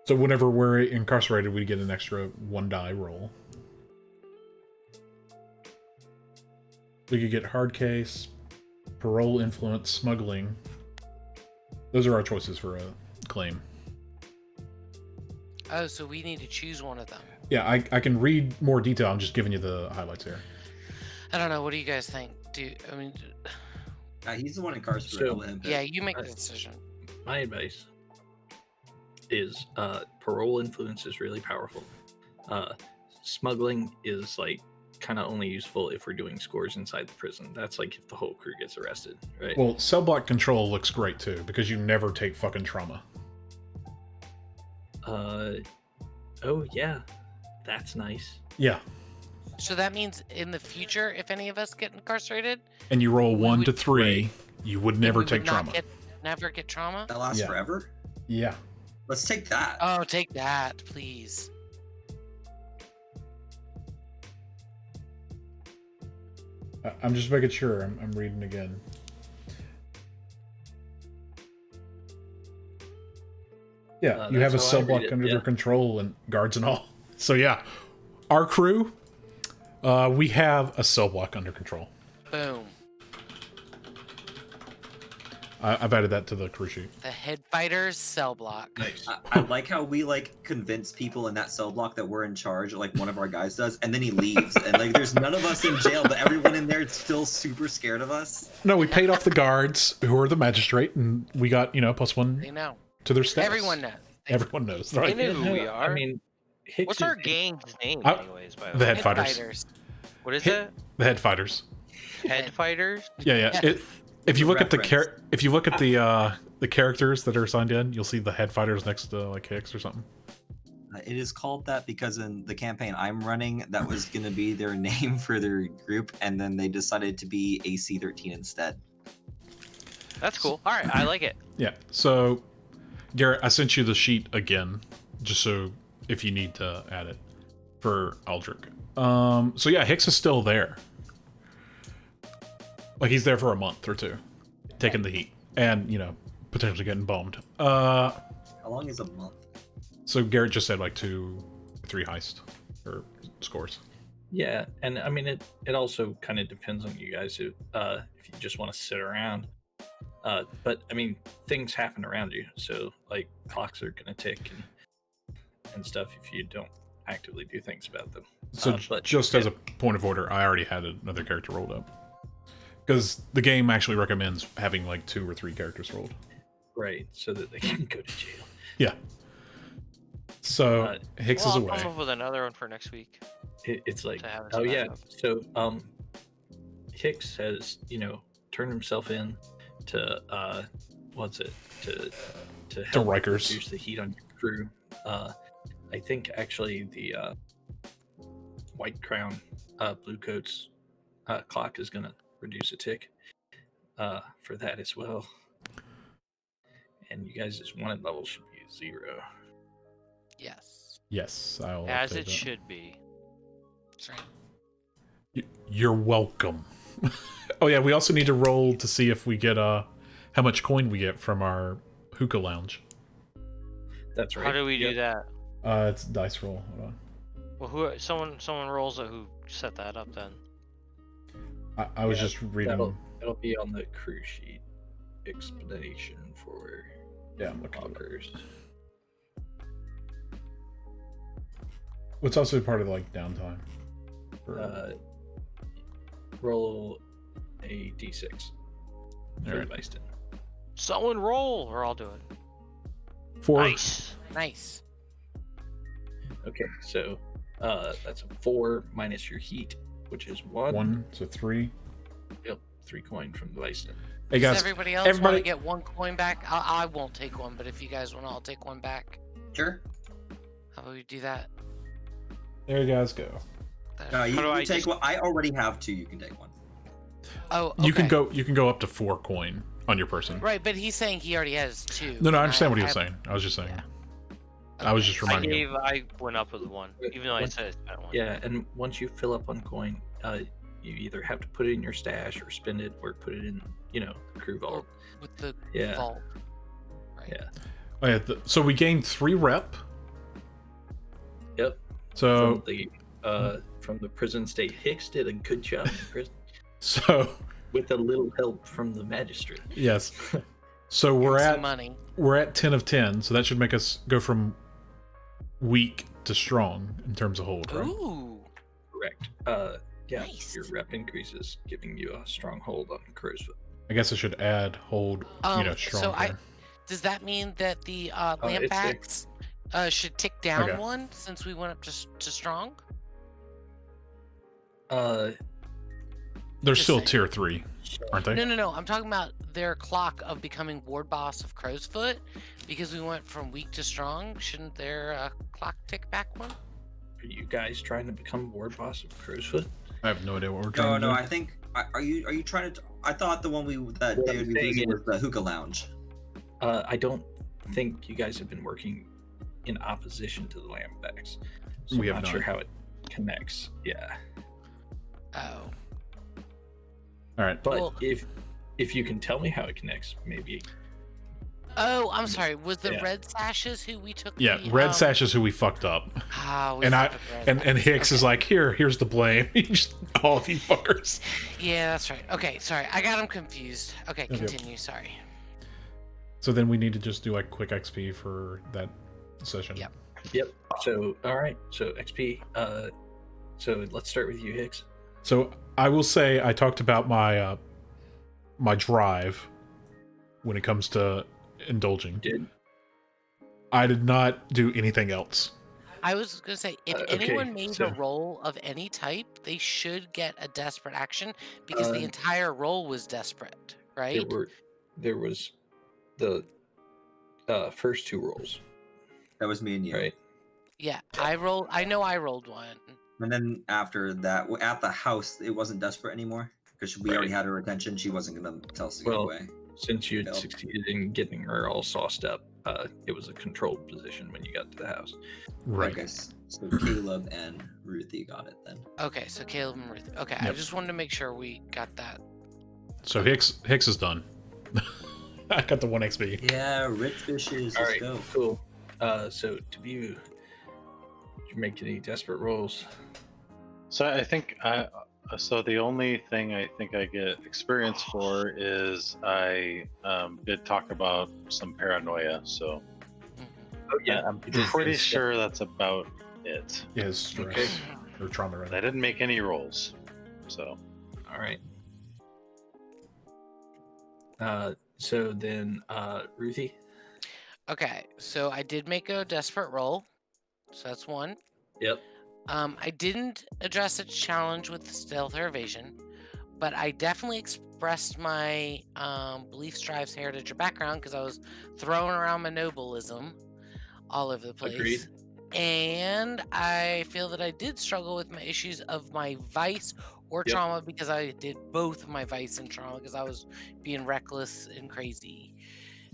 So whenever we're incarcerated, we get an extra 1 die roll. We could get hard case, parole influence, smuggling. Those are our choices for a claim. Oh, so we need to choose one of them. Yeah, I can read more detail. I'm just giving you the highlights here. I don't know. What do you guys think? He's the one incarcerated. So- I'll let him pick. Yeah, you make the decision. My advice is parole influence is really powerful. Smuggling is like kind of only useful if we're doing scores inside the prison. That's like if the whole crew gets arrested, right? Well, cell block control looks great too because you never take fucking trauma. Oh yeah, that's nice. Yeah, So that means in the future, if any of us get incarcerated, and you roll 1 would- to 3, you would never we take would not trauma. never get trauma. That lasts Yeah. forever. Yeah. Let's take that. Oh, take that, please. I'm just making sure. I'm reading again. Yeah, you have a that's how I cell read block it, under yeah. their control and guards and all. So yeah, our crew, we have a cell block under control. Boom. I've added that to the crew sheet. The head fighter's cell block. Nice. I like how we like convince people in that cell block that we're in charge, like one of our guys does, and then he leaves, and like there's none of us in jail, but everyone in there is still super scared of us. No, we paid off the guards who are the magistrate, and we got +1 They know. to their status. Everyone knows. Everyone knows, They right? know who we I are. mean, Hicks What's is- our gang's name, I- anyways? By The the way, head fighters. what is Hit- it? The head fighters. Head fighters. Yeah. If you look at the Reference. if you look at the characters that are signed in, you'll see the head fighters next to like Hicks or something. It is called that because in the campaign I'm running, that was going to be their name for their group, and then they decided to be AC-13 instead. That's cool. All right, I like it. Yeah. So, Garrett, I sent you the sheet again, just so if you need to add it for Aldrich. So yeah, Hicks is still there. Like he's there for a month or two, taking the heat, and potentially getting bombed. How long is a month? So Garrett just said like 2 or 3 heist or scores. Yeah, and I mean it also kind of depends on you guys if you just want to sit around. But I mean things happen around you, so like clocks are gonna tick and stuff if you don't actively do things about them. So But just yeah, as a point of order, I already had another character rolled up. Because the game actually recommends having like 2 or 3 characters rolled. right, so that they can go to jail. Yeah. So Uh, Hicks Well, is I'll away. come up with another one for next week. It's like, To have as oh a yeah, backup. so Hicks has turned himself in to to help Rikers. reduce the heat on your crew. I think actually the White Crown Blue Coats clock is gonna reduce a tick for that as well. And you guys' wanted level should be 0. Yes. Yes, I'll As update it that. should be. That's right. You're welcome. Oh yeah, we also need to roll to see if we get how much coin we get from our hookah lounge. That's right. How do we do Yep. that? It's dice roll. Hold on. Well, someone rolls it. Who set that up then? I was Yeah, just reading. That'll be on the crew sheet explanation for Yeah, I'm looking at it. lockers. What's also part of like downtime. Roll a d6 for Alright. Byston. Someone roll, or I'll do it. 4. Nice. Nice. Okay, so that's a 4 minus your heat, which is 1. 1, so 3. Yep, 3 coin from the Byston. Hey Does guys, everybody else want everybody- to get 1 coin back? I won't take one, but if you guys want, I'll take 1 back. Sure. How about we do that? there you guys go. There. You How do can I take just- one. I already have 2. You can take 1. Oh, okay. You can go up to 4 coin on your person. Right, but he's saying he already has 2. No, I and understand what he was have- saying. I was just saying. Yeah. I was just Okay. reminding him. I went up with 1, even though I said I spent 1. Yeah, and once you fill up on coin, you either have to put it in your stash or spend it or put it in, the crew vault. With the Yeah. vault. Right. Yeah. Oh, yeah, so we gained 3 rep. Yep. So From the prison state, Hicks did a good job in prison so with a little help from the magistrate. yes. So we're Some at money. 10 of 10. So that should make us go from weak to strong in terms of hold, right? Ooh. Correct. Yeah, Nice. your rep increases, giving you a strong hold on Crowsfoot. I guess I should add hold, strong. So here. does that mean that the it's there. lampbacks should tick down Okay. one since we went up to strong? They're just still saying. tier 3, aren't they? No. I'm talking about their clock of becoming ward boss of Crowsfoot because we went from weak to strong. Shouldn't their clock tick back one? Are you guys trying to become ward boss of Crowsfoot? I have no idea what we're trying No, to do. I think. Are you trying to? I thought the one that What they I'm would be saying using is- was the hookah lounge. I don't think you guys have been working in opposition to the lampbacks. So We I'm have not sure not. how it connects. Yeah. Oh. All right. But Well- if you can tell me how it connects, maybe. Oh, I'm sorry. Was the Yeah. red sashes who we took? Yeah, the, Red Sash is who we fucked up. We And fucked with Red and Sash. Hicks is Okay. like, here's the blame. Just all of you fuckers. Yeah, that's right. Okay, sorry. I got him confused. Okay, Okay. continue. Sorry. So then we need to just do like quick XP for that session. Yep. Yep. So all right. So XP. So let's start with you, Hicks. So I will say I talked about my my drive when it comes to indulging. Did I did not do anything else. I was gonna say, if okay, anyone made so- a roll of any type, they should get a desperate action because the Uh, entire roll was desperate, right? there was the first two rolls, That was me and you. right? Yeah, I know I rolled one. And then after that, at the house, it wasn't desperate anymore because we already Right. had her attention. She wasn't gonna tell us to Well, go away. Since you had Nope. succeeded in getting her all sauced up, it was a controlled position when you got to the house. Right. Okay, so Caleb and Ruthie got it then. Okay, so Caleb and Ruth. Okay, I Yep. just wanted to make sure we got that. So Hicks is done. I got the 1 XP. Yeah, rich fishes. All Let's right, go. cool. So to view, did you make any desperate rolls? So I think so the only thing I think I get experience for is I did talk about some paranoia. So Mhm. Oh I'm pretty sure that's about it. Yeah, his stress Okay. or trauma right I didn't make any rolls. So All right. So then, Ruthie. Okay, so I did make a desperate roll, so that's one. Yep. I didn't address a challenge with stealth or evasion, but I definitely expressed my beliefs, drives, heritage, or background because I was throwing around my nobleism all over the place. Agreed. And I feel that I did struggle with my issues of my vice or Yep. trauma because I did both of my vice and trauma because I was being reckless and crazy.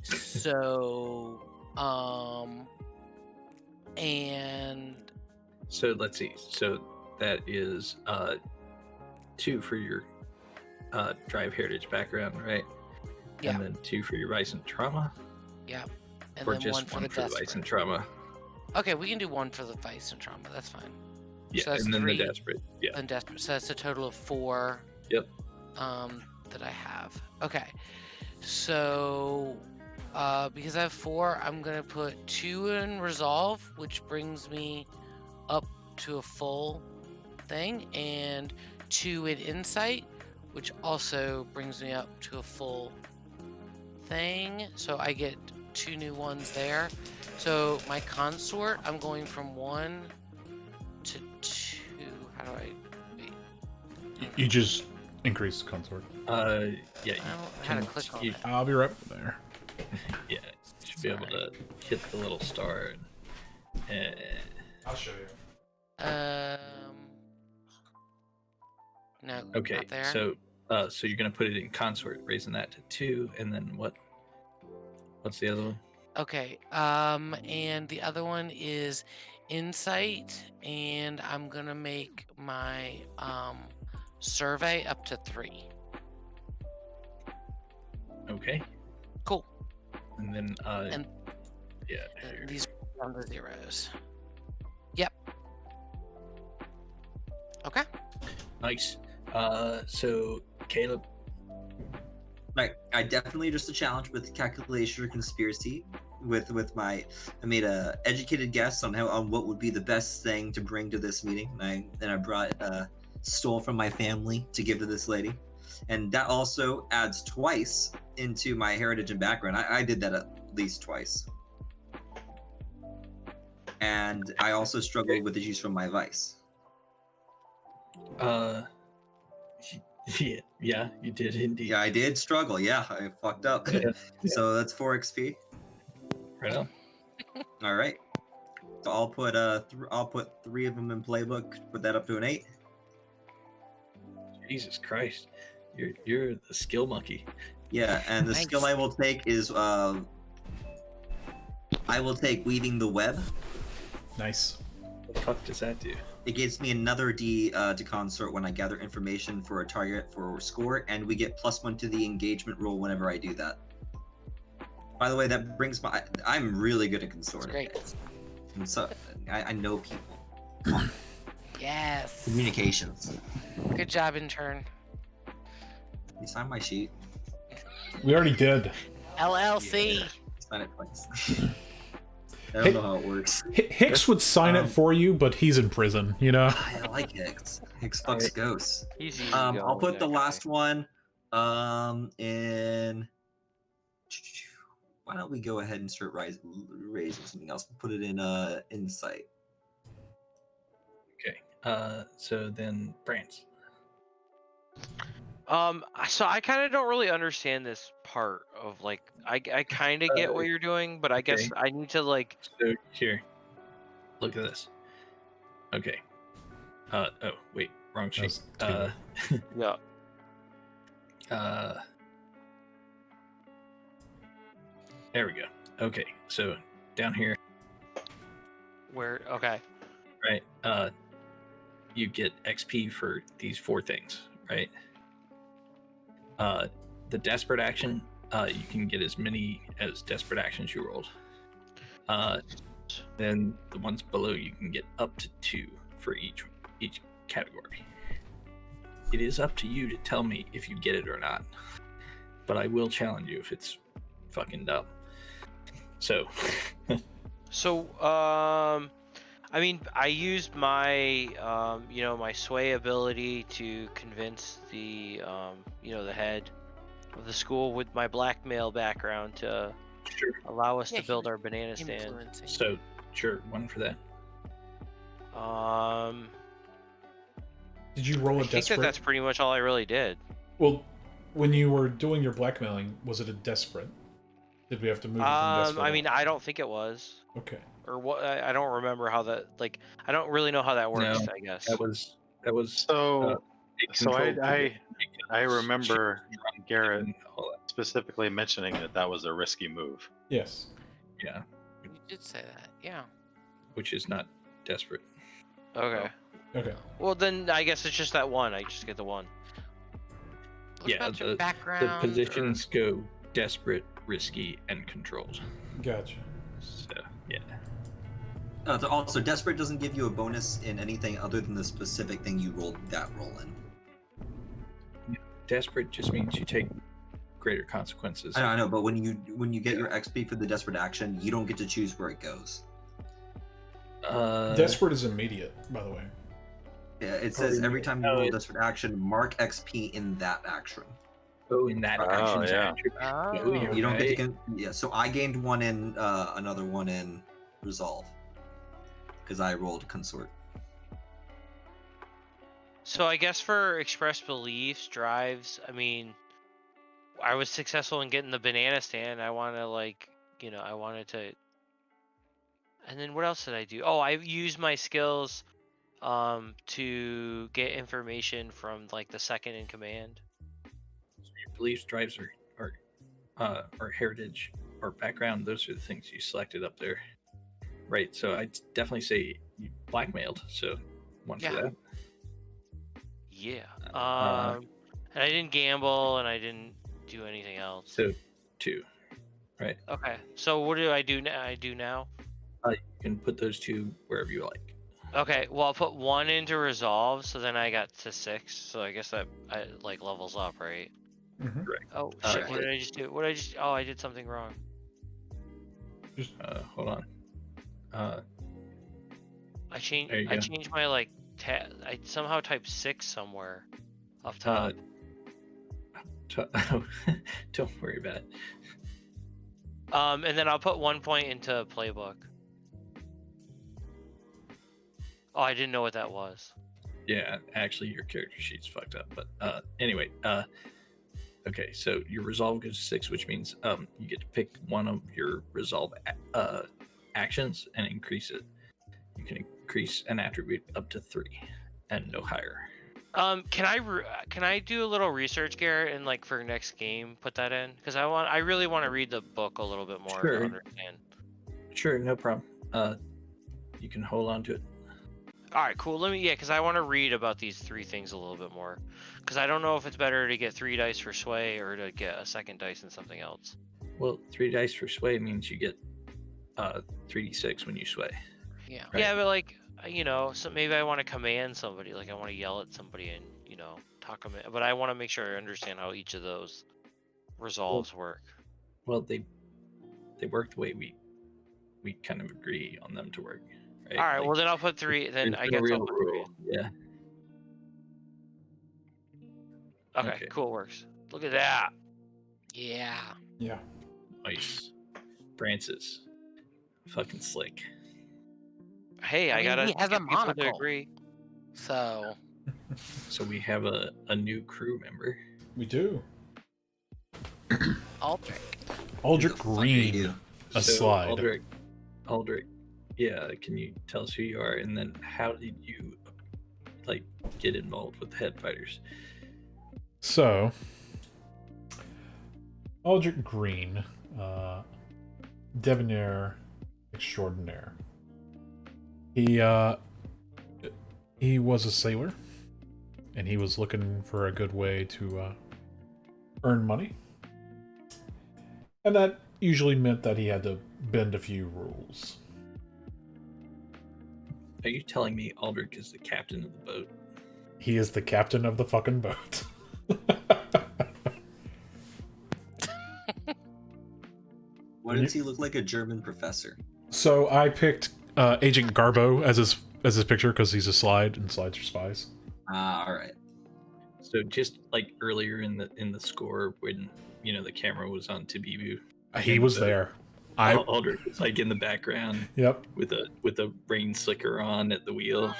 So, and So let's see. So that is 2 for your drive, heritage, background, right? Yeah. And then 2 for your vice and trauma, and or then just one for one the for the vice desperate. and trauma. Okay, we can do one for the vice and trauma. That's fine. Yeah, So that's and then 3 the desperate. Yeah. and desperate. So that's a total of 4. Yep. That I have. Okay. So, because I have 4, I'm gonna put 2 in resolve, which brings me up to a full thing, and 2 in insight, which also brings me up to a full thing. So I get 2 new ones there. So my consort, I'm going from 1 to 2. How do I? Wait. You just increase the consort. Yeah. I don't know how to Can click on you- it. I'll be right there. Yeah. You should be able to hit the little star. And I'll show you. No. okay. Not there. So you're gonna put it in consort, raising that to 2, and then what? What's the other one? Okay. And the other one is insight, and I'm gonna make my survey up to 3. Okay. Cool. And then And yeah. th- here. these are on the zeros. Yep. Okay. Nice. So Caleb. Right, I definitely just a challenge with calculation or conspiracy. I made a educated guess on what would be the best thing to bring to this meeting, and I brought stole from my family to give to this lady, and that also adds twice into my heritage and background. I did that at least twice, and I also struggled with issues from my vice. Yeah, you did indeed. Yeah, I did struggle. Yeah, I fucked up. Yeah. So that's 4 XP. Right on. All right. So I'll put I'll put 3 of them in playbook. Put that up to an 8. Jesus Christ, you're the skill monkey. Yeah, and the Nice. skill I will take is I will take weaving the web. Nice. What the fuck does that do? It gives me another D to consort when I gather information for a target for score, and we get +1 to the engagement roll whenever I do that. By the way, that brings my. I'm really good at It's consorting. great. And so I know people. Yes. Communications. Good job, intern. You sign my sheet. We already did. LLC. Yeah. Sign it twice. I don't know how it works. Hicks would sign it for you, but he's in prison, you know? I like Hicks. Hicks fucks ghosts. He's easy I'll going, put the that guy. last one in. Why don't we go ahead and start raising something else? We'll put it in insight. Okay. So then Brance. So I kind of don't really understand this part of like I kind of get what you're doing, but I guess okay. I need to like. So here, look at this. Okay. Oh wait, wrong sheet. Yeah. There we go. Okay, so down here, Where? Okay. right? You get XP for these 4 things, right? The desperate action, you can get as many as desperate actions you rolled. Then the ones below, you can get up to 2 for each category. It is up to you to tell me if you get it or not, but I will challenge you if it's fucking dumb. So, I mean, I used my, my sway ability to convince the, the head of the school with my blackmail background to sure. allow us Yeah, to build our banana stand. Influencing. So sure, 1 for that. Did you roll a I think desperate? that's pretty much all I really did. Well, when you were doing your blackmailing, was it a desperate? Did we have to move it from desperate? I mean, I don't think it was. Okay. Or what? I don't remember how that. Like, I don't really know how that works. No, I guess. That was So so controlled I remember Garrett and all that. specifically mentioning that was a risky move. Yes. Yeah, You did say that. Yeah. which is not desperate. Okay. Okay. Well, then I guess it's just that one. I just get the one. What Yeah, about your the background? positions go desperate, risky, and controlled. Gotcha. So yeah. Also, desperate doesn't give you a bonus in anything other than the specific thing you rolled that roll in. Desperate just means you take greater consequences. I know, but when you get your XP for the desperate action, you don't get to choose where it goes. Desperate is immediate, by the way. Yeah, it says every time you Oh, roll it- desperate action, mark XP in that action. Oh, in that Oh, action. yeah. Oh. You don't get to yeah. So I gained 1 in another 1 in resolve because I rolled consort. So I guess for express beliefs, drives, I mean, I was successful in getting the banana stand. I want to I wanted to. And then what else did I do? Oh, I used my skills to get information from like the second in command. Beliefs, drives, or heritage or background. Those are the things you selected up there. Right. So I'd definitely say you blackmailed. So 1 Yeah. for that. Yeah. Uh, And I didn't gamble and I didn't do anything else. So 2. Right. Okay. So what do I do now? You can put those 2 wherever you like. Okay. Well, I'll put 1 into resolve, so then I got to 6. So I guess that I like levels up, right? Mm-hmm. Correct. Oh Uh, shit! What did I just do? What did I just? Oh, I did something wrong. Hold on. I There changed. you I go. changed my like. I somehow typed 6 somewhere up top. Don't worry about it. And then I'll put 1 point into playbook. Oh, I didn't know what that was. Yeah, actually, your character sheet's fucked up. But anyway, okay. So your resolve goes to 6, which means you get to pick one of your resolve actions and increase it. You can increase an attribute up to 3 and no higher. Can I do a little research, Garrett, and like for next game, put that in? Because I really want to read the book a little bit more Sure. to understand. Sure, no problem. You can hold on to it. All right, cool. Because I want to read about these 3 things a little bit more. Because I don't know if it's better to get 3 dice for sway or to get a second dice in something else. Well, 3 dice for sway means you get 3d6 when you sway. Yeah. Right. Yeah, but like, so maybe I want to command somebody. Like I want to yell at somebody and, talk them in. But I want to make sure I understand how each of those resolves work. Well, they work the way we kind of agree on them to work. Right? All right, Like, well then I'll put 3. Then there's I no guess I'll real put 3. rule. Yeah. Okay, cool, works. Look at that. Yeah. Yeah. Nice. Francis. Fucking slick. Hey, I mean, gotta he has a get people to monocle. agree. So So we have a new crew member. We do. Aldrich. Aldrich Who the fuck are you? Green. A So, slide. Aldrich. Yeah, can you tell us who you are, and then how did you like get involved with the head fighters? So, Aldrich Green, debonair extraordinaire. He was a sailor, and he was looking for a good way to earn money, and that usually meant that he had to bend a few rules. Are you telling me Aldrich is the captain of the boat? He is the captain of the fucking boat. Why does he look like a German professor? So I picked Agent Garbo as his picture because he's a slide and slides are spies. Ah, all right. So just like earlier in the score when the camera was on Tabibu, He was there. Aldrich was like in the background. Yep. With a rain slicker on at the wheel.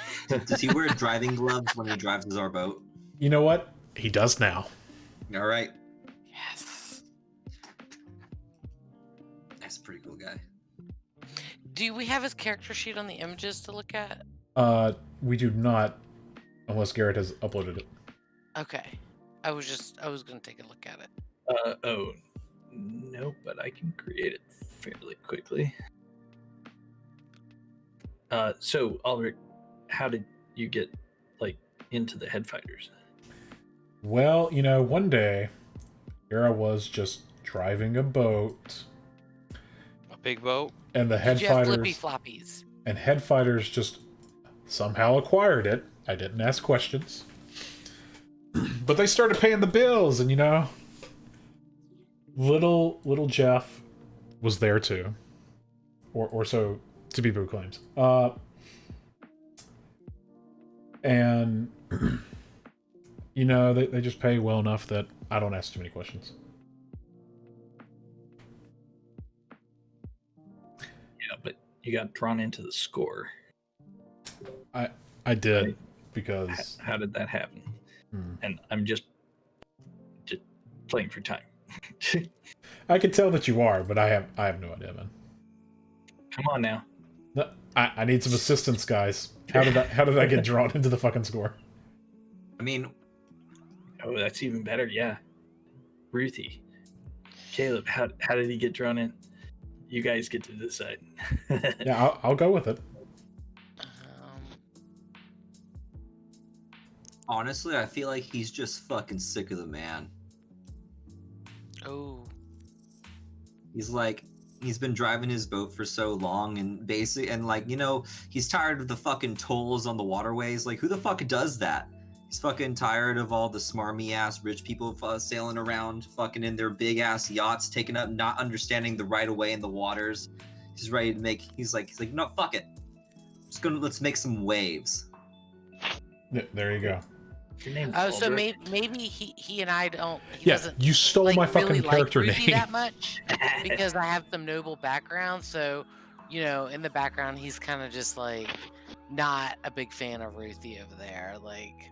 Does he wear driving gloves when he drives our boat? You know what? He does now. All right. Yes. That's a pretty cool guy. Do we have his character sheet on the images to look at? We do not, unless Garrett has uploaded it. Okay. I was gonna take a look at it. Oh, no, but I can create it fairly quickly. So Aldrich, how did you get into the head fighters? Well, one day, here I was just driving a boat, A big boat. and the head Did you have fighters flippy floppies? and head fighters just somehow acquired it. I didn't ask questions, but they started paying the bills, and little Jeff was there too, or so Tabibu claims. And they just pay well enough that I don't ask too many questions. Yeah, but you got drawn into the score. I did because How did that happen? Hmm. And I'm just playing for time. I can tell that you are, but I have no idea, man. Come on now. No, I need some assistance, guys. How did I get drawn into the fucking score? I mean, Oh, that's even better. Yeah, Ruthie, Caleb, how did he get drawn in? You guys get to decide. Yeah, I'll go with it. honestly, I feel like he's just fucking sick of the man. Oh. He's been driving his boat for so long and he's tired of the fucking tolls on the waterways. Like, who the fuck does that? He's fucking tired of all the smarmy ass rich people sailing around fucking in their big ass yachts, taking up, not understanding the right of way in the waters. He's ready to make. He's like, no, fuck it. Let's make some waves. There you go. Your name's Oh, so Albert. maybe he and I don't. He Yeah, doesn't you stole like, my fucking really character like Ruthie name. that much because I have some noble background. So, in the background, he's kind of just like not a big fan of Ruthie over there, like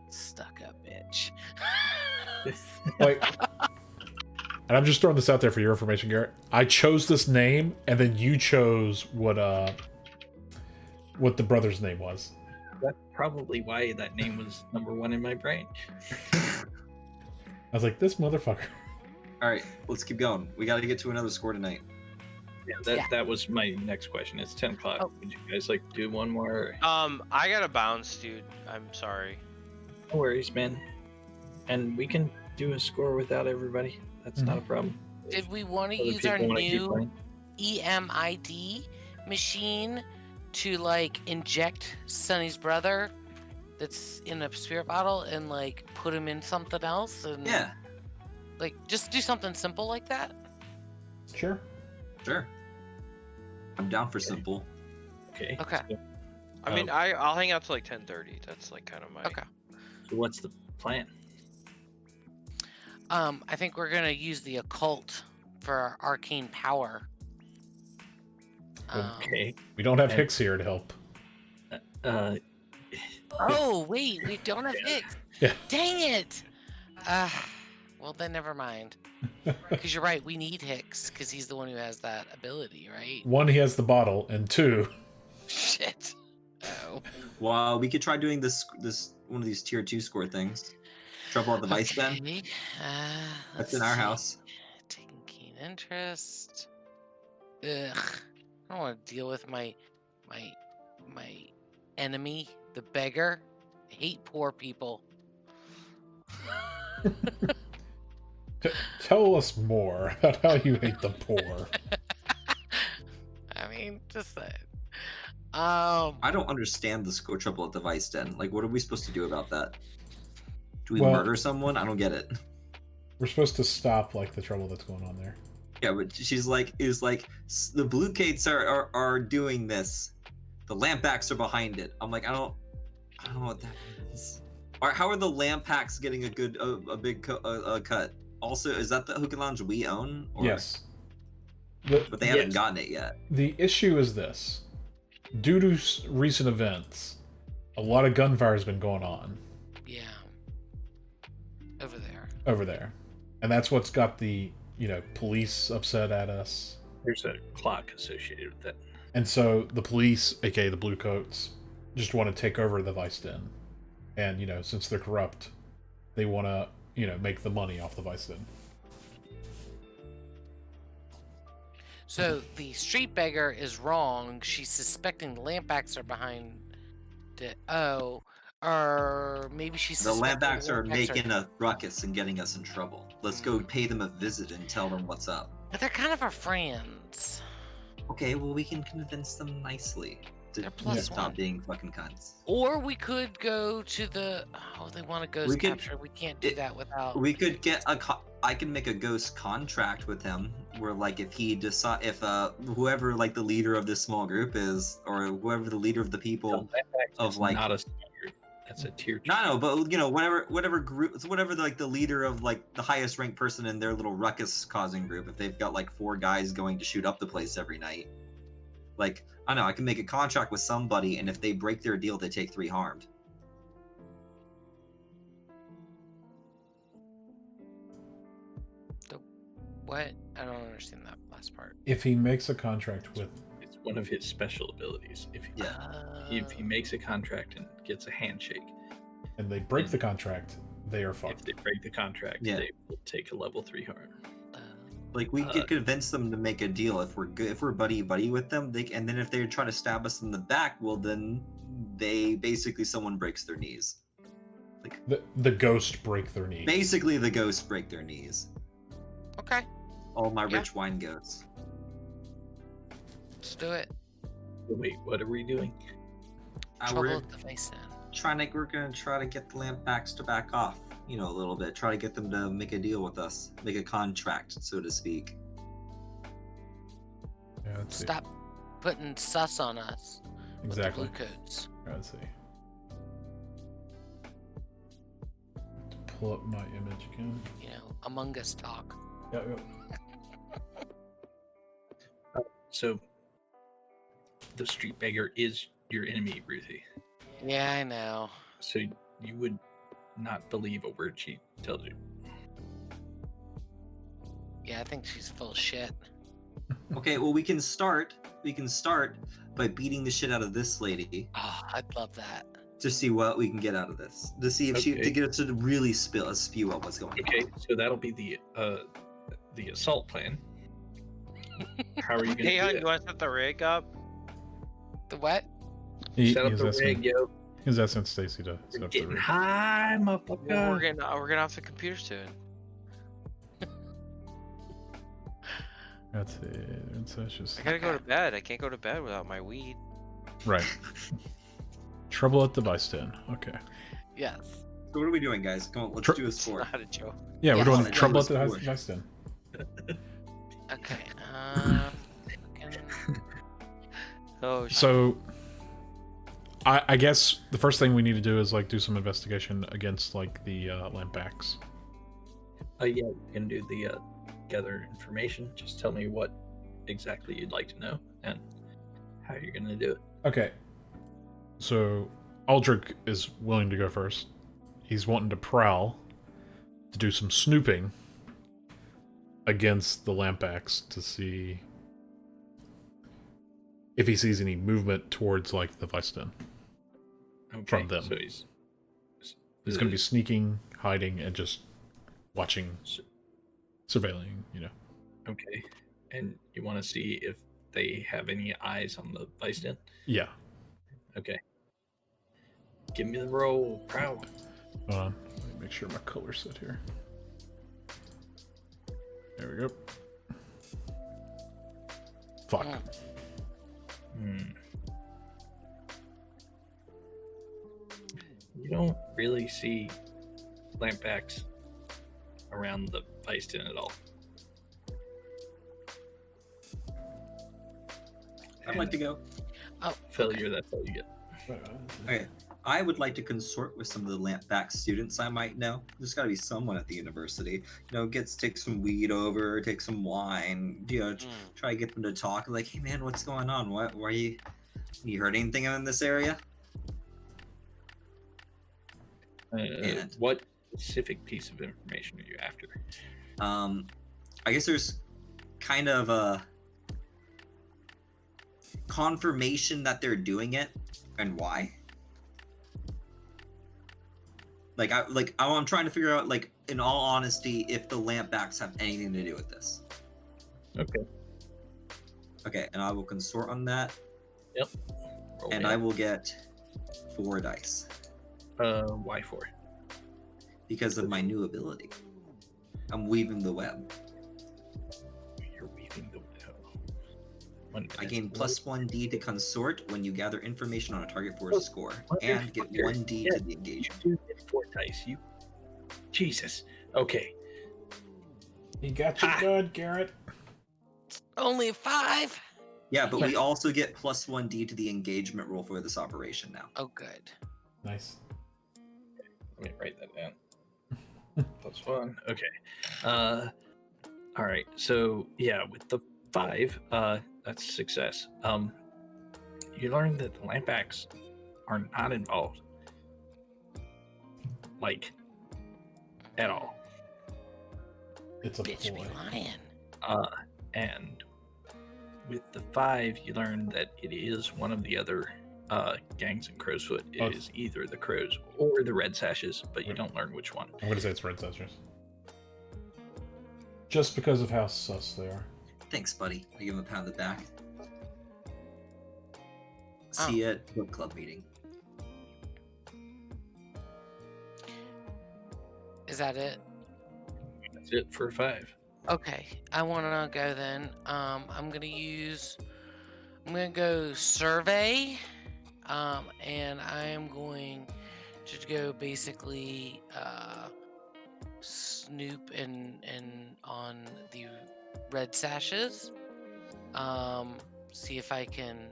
stuck up bitch. Like, and I'm just throwing this out there for your information, Garrett. I chose this name, and then you chose what the brother's name was. That's probably why that name was number one in my brain. I was like, this motherfucker. All right, let's keep going. We got to get to another score tonight. Yeah, that was my next question. It's 10 o'clock. Oh. Would you guys like to do one more? I gotta bounce, dude. I'm sorry. No worries, man. And we can do a score without everybody. That's not a problem. Did we want to Other use our people wanna keep new playing. EMID machine to like inject Sonny's brother that's in a spirit bottle and like put him in something else and Yeah, like just do something simple like that? Sure. sure. I'm down for simple. Okay. Okay. I mean, I'll hang out till like 10:30. That's like kind of my. Okay. So what's the plan? I think we're gonna use the occult for our arcane power. Okay. We don't have And- Hicks here to help. Oh wait, we don't have Hicks. Yeah. Dang it. Well then never mind. Because you're right, we need Hicks because he's the one who has that ability, right? One, he has the bottle, and two, Shit. Oh. Well, we could try doing this one of these tier 2 score things. Trouble at the Vice Den. Okay, That's let's in our see. house. Taking keen interest. Ugh. I don't want to deal with my enemy, the beggar. I hate poor people. tell us more about how you hate the poor. I mean, just that. I don't understand the score trouble at the Vice Den. Like, what are we supposed to do about that? Do we Well- murder someone? I don't get it. We're supposed to stop like the trouble that's going on there. Yeah, but she's like, the Blue Cates are doing this. The Lampbacks are behind it. I'm like, I don't know what that means. Or how are the Lampbacks getting a big cut? Also, is that the Hookah Lounge we own? Or, Yes. But they haven't Yes. gotten it yet. The issue is this. Due to recent events, a lot of gunfire has been going on Yeah. over there. And that's what's got the, police upset at us. There's a clock associated with that. And so the police, aka the Blue Coats, just want to take over the Vice Den. And, since they're corrupt, they want to, make the money off the Vice Den. So the street beggar is wrong. She's suspecting the Lampbacks are behind it. Oh, or maybe she's The suspecting Lampbacks are Lampbacks making a ruckus and getting us in trouble. Let's go pay them a visit and tell them what's up. But they're kind of our friends. Okay, well, we can convince them nicely to They're plus stop one. being fucking cunts. Or we could go to the. Oh, they want a ghost We could- capture. We can't do it- that without. We could get I can make a ghost contract with him, where like if he decide if whoever like the leader of this small group is, or whoever the leader of the people of like not a standard. That's a tier 2. no, but whatever group, whatever like the leader of like the highest ranked person in their little ruckus causing group, if they've got like 4 guys going to shoot up the place every night, like I know I can make a contract with somebody, and if they break their deal, they take 3 harmed. What? I don't understand that last part. If he makes a contract with... It's one of his special abilities. If he makes a contract and gets a handshake, and they break the contract, they are if fucked. they break the contract, Yeah. they will take a level 3 harm. Like we could convince them to make a deal if we're good, if we're buddy with them. And then if they try to stab us in the back, well then they basically someone breaks their knees. Like The ghost break their knee. basically the ghosts break their knees. Okay, All my Yeah. rich wine ghosts. let's do it. Wait, what are we doing? Trouble We're at the face end. we're gonna try to get the Lampbacks to back off, a little bit. Try to get them to make a deal with us, make a contract, so to speak. Yeah, let's see. Stop putting sus on us. Exactly. With the blue coats. Yeah, let's see. Pull up my image again. You know, Among Us talk. Yeah. So the street beggar is your enemy, Ruthie. Yeah, I know. So you would not believe a word she tells you. Yeah, I think she's full of shit. Okay, well we can start by beating the shit out of this lady Oh, I'd love that. to see what we can get out of this. To see if she Okay. to get us to really spew out what's going on. Okay, so that'll be the assault plan. How are you gonna Hey, do hon, it? you want to set the rig up? The what? Set up the rig, yo. He's asking Stacy to set We're up the getting rig. high, motherfucker. Well, we're getting off the computer soon. That's it. That's just I gotta go to bed. I can't go to bed without my weed. right. Trouble at the Vice Den. Okay. Yes. So what are we doing, guys? Come on, let's Tr- do a score. Not a joke. Yeah, we're Yeah, doing let's Trouble at do the a Vice Den. Okay. Fucking- Oh, shit. So, I guess the first thing we need to do is like do some investigation against like the Lampbacks. Yeah, you can do the gather information. Just tell me what exactly you'd like to know and how you're gonna do it. Okay. So Aldrich is willing to go first. He's wanting to prowl to do some snooping against the Lampbacks to see if he sees any movement towards like the Vice Den. Okay, From them. So He's going to be sneaking, hiding, and just watching, S- surveilling, you know. okay, and you want to see if they have any eyes on the Vice Den. Yeah. Okay. Give me the roll, prowl. Hold on. Let me make sure my color's set here. There we go. Fuck. You don't really see Lampbacks around the Vice Den at all. I'd like to go. Oh, Failure, that's all you get. Okay. I would like to consort with some of the Lampback students I might know. There's got to be someone at the university. You know, take some weed over, take some wine. You know, try to get them to talk. Like, hey man, what's going on? Why are you heard anything in this area? And- What specific piece of information are you after? I guess there's kind of a confirmation that they're doing it and why. I'm trying to figure out, like, in all honesty, if the Lampbacks have anything to do with this. Okay. Okay, and I will consort on that, Yep. Roll and me I up. will get 4 dice Why 4? because of my new ability. I'm weaving the web. You're weaving the I gain plus 1d to consort when you gather information on a target for Oh, a score, and get 1d to the engagement. You do get 4 dice. You, Jesus. Okay. You got you good, Garrett. Only 5? Yeah, but we also get plus 1d to the engagement roll for this operation now. Oh, good. Nice. Let me write that down. Plus 1. Okay. All right. So yeah, with the 5, that's success. You learn that the Lampbacks are not involved, like, at all. It's a Bitch be boy. lying. And with the 5, you learn that it is one of the other gangs in Crowsfoot. It Oh. is either the Crows or the Red Sashes, but you don't learn which one. I'm going to say it's Red Sashes. Just because of how sus they are. Thanks, buddy. I give him a pound of the back. See you at book club meeting. Is that it? That's it for 5. Okay, I want to go then. I'm gonna go survey, and I am going to go basically snoop and on the Red Sashes, see if I can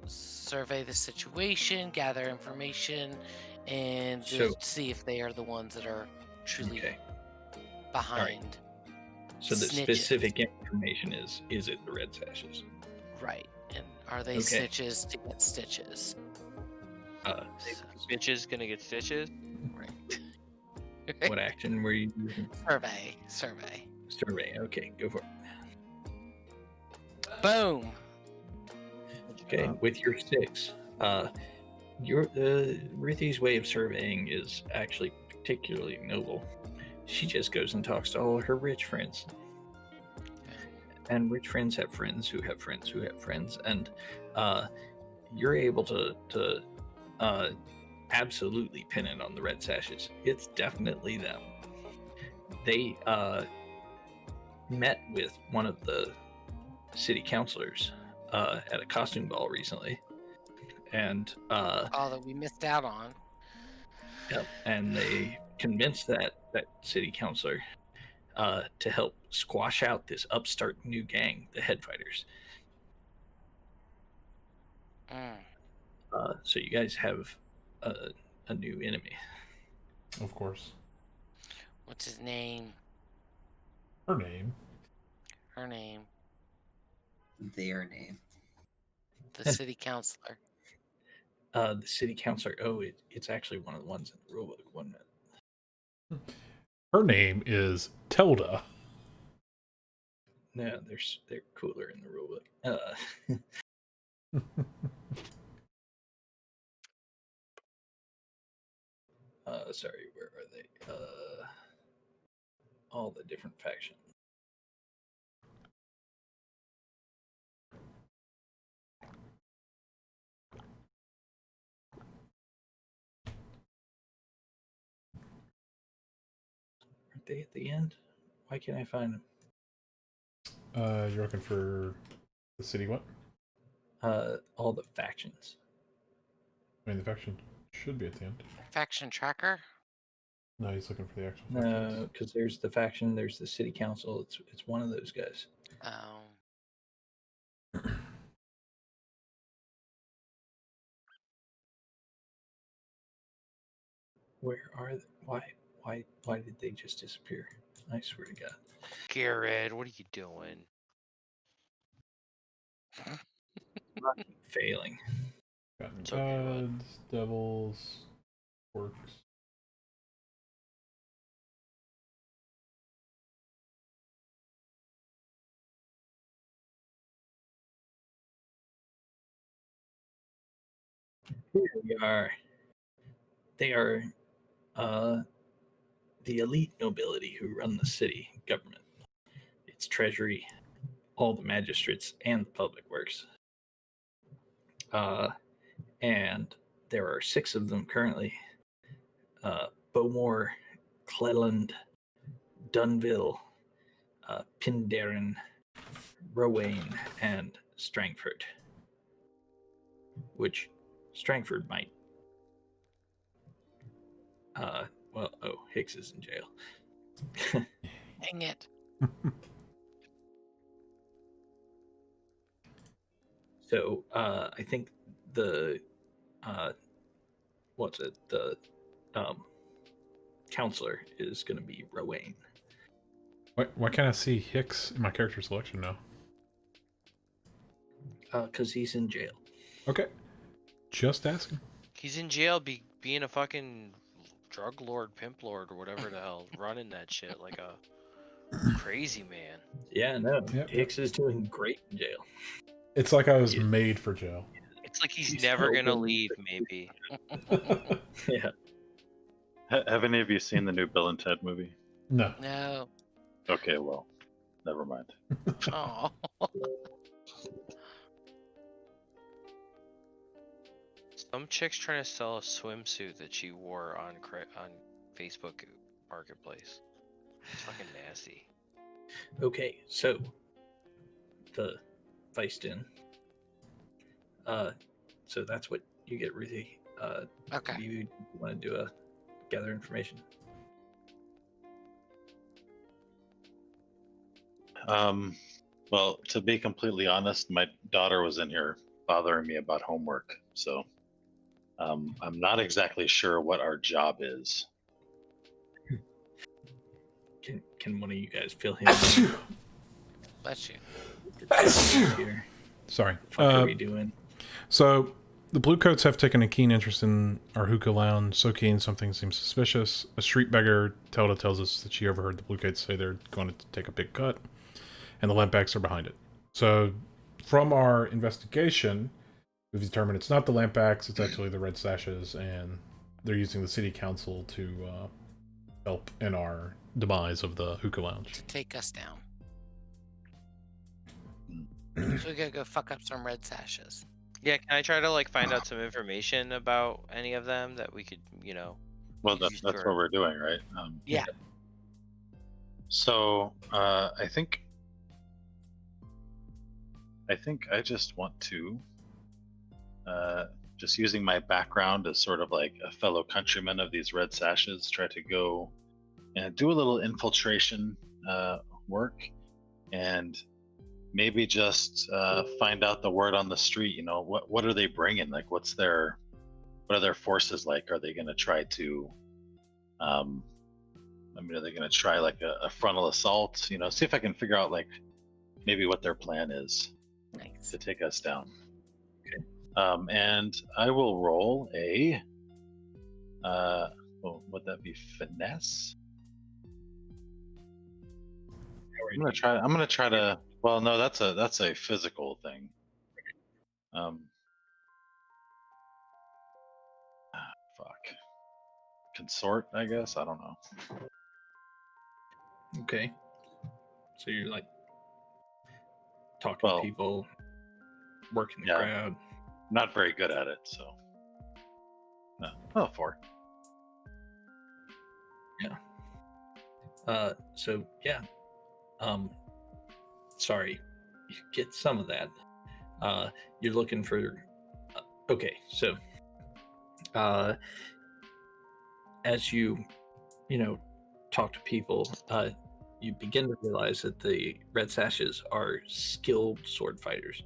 survey the situation, gather information, and So- see if they are the ones that are truly Okay. behind. So the Snitches. specific information is it the Red Sashes? Right. And are they Okay. snitches to get stitches? Bitches gonna get stitches. Right. What action were you using? Survey. Survey. Okay, go for it. Boom. Okay, with your 6, your Ruthie's way of surveying is actually particularly noble. She just goes and talks to all her rich friends, and rich friends have friends who have friends who have friends, and you're able to absolutely pin it on the Red Sashes. It's definitely them. They met with one of the city councilors at a costume ball recently, and All that we missed out on. yep, and they convinced that city councilor to help squash out this upstart new gang, the Head Fighters. So you guys have a new enemy. Of course. What's his name? Her name. Her name. Their name. The city councilor. The city councilor. Oh, it's actually one of the ones in the rulebook, wasn't it? Her name is Tilda. No, they're cooler in the rulebook. Sorry, where are they? All the different factions. Aren't they at the end? Why can't I find them? You're looking for the city what? All the factions. I mean, the faction should be at the end. Faction tracker? No, he's looking for the actual No, factions. because there's the faction, there's the city council. It's one of those guys. Oh. Where are they? Why did they just disappear? I swear to God. Garrett, what are you doing? Failing. Got It's okay, bud. gods, devils, orcs. Here we are. They are the elite nobility who run the city government, its treasury, all the magistrates, and the public works. And there are 6 of them currently. Bowmore, Cleland, Dunville, Pindarren, Rowain, and Strangford. Which Strangford might. Hicks is in jail. Dang it. So I think the counselor is going to be Rowain. Why can't I see Hicks in my character selection now? Because he's in jail. Okay. Just asking. He's in jail being a fucking drug lord, pimp lord, or whatever the hell, running that shit like a crazy man. Yeah, no. Yep. Hicks is doing great in jail. It's like I was made for jail. It's like he's He's never gonna hoping- leave, maybe. Yeah. Have any of you seen the new Bill and Ted movie? No. No. Okay, well, never mind. Oh. Some chick's trying to sell a swimsuit that she wore on Facebook Marketplace. It's fucking nasty. Okay, so the Feistin. So that's what you get, Ruthie. Okay. You want to do a gather information? Well, to be completely honest, my daughter was in here bothering me about homework, so I'm not exactly sure what our job is. Can one of you guys fill him in? Bless you. Here. Sorry. What the fuck are we doing? So, the Bluecoats have taken a keen interest in our hookah lounge. So keen, something seems suspicious. A street beggar, Telda, tells us that she overheard the Bluecoats say they're going to take a big cut, and the Lampbacks are behind it. So, from our investigation, we've determined it's not the Lampbacks, it's actually the Red Sashes, and they're using the city council to help in our demise of the hookah lounge. To take us down. So we gotta go fuck up some red sashes. Yeah, can I try to like find out some information about any of them that we could, Well, use that's for- what we're doing, right? Yeah. So I think I just want to just using my background as sort of like a fellow countryman of these Red Sashes, try to go and do a little infiltration work, and maybe just find out the word on the street. What are they bringing? Like, what are their forces like? Are they going to try to are they going to try like a frontal assault? See if I can figure out like maybe what their plan is Nice. to take us down. And I will roll a would that be finesse? I'm gonna try to. Well, no, that's a physical thing. Fuck. Consort, I guess. I don't know. Okay. So you're like talking to people, working the crowd. Not very good at it, so. No. Oh, 4. Yeah. So yeah. Sorry, you get some of that. You're looking for. Okay, so. As you talk to people, you begin to realize that the Red Sashes are skilled sword fighters.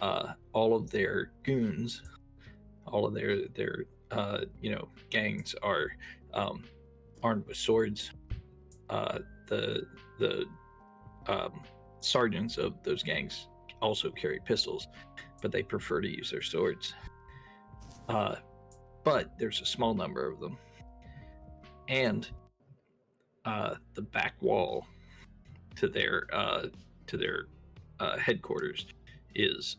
All of their goons, all of their gangs are armed with swords. The sergeants of those gangs also carry pistols, but they prefer to use their swords. But there's a small number of them, and the back wall to their headquarters is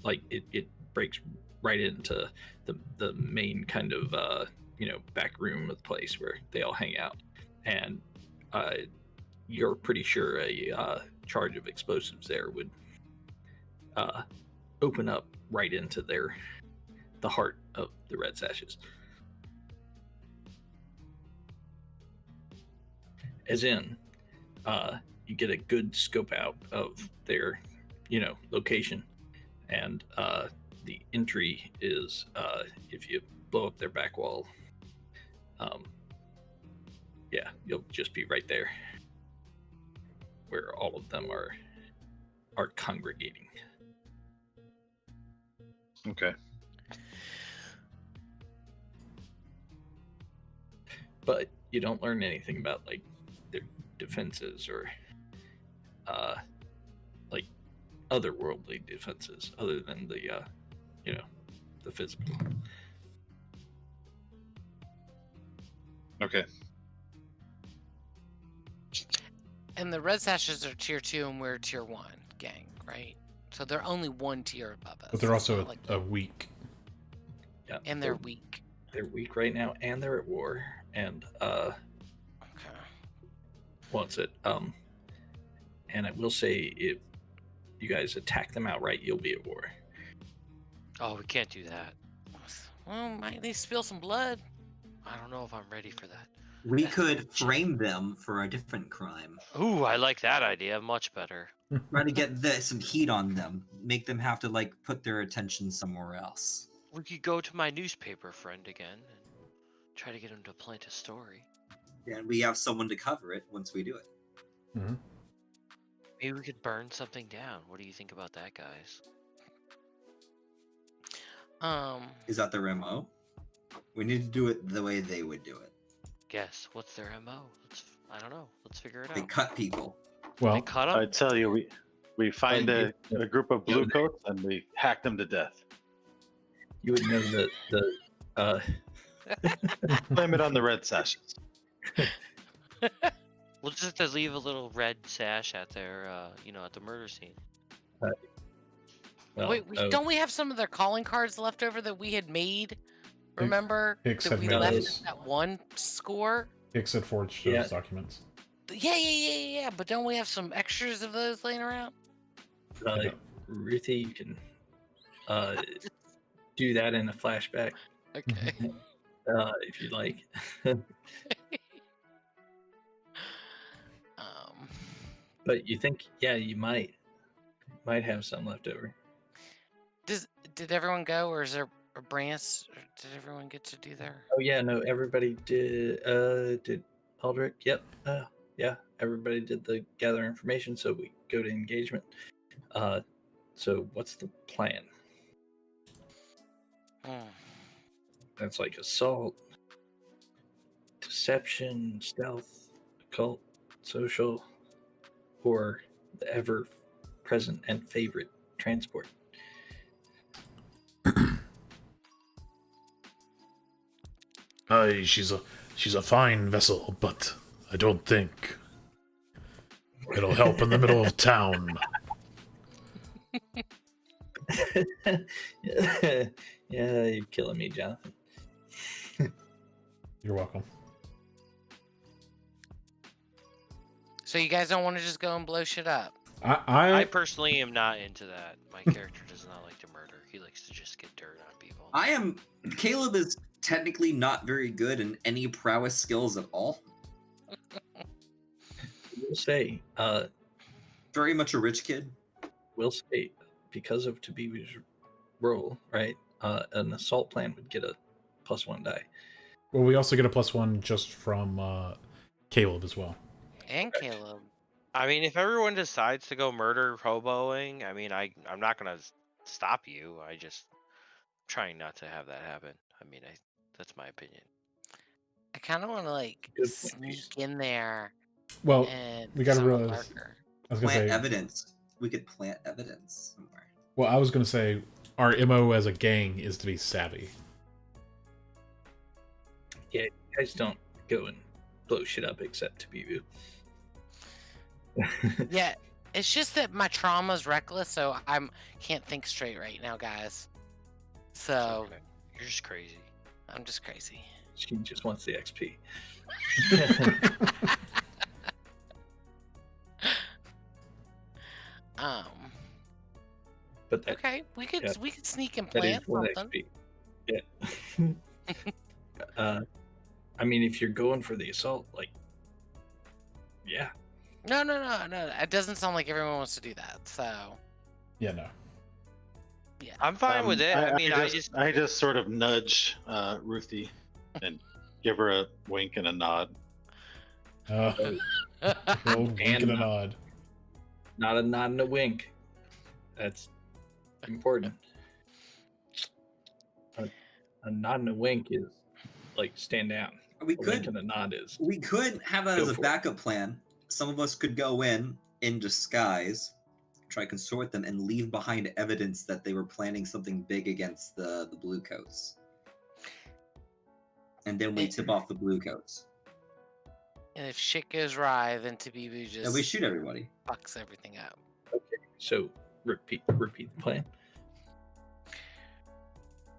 like it breaks right into the main kind of back room of the place where they all hang out, and you're pretty sure a charge of explosives there would open up right into the heart of the Red Sashes. As in, you get a good scope out of their, location, and the entry is if you blow up their back wall, you'll just be right there, where all of them are congregating. Okay. But you don't learn anything about like their defenses or like otherworldly defenses other than the the physical. Okay. And the Red Sashes are tier 2 and we're tier 1 gang, right? So they're only one tier above us. But they're It's also not a weak. Yeah, and they're weak. They're weak right now, and they're at war. And Okay. what's it? And I will say, if you guys attack them outright, you'll be at war. Oh, we can't do that. Well, might they spill some blood? I don't know if I'm ready for that. We could frame them for a different crime. Ooh, I like that idea much better. Try to get some heat on them. Make them have to like put their attention somewhere else. We could go to my newspaper friend again and try to get him to plant a story. And we have someone to cover it once we do it. Mm-hmm. Maybe we could burn something down. What do you think about that, guys? Is that their MO? We need to do it the way they would do it. Guess what's their MO? I don't know. Let's figure it They out. cut people. They Well, cut them. I tell you, we find you- a group of blue coats and we hack them to death. You would know the Blame it on the red sashes. We'll just have to leave a little red sash at their, at the murder scene. well, Wait, oh, don't we have some of their calling cards left over that we had made? Remember Hicks that had we made left those. at that one score? Hicks had forged Yeah. those documents. Yeah. But don't we have some extras of those laying around? Ruthie, you can do that in a flashback Okay. if you'd like. But you think, yeah, you might have some left over. Did everyone go, or is there a Brance? Or did everyone get to do their? Oh yeah, no, everybody did. Did Aldrich? Yep. Yeah, everybody did the gather information. So we go to engagement. So what's the plan? That's like assault, deception, stealth, occult, social, or the ever-present and favorite transport. She's a fine vessel, but I don't think it'll help in the middle of town. Yeah, you're killing me, Jonathan. You're welcome. So you guys don't want to just go and blow shit up? I personally am not into that. My character does not like to murder. He likes to just get dirt on people. Caleb is technically not very good in any prowess skills at all. We'll say, Very much a rich kid. we'll say, because of Tabibu's role, right? An assault plan would get a +1 die. Well, we also get a +1 just from Caleb as well. And Caleb. I mean, if everyone decides to go murder hoboing, I mean, I'm not gonna stop you. I just trying not to have that happen. I mean, that's my opinion. I kind of want to like Good point. sneak in there. Well, And we gotta someone realize. darker. I was gonna Plant say. evidence. We could plant evidence somewhere. Well, I was gonna say our MO as a gang is to be savvy. Yeah, you guys don't go and blow shit up except Tabibu. Yeah, it's just that my trauma's reckless, so can't think straight right now, guys. So Okay. You're just crazy. I'm just crazy. She just wants the XP. But that, Okay, we could yeah, sneak and that is plant one something. XP. Yeah. I mean, if you're going for the assault, like, yeah. No. It doesn't sound like everyone wants to do that. So Yeah, no. yeah. I'm fine with it. I mean, I just sort of nudge Ruthie and give her a wink and a nod. Old wink and a nod. Not a nod and a wink. That's important. A nod and a wink is like stand down. We A wink could and a nod is we could have that Go as a for it. backup plan. Some of us could go in disguise, try to consort them, and leave behind evidence that they were planning something big against the blue coats. And then we tip off the blue coats. And if shit goes awry, then Tabibu And just we shoot everybody. fucks everything up. so. Repeat the plan.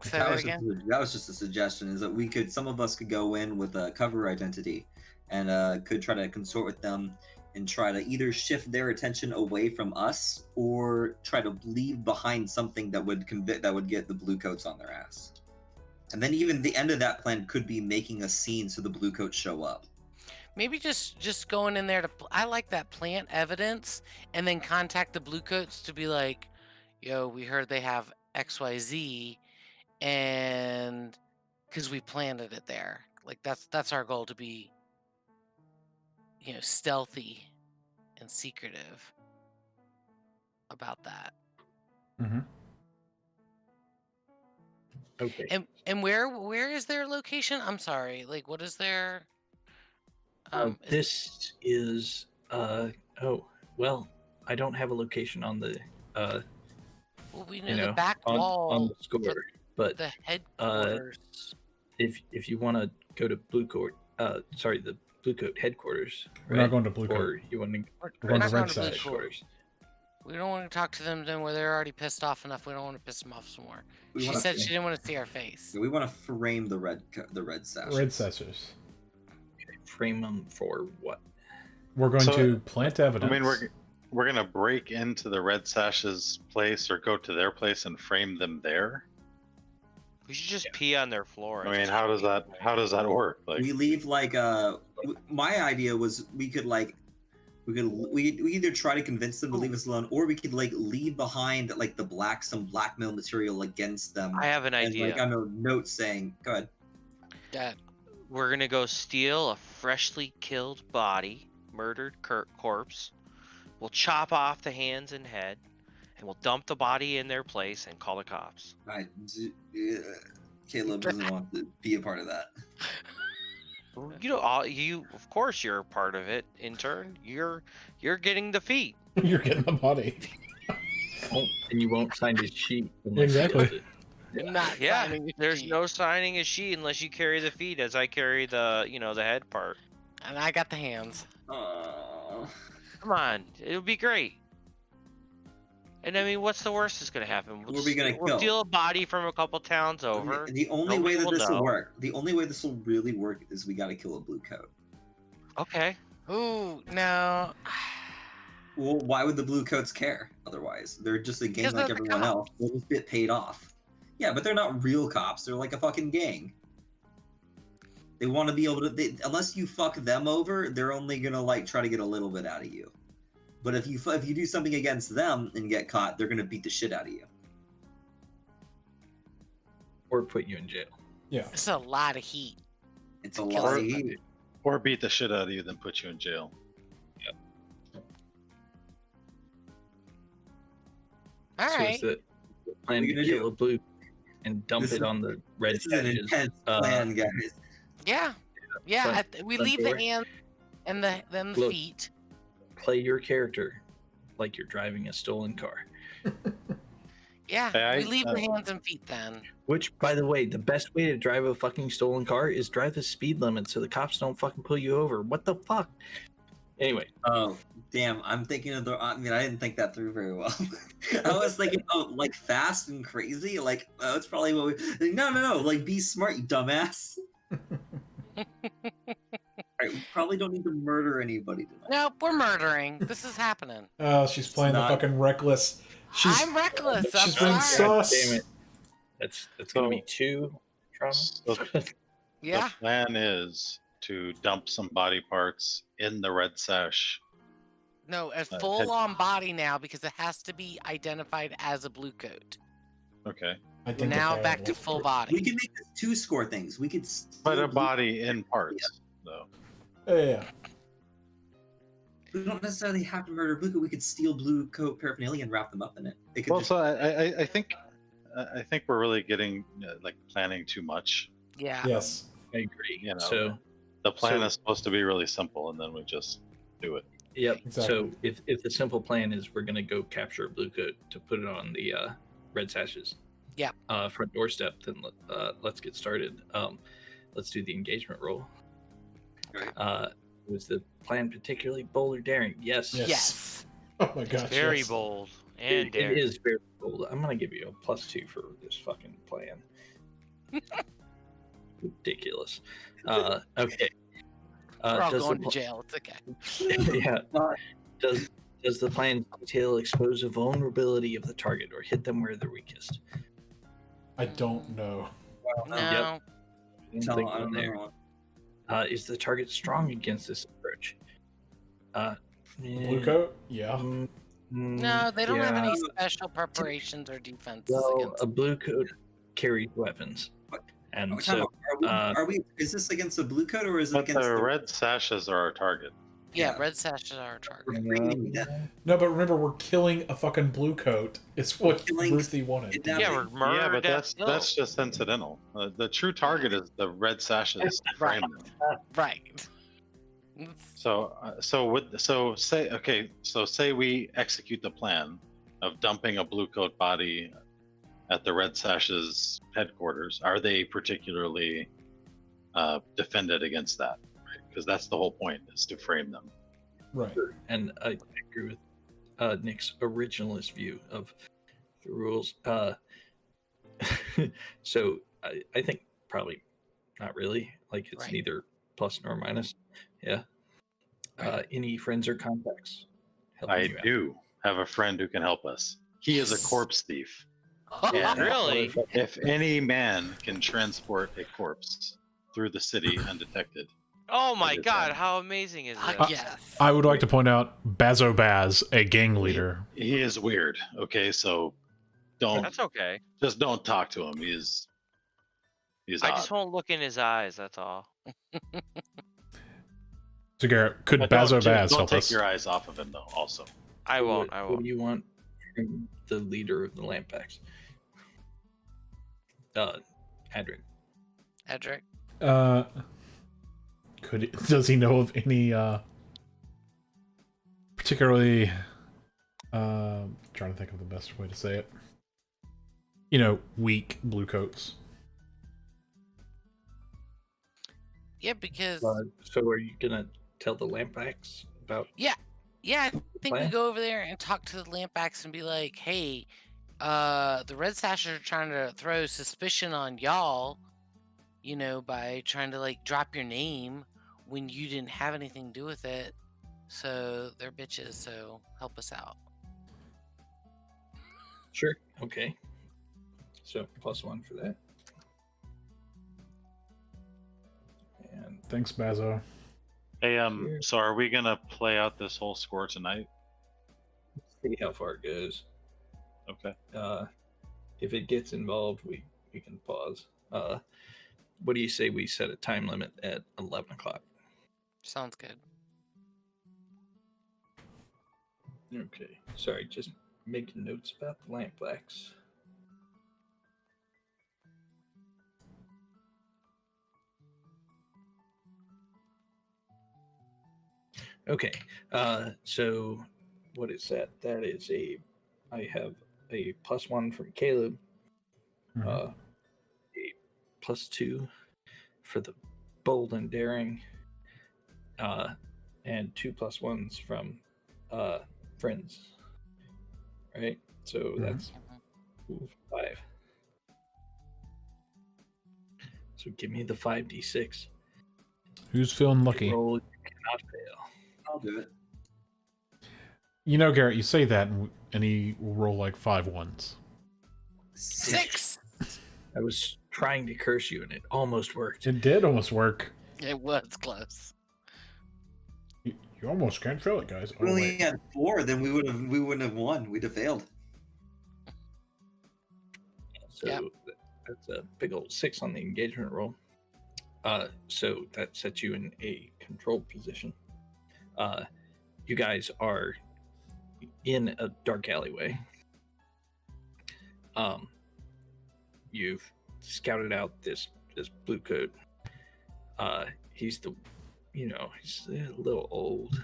Say that again. That was just a suggestion. Is that some of us could go in with a cover identity, and could try to consort with them and try to either shift their attention away from us or try to leave behind something that would get the blue coats on their ass. And then even the end of that plan could be making a scene so the blue coats show up. Maybe just going in there to. I like that plant evidence, and then contact the bluecoats to be like, "Yo, we heard they have XYZ, and because we planted it there. Like that's our goal, to be, stealthy and secretive." about that. Mm-hmm. Okay. And where is their location? I'm sorry. Like, what is their? This is oh well, I don't have a location on the Well, we know the back on wall the score, for but the headquarters. if you want to go to Blue Coat, the Blue Coat headquarters, We're not going to Blue Coat. or you want to We're going to not Red going to Blue Sash. Coat. We don't want to talk to them then where they're already pissed off enough. We don't want to piss them off some more. We She wanna- said she didn't want to see our face. We want to frame the red sash. Red Sashers. frame them for what? We're going So, to plant evidence. I mean, we're gonna break into the Red Sash's place or go to their place and frame them there. We should just pee on their floor. I mean, how does that work? Like, We leave like my idea was we could either try to convince them to leave us alone, or we could like leave behind like some blackmail material against them. I have an and, idea. Like I know notes saying, go ahead. Dad. We're gonna go steal a freshly killed body, murdered corpse. We'll chop off the hands and head, and we'll dump the body in their place and call the cops. Caleb doesn't want to be a part of that. You know, you of course you're a part of it. Intern, you're getting the feet. You're getting the body. And you won't sign his sheet. unless he Exactly. does it. Not Yeah, signing a there's sheet. no signing a sheet unless you carry the feet, as I carry the the head part. And I got the hands. Come on, it'll be great. And I mean, what's the worst that's gonna happen? Who are we gonna We'll kill? steal a body from a couple towns over. The only Nobody way that will this will know. work, the only way this will really work is we got to kill a blue coat. Okay. Ooh, no. Well, why would the blue coats care otherwise? They're just a gang Because like they're the everyone else. cops. They'll just get paid off. Yeah, but they're not real cops. They're like a fucking gang. They want to be able to. Unless you fuck them over, they're only gonna like try to get a little bit out of you. But if you do something against them and get caught, they're gonna beat the shit out of you. Or put you in jail. Yeah. It's a lot of heat. It's a Kill lot of somebody. heat. or beat the shit out of you, then put you in jail. All So right. is the plan What are you to gonna kill a blue and dump This it is- on the red This is an sashes? intense plan, guys. Yeah. Yeah. Front- We front leave door. the hands and then the Look. feet. Play your character like you're driving a stolen car. Yeah. Hey, we leave I- the hands and feet then. Which, by the way, the best way to drive a fucking stolen car is drive the speed limit so the cops don't fucking pull you over. What the fuck? Anyway, Oh, damn. I'm thinking of I didn't think that through very well. I was thinking, like fast and crazy. Like, that's probably what we. No. Like, be smart, you dumbass. Alright, we probably don't need to murder anybody tonight. Nope, we're murdering. This is happening. Oh, she's playing not- the fucking reckless. She's I'm reckless. I'm she's been sorry. sus. damn it. That's gonna be two trauma. So Yeah. the plan is to dump some body parts in the red sash. No, a head- full on body now because it has to be identified as a blue coat. Okay. I think Now back to full body. We can make this 2 score things. We could. But steal a body in parts, though. Yeah. We don't necessarily have to murder blue coat. We could steal blue coat paraphernalia and wrap them up in it. It could Well, just. so I think we're really getting like planning too much. Yeah. Yes. I agree. You know, So The plan So- is supposed to be really simple, and then we just do it. yep. Exactly. So if the simple plan is we're gonna go capture a blue coat to put it on the red sashes. Yep. Front doorstep. Then let's get started. Let's do the engagement roll. Right. Was the plan particularly bold or daring? Yes. Yes. Yes. Oh my gosh. Very yes. bold and It daring. is very bold. I'm gonna give you a +2 for this fucking plan. Ridiculous. Okay. We're all does going the to pl- jail. It's okay. yeah. Does the plan detail expose the vulnerability of the target or hit them where they're weakest? I don't know. No. Yep. Tell- Think I don't there. know. Is the target strong against this approach? Blue coat? Yeah. No, they don't have yeah. any special preparations or defenses Well, against a blue coat carries weapons, and Are we, so are we? Is this against the blue coat or is it But against the the red sashes are our target. Yeah, red sashes are a charge. We're bringing death. No, but remember, we're killing a fucking blue coat. It's what Killing- Ruthie wanted. kidnapping. Yeah, we're murder. Yeah, but death, that's just incidental. The true target is the red sashes to frame them. Right. So say we execute the plan of dumping a blue coat body at the red sashes headquarters. Are they particularly defended against that? Because that's the whole point, is to frame them. Right. And I agree with Nick's originalist view of the rules. So I think probably not really. Like it's Right. neither plus nor minus. Yeah. Any friends or contacts? helping I you out? do have a friend who can help us. He is a corpse thief. Yeah. Really? If any man can transport a corpse through the city undetected, Oh my did god, that. how amazing is this? Yes. I would like to point out Bazo Baz, a gang leader. he is weird. Okay, so don't That's okay. just don't talk to him. He's I odd. just won't look in his eyes, that's all. So Garrett, could But don't- Bazo Baz don't help take us? your eyes off of him though. Also, I won't, What do you want from the leader of the Lampbacks? Adric. Edric. Does he know of any particularly trying to think of the best way to say it, weak blue coats? Yeah, because So are you gonna tell the Lampbacks about? yeah, I think we plan? go over there and talk to the Lampbacks and be like, hey, the Red Sashes are trying to throw suspicion on y'all, by trying to like drop your name when you didn't have anything to do with it. So they're bitches, so help us out. Sure. Okay. So +1 for that. And Thanks, Bazo. hey, Sure. so are we gonna play out this whole score tonight? see how far it goes. Okay. If it gets involved, we can pause. What do you say we set a time limit at 11 o'clock? Sounds good. Okay. Sorry, just making notes about the Lampbacks. Okay. So what is that? That is I have a +1 from Caleb. Mhm. A +2 for the bold and daring. And 2 +1s from friends. Right? So that's 5. So give me the 5d6. Who's feeling lucky? Roll, you cannot fail. I'll do it. Garrett, you say that, and he will roll like 5 ones. 6. I was trying to curse you and it almost worked. It did almost work. It was close. You almost can't feel it, guys. If we Oh, only wait. had 4, then we wouldn't have won. We'd have failed. So Yep. that's a big old 6 on the engagement roll. So that sets you in a controlled position. You guys are in a dark alleyway. You've scouted out this blue coat. He's he's a little old,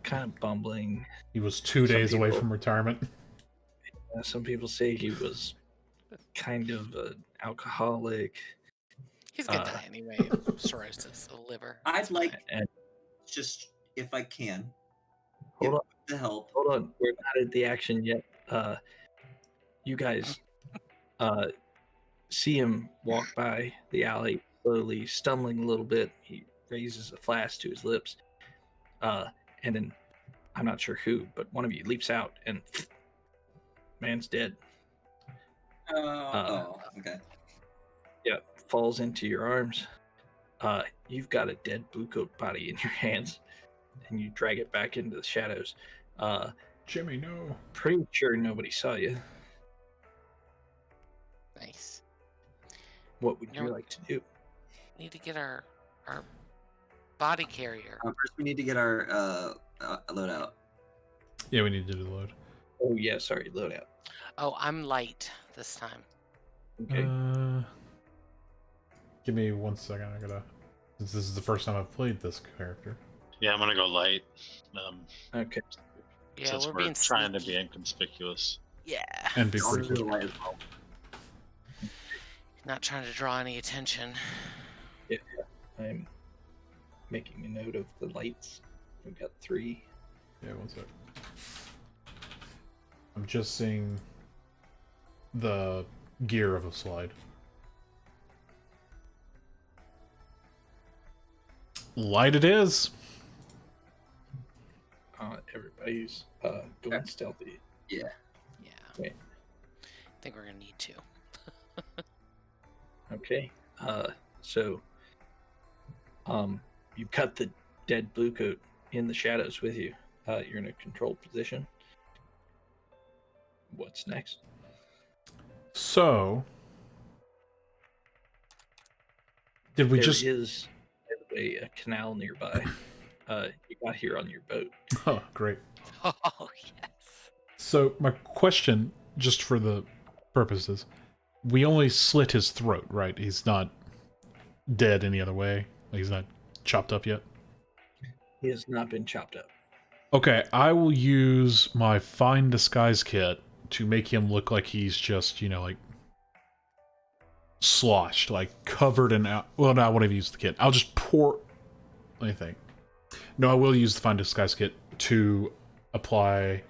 kind of bumbling. He was 2 Some days away people- from retirement. Some people say he was kind of an alcoholic. He's gonna die anyway. Cirrhosis of the liver. I'd It's like fine. And just, if I can, hold on. the help. Hold on, we're not at the action yet. You guys see him walk by the alley, slowly stumbling a little bit. He raises a flask to his lips, and then I'm not sure who, but one of you leaps out and man's dead. Okay. Yeah, falls into your arms. You've got a dead blue coat body in your hands, and you drag it back into the shadows. Jimmy, no. Pretty sure nobody saw you. Nice. What would You you know- like to do? Need to get our body carrier. First, we need to get our loadout. Yeah, we need to do the load. Oh yeah, sorry, loadout. Oh, I'm light this time. Okay. Give me 1 second. I gotta. Since this is the first time I've played this character. Yeah, I'm gonna go light. Okay. Yeah, Since we're we're being trying to be sneaky. inconspicuous. Yeah. And be I'll free. do the light as well. Not trying to draw any attention. Yeah, I'm making a note of the lights. We've got 3. Yeah, 1 sec. I'm just seeing the gear of a slide. Light it is. Everybody's going stealthy. Yeah. Yeah. Wait. I think we're gonna need to. Okay. So you've got the dead blue coat in the shadows with you. You're in a controlled position. What's next? So, did we There just? is a canal nearby. You got here on your boat. Oh, great. Oh yes. So my question, just for the purposes, we only slit his throat, right? He's not dead any other way. Like, he's not chopped up yet. He has not been chopped up. Okay, I will use my fine disguise kit to make him look like he's just, like sloshed, like covered in well, no, I won't even use the kit. I'll just pour. Let me think. No, I will use the fine disguise kit to apply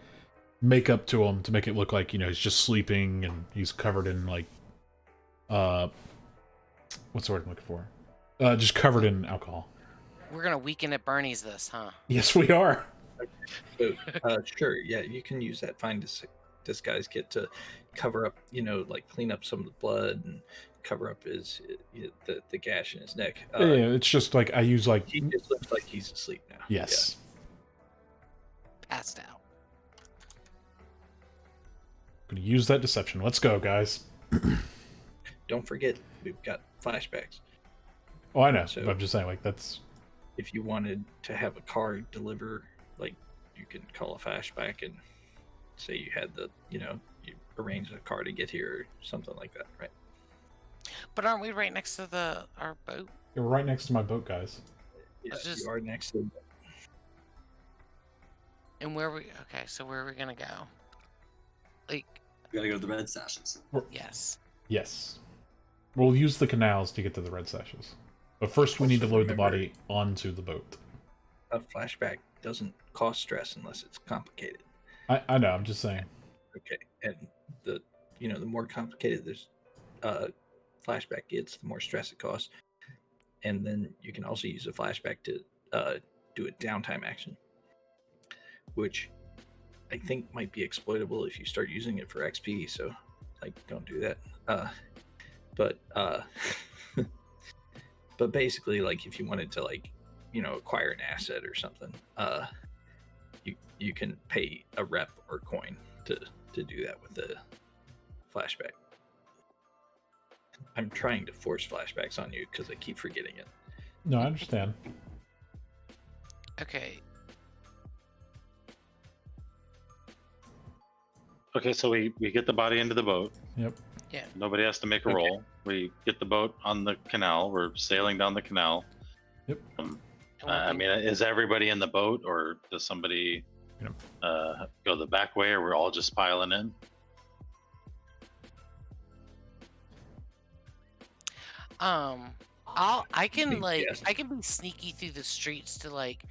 makeup to him to make it look like he's just sleeping and he's covered in like what's the word I'm looking for? Just covered in alcohol. We're gonna weaken at Bernie's this, huh? Yes, we are. So, sure, yeah, you can use that fine disguise kit to cover up, like clean up some of the blood and cover up the gash in his neck. Yeah, it's just like I use like. He just looks like he's asleep now. Yes. Passed out. Gonna use that deception. Let's go, guys. Don't forget, we've got flashbacks. Oh, I know. So- But I'm just saying, like, that's. If you wanted to have a car deliver, like, you can call a flashback and say you had you arranged a car to get here or something like that, right? But aren't we right next to our boat? You're right next to my boat, guys. Yeah, Just- you are next to. And where so where are we gonna go? Like, We gotta go to the red sashes. yes. Yes. We'll use the canals to get to the red sashes. But first, we need to Also load the remember- body onto the boat. A flashback doesn't cause stress unless it's complicated. I know. I'm just saying. Okay, and the more complicated this flashback gets, the more stress it costs. And then you can also use a flashback to do a downtime action, which I think might be exploitable if you start using it for XP. So, like, don't do that. But but basically, like, if you wanted to, like, acquire an asset or something, you can pay a rep or coin to do that with the flashback. I'm trying to force flashbacks on you because I keep forgetting it. No, I understand. Okay. Okay, so we get the body into the boat. Yep. Yeah. Nobody has to make a Okay. roll. We get the boat on the canal. We're sailing down the canal. Yep. And I mean, is everybody in the boat, or does somebody go the back way, or we're all just piling in? I can think like yes. I can be sneaky through the streets to like,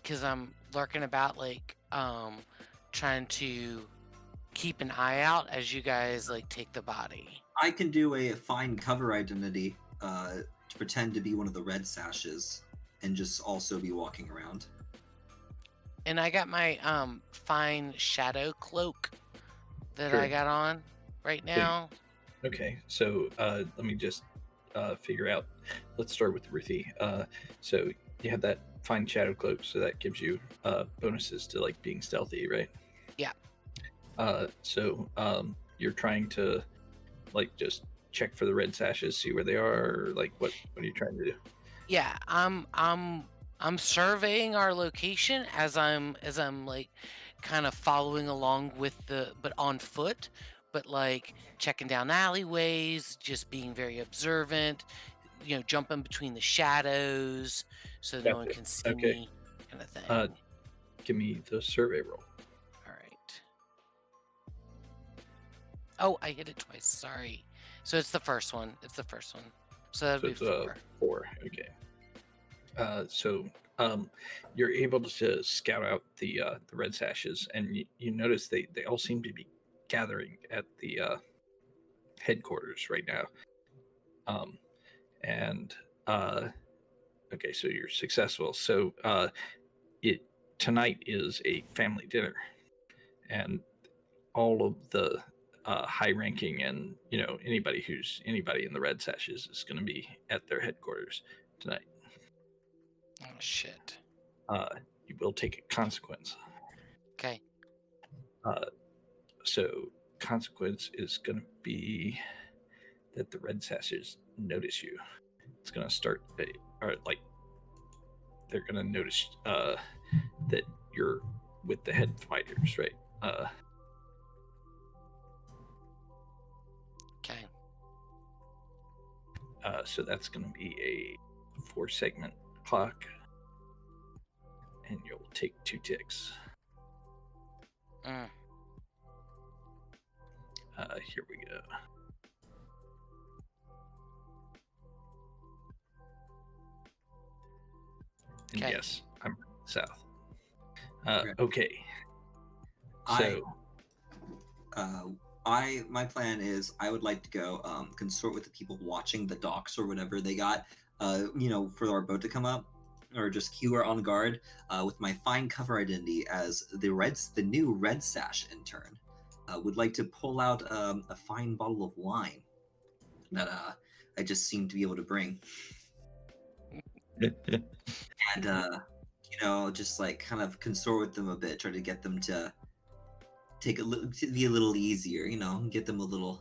cause I'm lurking about like trying to keep an eye out as you guys like take the body. I can do a fine cover identity to pretend to be one of the red sashes and just also be walking around. And I got my fine shadow cloak that Sure. I got on right now. Okay, so let me just figure out. Let's start with Ruthie. So you have that fine shadow cloak, so that gives you bonuses to like being stealthy, right? Yeah. So you're trying to like just check for the red sashes, see where they are, or like what are you trying to do? Yeah, I'm I'm surveying our location as I'm like kind of following along with but on foot, but like checking down alleyways, just being very observant, jumping between the shadows so no one Gotcha. can see Okay. me, kind of thing. Give me the survey roll. All right. Oh, I hit it twice. Sorry. So it's the first one. So that'd So be it's 4. 4. Okay. So you're able to scout out the red sashes, and you notice they all seem to be gathering at the headquarters right now. Okay, so you're successful. So tonight is a family dinner, and all of the high-ranking and anybody in the red sashes is going to be at their headquarters tonight. Oh shit. You will take a consequence. Okay. So consequence is going to be that the red sashes notice you. It's going to start, or like they're going to notice that you're with the head fighters, right? Okay. So that's going to be a 4-segment clock, and you'll take 2 ticks. Here we go. And Okay. yes, I'm south. Okay. So My plan is I would like to go consort with the people watching the docks or whatever they got, for our boat to come up, or just queue her on guard with my fine cover identity as the new Red Sash intern. Would like to pull out a fine bottle of wine that I just seem to be able to bring, and just like kind of consort with them a bit, try to get them to be a little easier, get them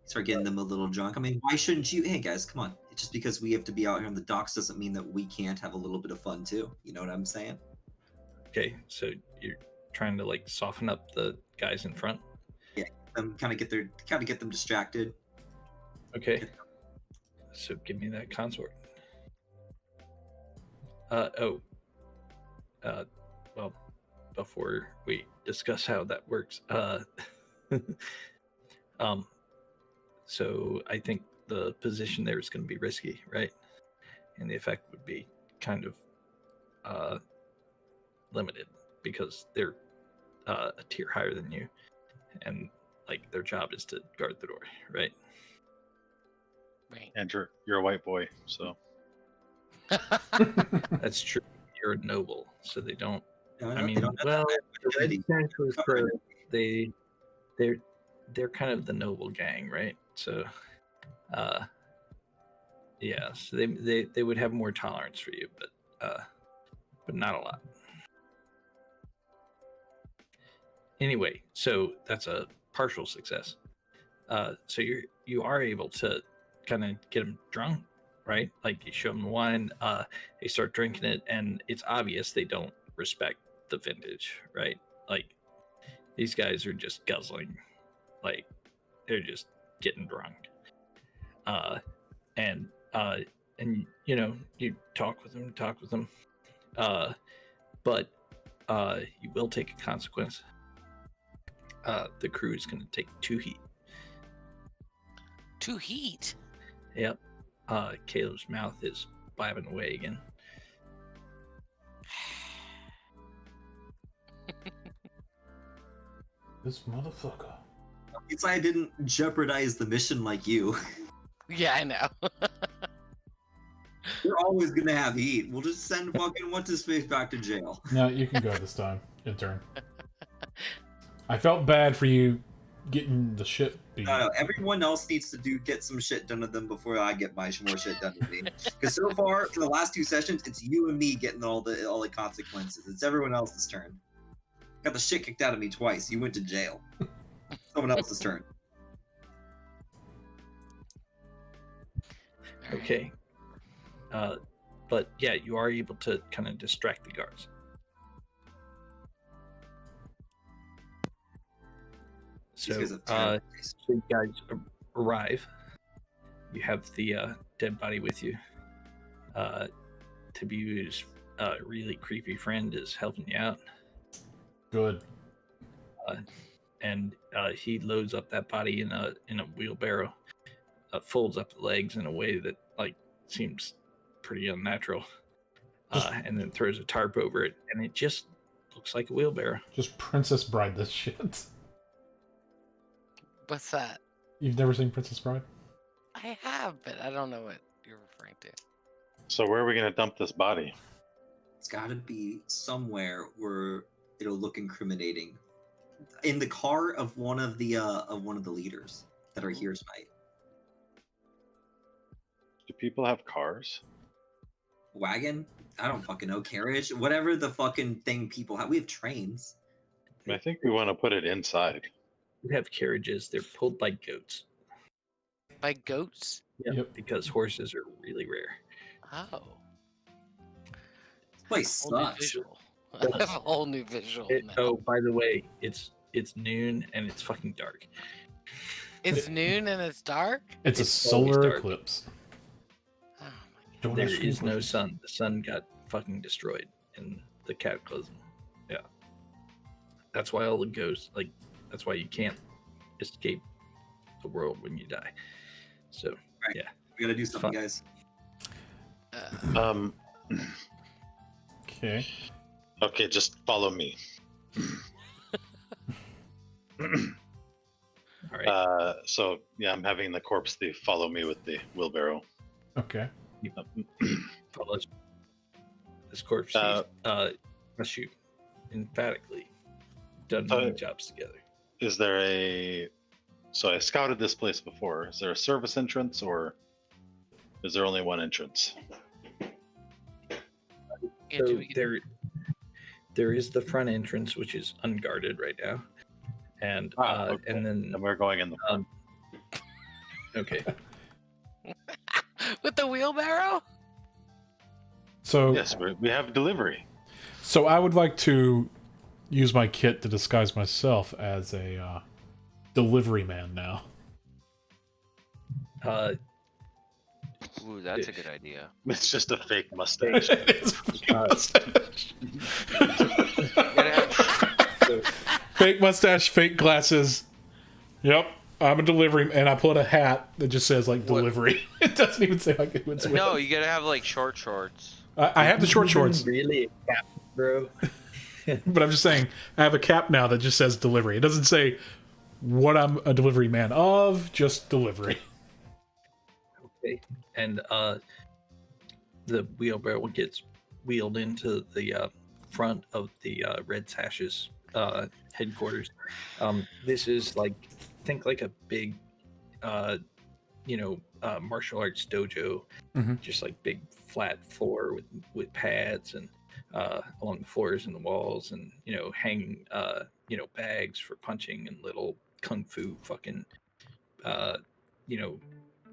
start getting them a little drunk. I mean, why shouldn't you? Hey guys, come on. It's just because we have to be out here on the docks doesn't mean that we can't have a little bit of fun too. You know what I'm saying? okay, so you're trying to like soften up the guys in front. Kind of get them distracted. Okay. So give me that consort. Well, before we discuss how that works, so I think the position there is going to be risky, right? And the effect would be kind of limited because they're a tier higher than you, and like their job is to guard the door, right? Right. And you're a white boy, so That's true. You're a noble, so they don't. No, I they mean, don't have well, that the red identity. sash was for they're kind of the noble gang, right? So, yeah, so they would have more tolerance for you, but not a lot. Anyway, so that's a partial success. So you are able to kind of get them drunk, right? Like you show them the wine, they start drinking it, and it's obvious they don't respect the vintage, right? Like these guys are just guzzling, like they're just getting drunk. And you talk with them, but you will take a consequence. The crew is going to take 2 heat. 2 heat. Yep. Caleb's mouth is blabbing away again. This motherfucker. It's I didn't jeopardize the mission like you. Yeah, I know. We're always gonna have heat. We'll just send fucking what's his face back to jail. No, you can go this time, intern. I felt bad for you getting the shit beat. No, everyone else needs to get some shit done to them before I get more shit done to me. Because so far, for the last 2 sessions, it's you and me getting all the consequences. It's everyone else's turn. Got the shit kicked out of me twice. You went to jail. Someone else's turn. Okay. but yeah, you are able to kind of distract the guards. So, These guys have so terrible taste. you guys arrive. You have the dead body with you. Tabu's really creepy friend is helping you out, Good. and he loads up that body in a wheelbarrow, folds up the legs in a way that like seems pretty unnatural, and then throws a tarp over it, and it just looks like a wheelbarrow. Just Princess Bride this shit. What's that? You've never seen Princess Bride? I have, but I don't know what you're referring to. So where are we gonna dump this body? It's got to be somewhere where it'll look incriminating. In the car of one of the leaders that are here tonight. Do people have cars? Wagon? I don't fucking know. Carriage? Whatever the fucking thing people have. We have trains. I think we want to put it inside. You have carriages. They're pulled by goats. By goats? Yep. Because horses are really rare. Oh. This place Whole new sucks. visual. I have a whole new visual now. Oh, by the way, it's noon and it's fucking dark. It's noon and it's dark? It's a It's always solar dark. eclipse. Oh my Don't There ask is me no questions. sun. The sun got fucking destroyed in the cataclysm. Yeah. That's why all the ghosts, like, that's why you can't escape the world when you die. So, We gotta do something, Fun. guys. Okay. Okay, just follow me. all right. So yeah, I'm having the corpse thief follow me with the wheelbarrow. Okay. Follow this corpse must you emphatically done many jobs together. Is there a? So I scouted this place before. Is there a service entrance or is there only one entrance? Yeah, So do we- there is the front entrance, which is unguarded right now, and Okay. and then And we're going in the front. okay, With the wheelbarrow? So Yes, we have delivery. So I would like to use my kit to disguise myself as a delivery man now. Ooh, that's a good idea. It's just a fake mustache. It's a fake mustache. Gotta have- Fake mustache, fake glasses. Yep, I'm a delivery, and I put a hat that just says like delivery. It doesn't even say like it's. no, you gotta have like short shorts. I have the short shorts, really a cap, bro. but I'm just saying I have a cap now that just says delivery. It doesn't say what I'm a delivery man of, just delivery. Okay, and the wheelbarrow gets wheeled into the front of the Red Sash's headquarters. This is like, think like a big, martial arts dojo, Mhm. just like big flat floor with pads and along the floors and the walls, and hanging bags for punching and little kung fu fucking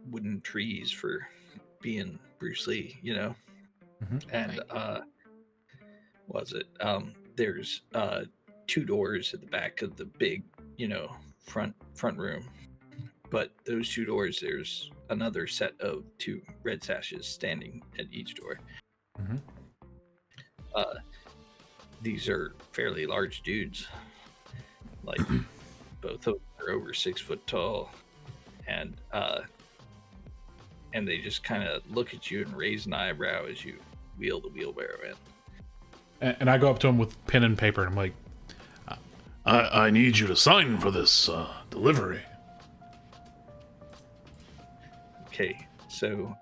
wooden trees for being Bruce Lee, Mhm. and was it there's two doors at the back of the big front room, but those two doors, there's another set of two Red Sashes standing at each door. Mhm. These are fairly large dudes, like both of them are over 6 foot tall, and they just kind of look at you and raise an eyebrow as you wheel the wheelbarrow in. And I go up to him with pen and paper, and I'm like, I need you to sign for this delivery. Okay, so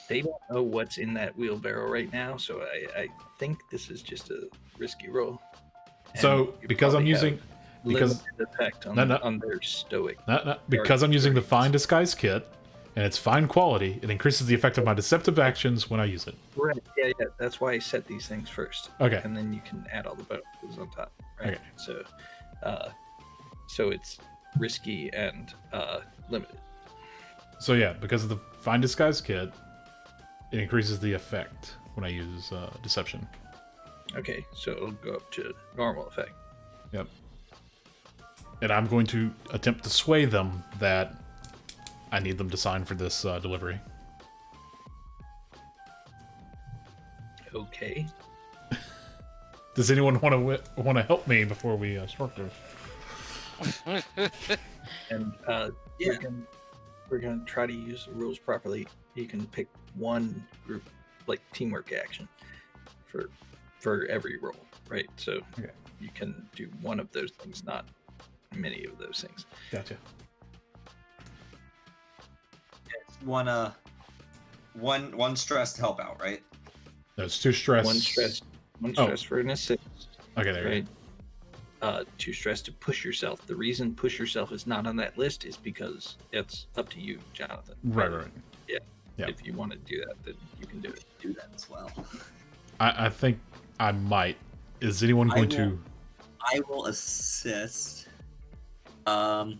they don't know what's in that wheelbarrow right now, so I think this is just a risky roll. And So you because I'm probably using, have because limited effect on, No. on their stoic. because I'm using the Fine Disguise kit, and it's fine quality, it increases the effect of my deceptive actions when I use it. Right. Yeah. That's why I set these things first. Okay. And then you can add all the bonuses on top. Right. Okay. So it's risky and limited. So yeah, because of the Fine Disguise kit, it increases the effect when I use deception. Okay, so it'll go up to normal effect. Yep. And I'm going to attempt to sway them that I need them to sign for this delivery. Okay. Does anyone want to help me before we start this? And we're gonna try to use the rules properly. You can pick one group, like teamwork action, for every role, right? So you can do one of those things, not many of those things. Gotcha. One stress to help out, right? That's 2 stress. One stress for an assist. Okay, there you go. 2 stress to push yourself. The reason push yourself is not on that list is because it's up to you, Jonathan. Right. Yeah. Yeah. If you want to do that, then you can do it. Do that as well. I think I might. Is anyone going to? I will assist. So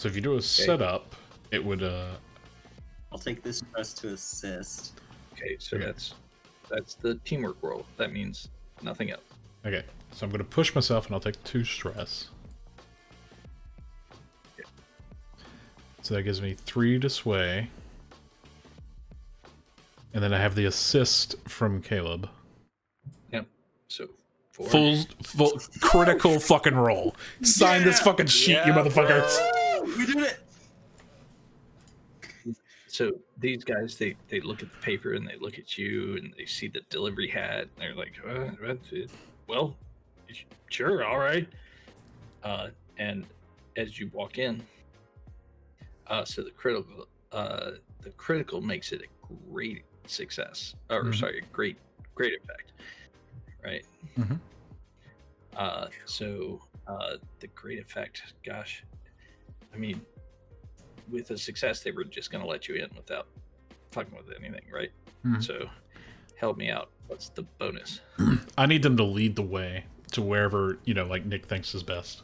if you do a setup, it would. I'll take this stress to assist. Okay, so that's the teamwork roll. That means nothing else. Okay, so I'm going to push myself, and I'll take 2 stress. Okay. So that gives me 3 to sway. And then I have the assist from Caleb. Yep. So 4. Full critical fucking roll. Sign this fucking sheet, you motherfuckers. We did it. So these guys, they look at the paper and they look at you and they see the delivery hat and they're like, well, sure, all right. And as you walk in, so the critical makes it a great success, or sorry, great effect, right? So the great effect, gosh, I mean, with a success, they were just going to let you in without fucking with anything, right? So help me out. What's the bonus? I need them to lead the way to wherever, like Nick thinks is best.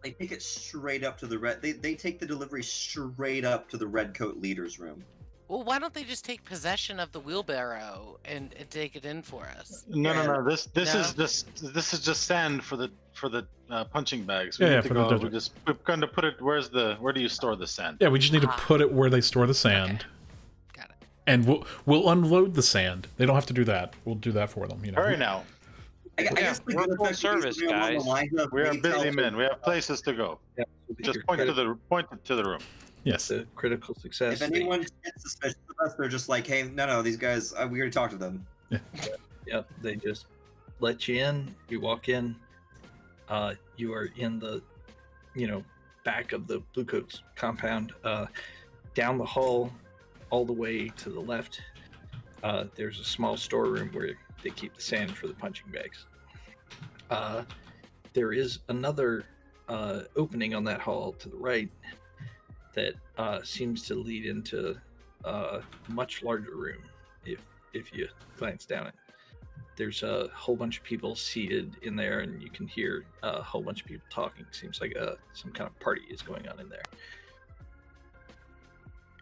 They take it straight up to the red. They take the delivery straight up to the red coat leader's room. Well, why don't they just take possession of the wheelbarrow and take it in for us? No. This is just sand for the punching bags. We need to go. We're going to put it. Where do you store the sand? Yeah, we just need to put it where they store the sand. Okay. Got it. And we'll unload the sand. They don't have to do that. We'll do that for them. Hurry now. I guess we're full service, guys. We are busy men. We have places to go. Yeah, just point to the room. Yes. The critical success. If anyone gets suspicious of us, they're just like, hey, no, these guys, we already talked to them. Yep, they just let you in. You walk in. You are in the, back of the Bluecoats compound. Down the hall, all the way to the left, there's a small storeroom where they keep the sand for the punching bags. There is another opening on that hall to the right that seems to lead into a much larger room. If you glance down it, there's a whole bunch of people seated in there, and you can hear a whole bunch of people talking. Seems like some kind of party is going on in there.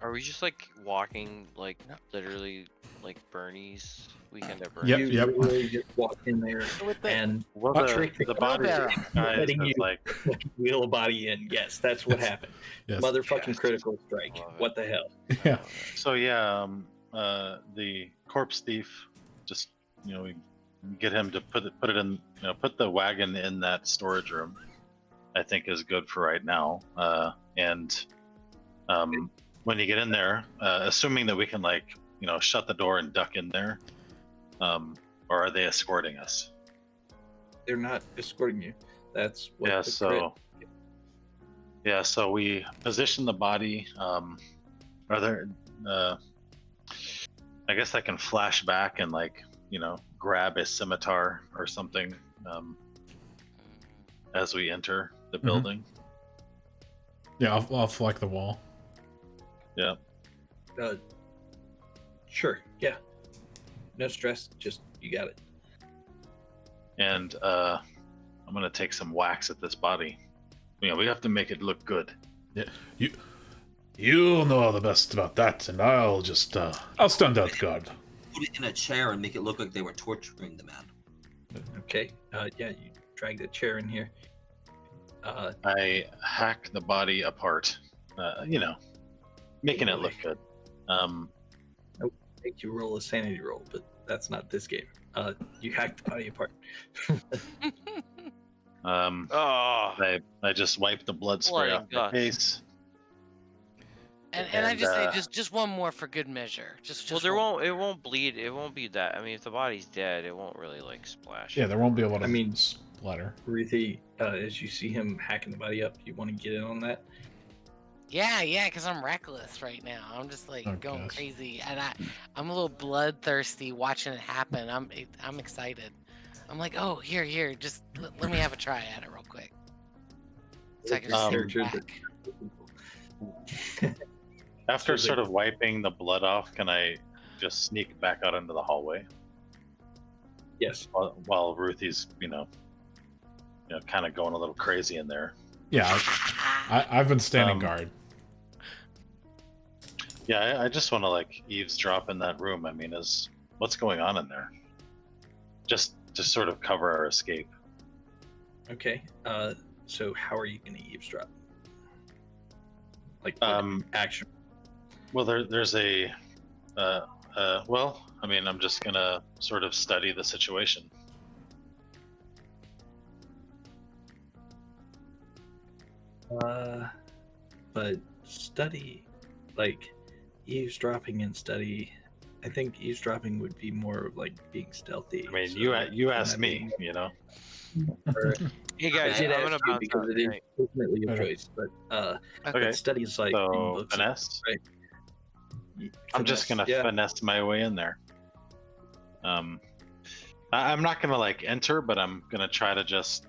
Are we just like walking, like literally, like Bernie's weekend at Bernie's? Yep. You really just walk in there and the body guys is like wheel a body in. Yes, that's what happened. Yes. Motherfucking critical strike. What the hell? Yeah. So the corpse thief, just we get him to put it in, put the wagon in that storage room. I think is good for right now. When you get in there, assuming that we can shut the door and duck in there, or are they escorting us? They're not escorting you. That's what Yeah. the crit- So we position the body. Are there? I guess I can flash back and grab a scimitar or something as we enter the building. Yeah, I'll flank the wall. Yeah. Sure. Yeah. No stress. Just you got it. And I'm gonna take some wax at this body. We have to make it look good. Yeah. You'll know the best about that, and I'll just, I'll stand out guard. Put it in a chair and make it look like they were torturing the man. Okay. Yeah, you drag the chair in here. I hack the body apart, making it look good. Make you roll a sanity roll, but that's not this game. You hack the body apart. Oh, I just wipe the blood spray Blood off and my guts. face. And I And, just say just one more for good measure. Just well, there one won't. It won't bleed. It won't be that. I mean, if the body's dead, it won't really like splash. Yeah, there won't be a lot of I mean- splatter. Ruthie, as you see him hacking the body up, you want to get in on that? Yeah, because I'm reckless right now. I'm just like Oh, going gosh. crazy, and I'm a little bloodthirsty watching it happen. I'm excited. I'm like, oh, here, just let me have a try at it real quick. So I can just sit Characters back. After So sort of wiping the blood off, can I just sneak back out into the hallway Yes. while Ruthie's, kind of going a little crazy in there? Yeah, I've been standing Um, guard. Yeah, I just want to eavesdrop in that room. I mean, what's going on in there? Just to sort of cover our escape. Okay. So how are you going to eavesdrop? Like action. Well, there's a, I'm just gonna sort of study the situation. But study, like eavesdropping and study. I think eavesdropping would be more of like being stealthy. I mean, so you asked that'd me, be- you know. or- Hey guys, I did I'm ask gonna you bounce because out. it is Right. ultimately your Okay. choice. But Okay. study is like So reading books and- finesse. y- I'm just finesse, gonna yeah. finesse my way in there. I'm not gonna enter, but I'm gonna try to just.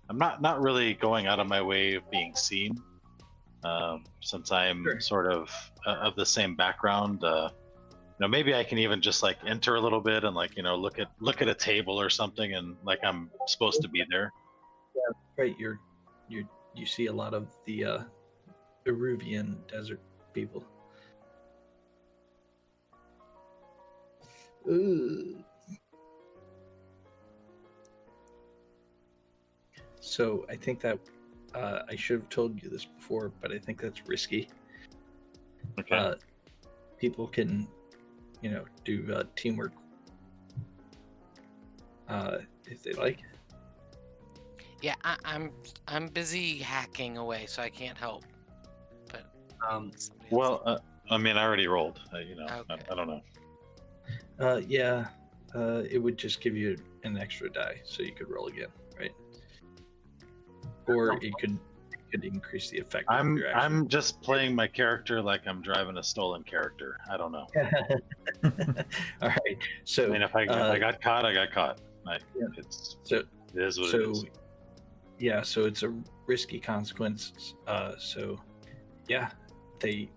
I'm not really going out of my way of being seen, since I'm Sure. sort of the same background. Maybe I can even just enter a little bit and look at a table or something and I'm supposed to be there. Right, you see a lot of the Eruvian desert people. Ooh. So I think that I should have told you this before, but I think that's risky. Okay. People can, do teamwork if they like. Yeah, I'm busy hacking away, so I can't help. But somebody else- Well, I mean, I already rolled. Okay. I don't know. Yeah, it would just give you an extra die, so you could roll again, right? Or it could increase the effect of your action. I'm just playing my character like I'm driving a stolen character. I don't know. All right, so I mean, if I got caught, I got caught. Yeah. It so is what it so is. yeah, so it's a risky consequence. So yeah, they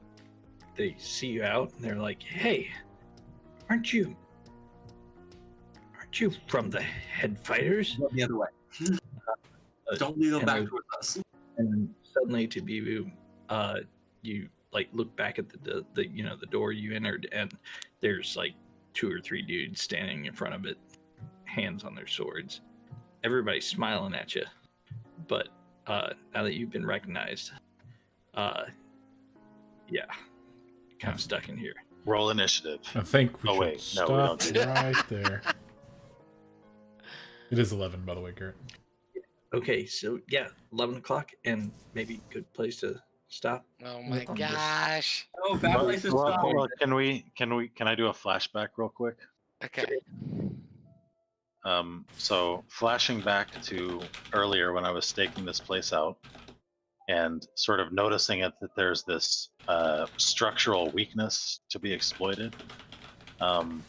see you out and they're like, "Hey, aren't you from the head fighters?" Go the other way. Don't lead them and back I- towards us. And suddenly, to Bibu, you look back at the the door you entered, and there's 2 or 3 dudes standing in front of it, hands on their swords. Everybody's smiling at you, but now that you've been recognized, yeah, kind of stuck in here. Roll initiative. I think we Oh, should wait. No, we don't stop do right there. It is 11, by the way, Garrett. Okay, so yeah, 11 o'clock, and maybe good place to stop. Oh my on this. gosh. Oh, bad place to stop. Well, can I do a flashback real quick? Okay. So flashing back to earlier when I was staking this place out and sort of noticing that there's this structural weakness to be exploited. I'm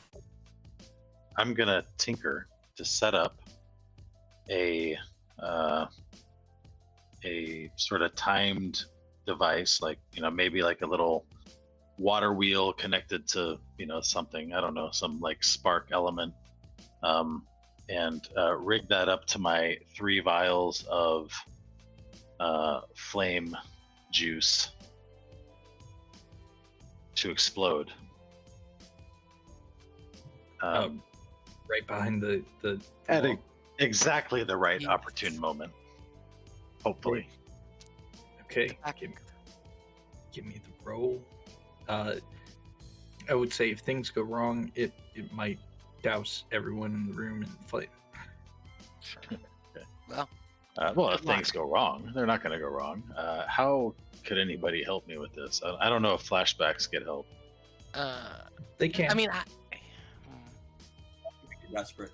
gonna tinker to set up a sort of timed device, maybe a little water wheel connected to something, I don't know, some spark element, and rig that up to my 3 vials of flame juice, to explode. Right behind the At wall. exactly the right Yes. opportune moment. Hopefully. Okay, give me the roll. I would say if things go wrong, it might douse everyone in the room in flame. Sure. Well, Well, if Good luck. things go wrong, they're not going to go wrong. How could anybody help me with this? I don't know if flashbacks get help. They can't. I mean, Desperate.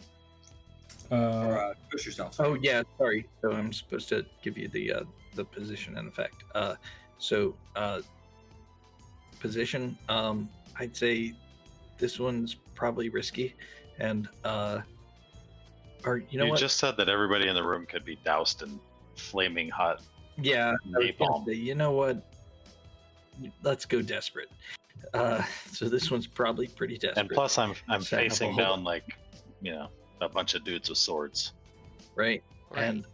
Or push yourself. Oh yeah, sorry. So I'm supposed to give you the position and effect. Position. I'd say this one's probably risky, and or you know what? just said that everybody in the room could be doused in flaming hot Yeah, I was gonna napalm. say, you know what? Let's go desperate. So this one's probably pretty desperate. And plus, I'm Setting up a facing whole- down like, a bunch of dudes with swords. right? right. And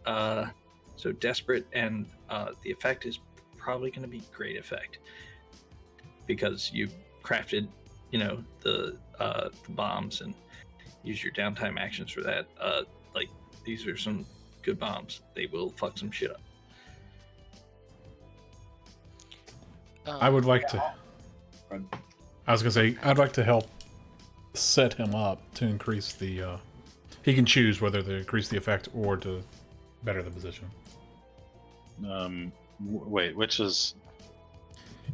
so desperate, and the effect is probably going to be great effect because you crafted, the bombs and use your downtime actions for that. Like these are some good bombs. They will fuck some shit up. I would like to. I was gonna say I'd like to help set him up to increase the. He can choose whether to increase the effect or to better the position. Wait, which is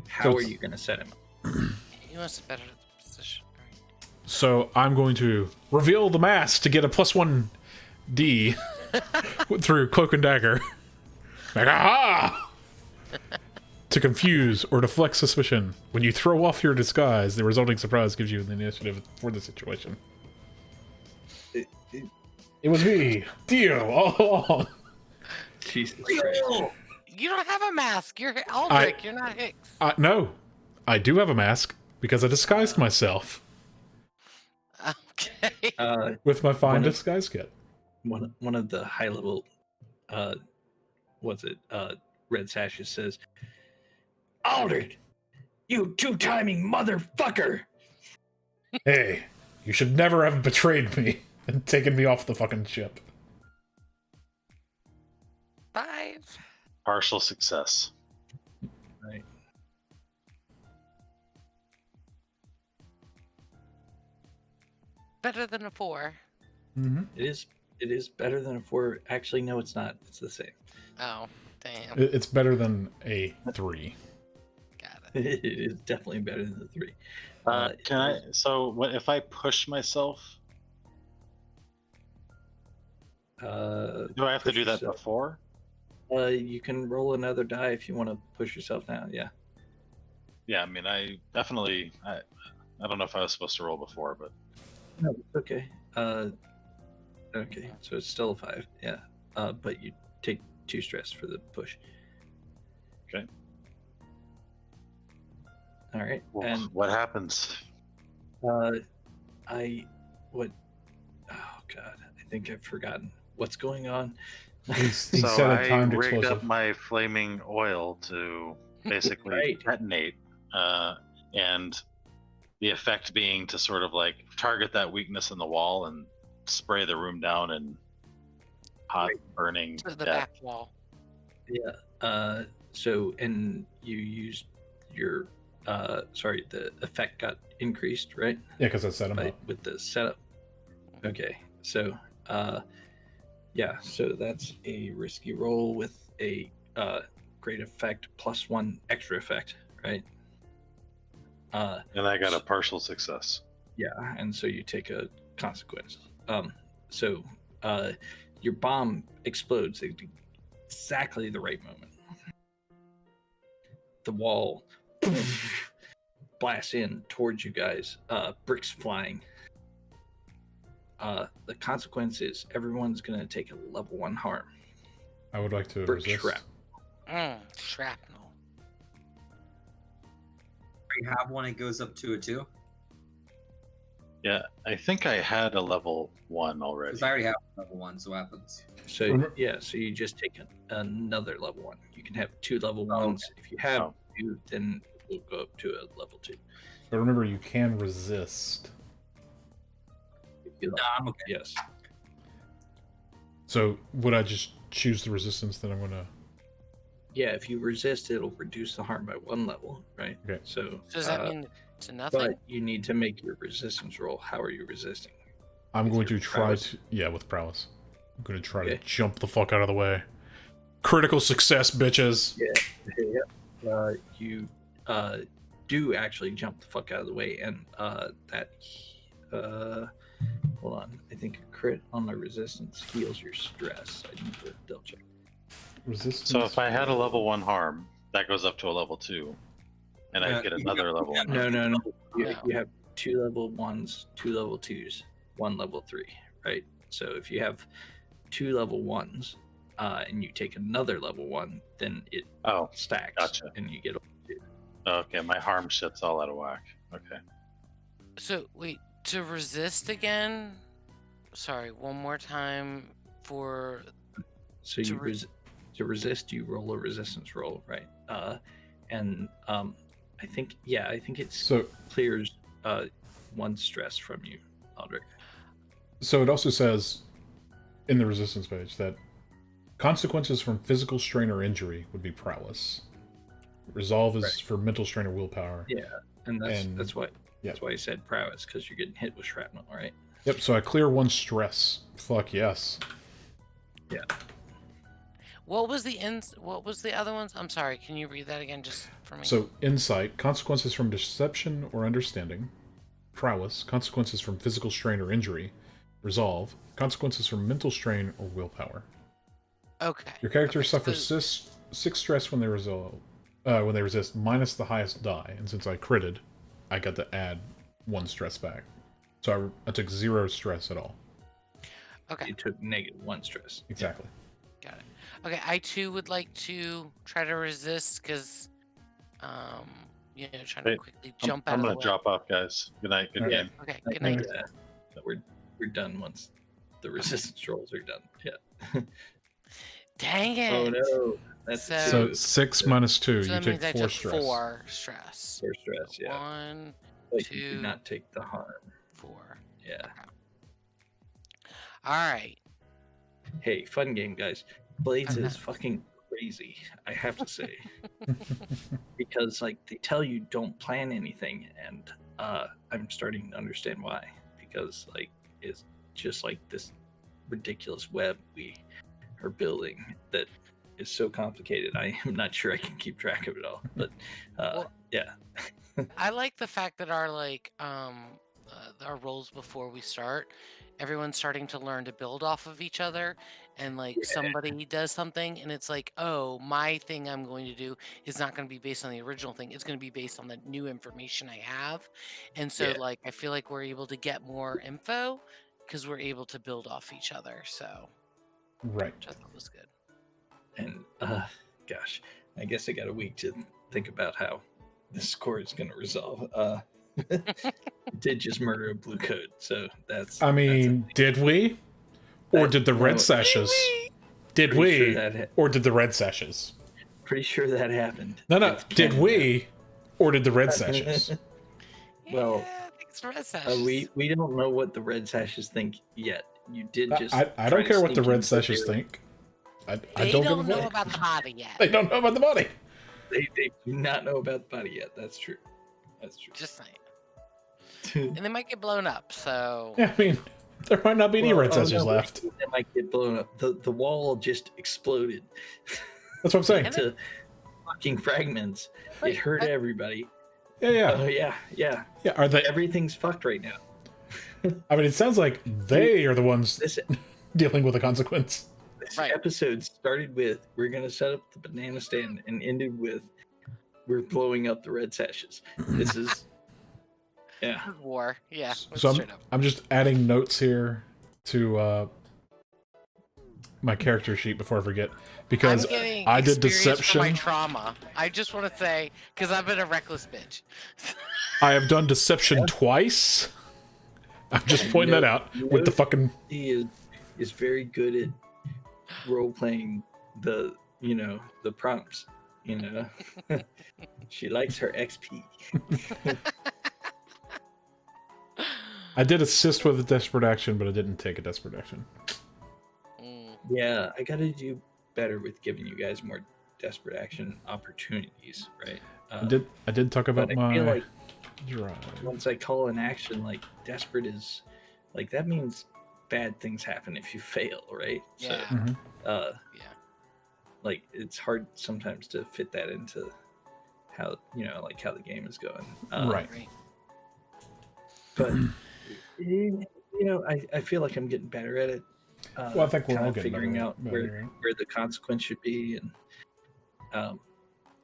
How are it's- you going to set him up? He wants to better the position. Right. So I'm going to reveal the mask to get a +1 D through Cloak and Dagger. Like, aha! To confuse or deflect suspicion. When you throw off your disguise, the resulting surprise gives you the initiative for the situation. It was me, Dio, all along. Jesus Christ. You don't have a mask. You're Aldrich. You're not Hicks. No, I do have a mask because I disguised myself Okay. with my fine One of- disguise kit. One of the high level red sashes says, Aldrich, you two-timing motherfucker! Hey, you should never have betrayed me and taken me off the fucking ship. 5. partial success. Right. Better than a 4. Mm-hmm. It is better than a 4. Actually, no, it's not. It's the same. Oh, damn. It's better than a 3. Got it. It is definitely better than the 3. Can I? So, what if I push myself? Do I have to push do that yourself. before? You can roll another die if you want to push yourself down. Yeah. Yeah, I mean, I definitely. I don't know if I was supposed to roll before, but No, it's okay. Okay, so it's still a 5. Yeah. But you take 2 stress for the push. Okay. All right. well, And what happens? what? Oh God, I think I've forgotten what's going on. He So set a I timed rigged explosive. up my flaming oil to basically Right. detonate, and the effect being to sort of like target that weakness in the wall and spray the room down in hot, burning To the death. back wall. Yeah. So and you used your the effect got increased, right? Yeah, because I set him By, up. with the setup. Okay. So yeah, so that's a risky roll with a great effect plus 1 extra effect, right? And I got a partial success. Yeah, and so you take a consequence. So your bomb explodes at exactly the right moment. The wall blasts in towards you guys, bricks flying. The consequence is everyone's going to take a level 1 harm. I would like to Brick resist. shrap. Shrapnel. You have one, it goes up to a 2. Yeah, I think I had a level 1 already. Because I already have level 1, so what happens? So Remember- yeah, so you just take another level 1. You can have 2 level Oh, 1s. If you have Oh. 2, then will go up to a level 2. But remember, you can resist. If you like. I'm okay. Yes. So would I just choose the resistance that I'm gonna? Yeah, if you resist, it'll reduce the harm by 1 level, right? Okay. So Does that mean to nothing? but you need to make your resistance roll. How are you resisting? I'm With going your to try prowess? to. Yeah, with prowess. I'm going to try to Okay. jump the fuck out of the way. Critical success, bitches. You do actually jump the fuck out of the way, and that hold on. I think a crit on the resistance heals your stress. I need to double check. Resistance. So if I had a level 1 harm, that goes up to a level 2, and I Yeah, get you another level 1. No. No. You have 2 level 1s, 2 level 2s, 1 level 3, right? So if you have 2 level 1s, and you take another level 1, then it Oh, stacks, gotcha. and you get a okay. My harm shit's all out of whack. Okay. So wait, to resist again? Sorry, one more time for So To you to resist, you roll a resistance roll, right? And I think it So clears 1 stress from you, Aldrich. So it also says in the resistance page that consequences from physical strain or injury would be prowess. Resolve is Right. for mental strain or willpower. Yeah, and And- that's why yeah. that's why I said prowess, because you're getting hit with shrapnel, right? Yep, so I clear 1 stress. Fuck yes. what was the other ones? I'm sorry, can you read that again just for me? So insight, consequences from deception or understanding. Prowess, consequences from physical strain or injury. Resolve, consequences from mental strain or willpower. Okay. Your character Okay, suffers so- 6 stress when they when they resist, minus the highest die. And since I critted, I got to add 1 stress back. So I took 0 stress at all. Okay, You took -1 stress. Exactly. got it. Okay, I too would like to try to resist because, trying to Hey, quickly I'm, jump out I'm of gonna the way. drop off, guys. Good night. Good Okay. game. Okay, I good think night. that we're done once the resistance rolls are done. Yeah. Dang it. Oh no, that's So- So two. 6 minus 2, So you that take means I 4 took stress. 4 stress. 4 stress. Yeah. 1, But you 2, did not take the harm. 4. Yeah. All right. Hey, fun game, guys. Blades is fucking crazy, I have to say. Because like they tell you don't plan anything, and I'm starting to understand why. Because like it's just like this ridiculous web we are building that is so complicated. I am not sure I can keep track of it all. But Well- yeah. I like the fact that our our roles before we start, everyone's starting to learn to build off of each other, and like somebody does something and it's like, oh, my thing I'm going to do is not going to be based on the original thing, it's going to be based on the new information I have. And so Yeah. like I feel like we're able to get more info because we're able to build off each other, so Right. which I thought was good. And gosh, I guess I got a week to think about how this score is going to resolve. Did just murder a blue coat, so that's. I mean, did we? Or did the red No, sashes? Did pretty we? sure that Or did the red sashes? pretty sure that happened. No, no. It's Did canon. we? Or did the red sashes? Well, Yeah, I think it's red sashes. we don't know what the red sashes think yet. You did just. I try don't to care what the sneak red into sashes their- think. I They don't don't give a know fuck. about the body yet. They don't know about the body. They do not know about the body yet. That's true. That's true. Just saying. And they might get blown up, so Yeah, I mean, there might not be any Well, red oh, sashes no, left. They might get blown up. The wall just exploded That's what I'm saying. into fucking fragments. Wait, It hurt but- everybody. Yeah, yeah. Oh yeah, yeah. Yeah, are they? Everything's fucked right now. I mean, it sounds like they are the ones This dealing with the consequence. Right. episode started with we're gonna set up the banana stand and ended with we're blowing up the red sashes. This is yeah. war. Yeah. So straight up. I'm just adding notes here to my character sheet before I forget, because I'm getting I did experience for my deception. trauma. I just want to say because I've been a reckless bitch. I have done deception twice. I'm just pointing that out with the fucking. He is very good at role playing the the prompts. You know, she likes her XP. I did assist with a desperate action, but I didn't take a desperate action. Yeah, I got to do better with giving you guys more desperate action opportunities, right? I did talk about but I feel my like drive. once I call an action, like desperate is like that means bad things happen if you fail, right? Yeah. Mhm. So, Yeah. like it's hard sometimes to fit that into how like how the game is going. Right. Right. But I feel like I'm getting better at it. Well, I think we're kind all of getting figuring better, out where the consequence should be, and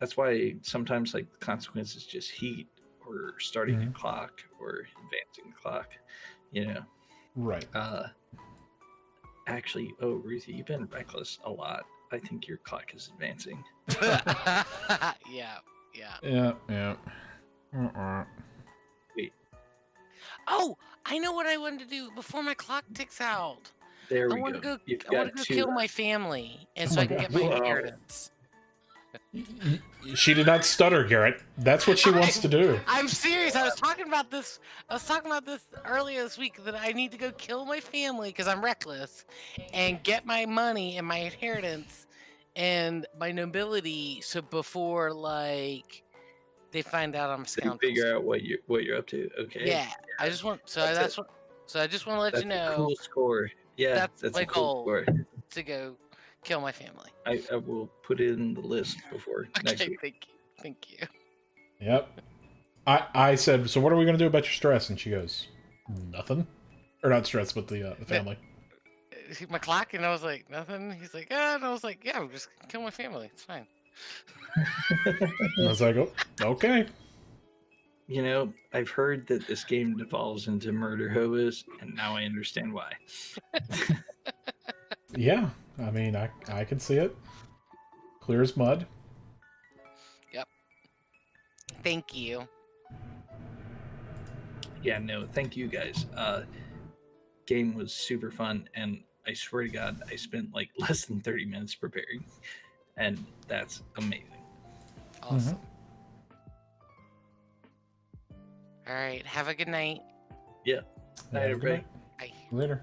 that's why sometimes like the consequence is just heat or starting a clock or advancing the clock. Right. Actually, oh Ruthie, you've been reckless a lot. I think your clock is advancing. Yeah. Yeah. Wait, Oh, I know what I wanted to do before my clock ticks out. there I we want to go. go. You've I want got to go two. kill my family, and Oh so my I can God. get my Wow. inheritance. She did not stutter, Garrett. That's what she wants to do. I'm serious. I was talking about this earlier this week that I need to go kill my family because I'm reckless, and get my money and my inheritance and my nobility. So before like they find out I'm a So you scoundrel. figure out what you're up to. Okay. Yeah, I just want. So That's that's what. So I just want to let That's you a know cool score. Yeah, that's a my cool goal. score. To go kill my family. I will put it in the list before next Okay, week. thank you. Yep. I said, so what are we going to do about your stress? And she goes, nothing. Or not stress, but the family. My clock, and I was like, nothing. He's like, and I was like, yeah, I'm just gonna kill my family. It's fine. I was like, oh, okay. I've heard that this game devolves into murder hobos, and now I understand why. Yeah. I mean, I can see it. Clear as mud. Yep. Thank you. Yeah, no, thank you guys. Game was super fun, and I swear to God, I spent like less than 30 minutes preparing, and that's amazing. Awesome. All right. Have a good night. Yeah. Night, Have a good everybody. night. Bye. Later.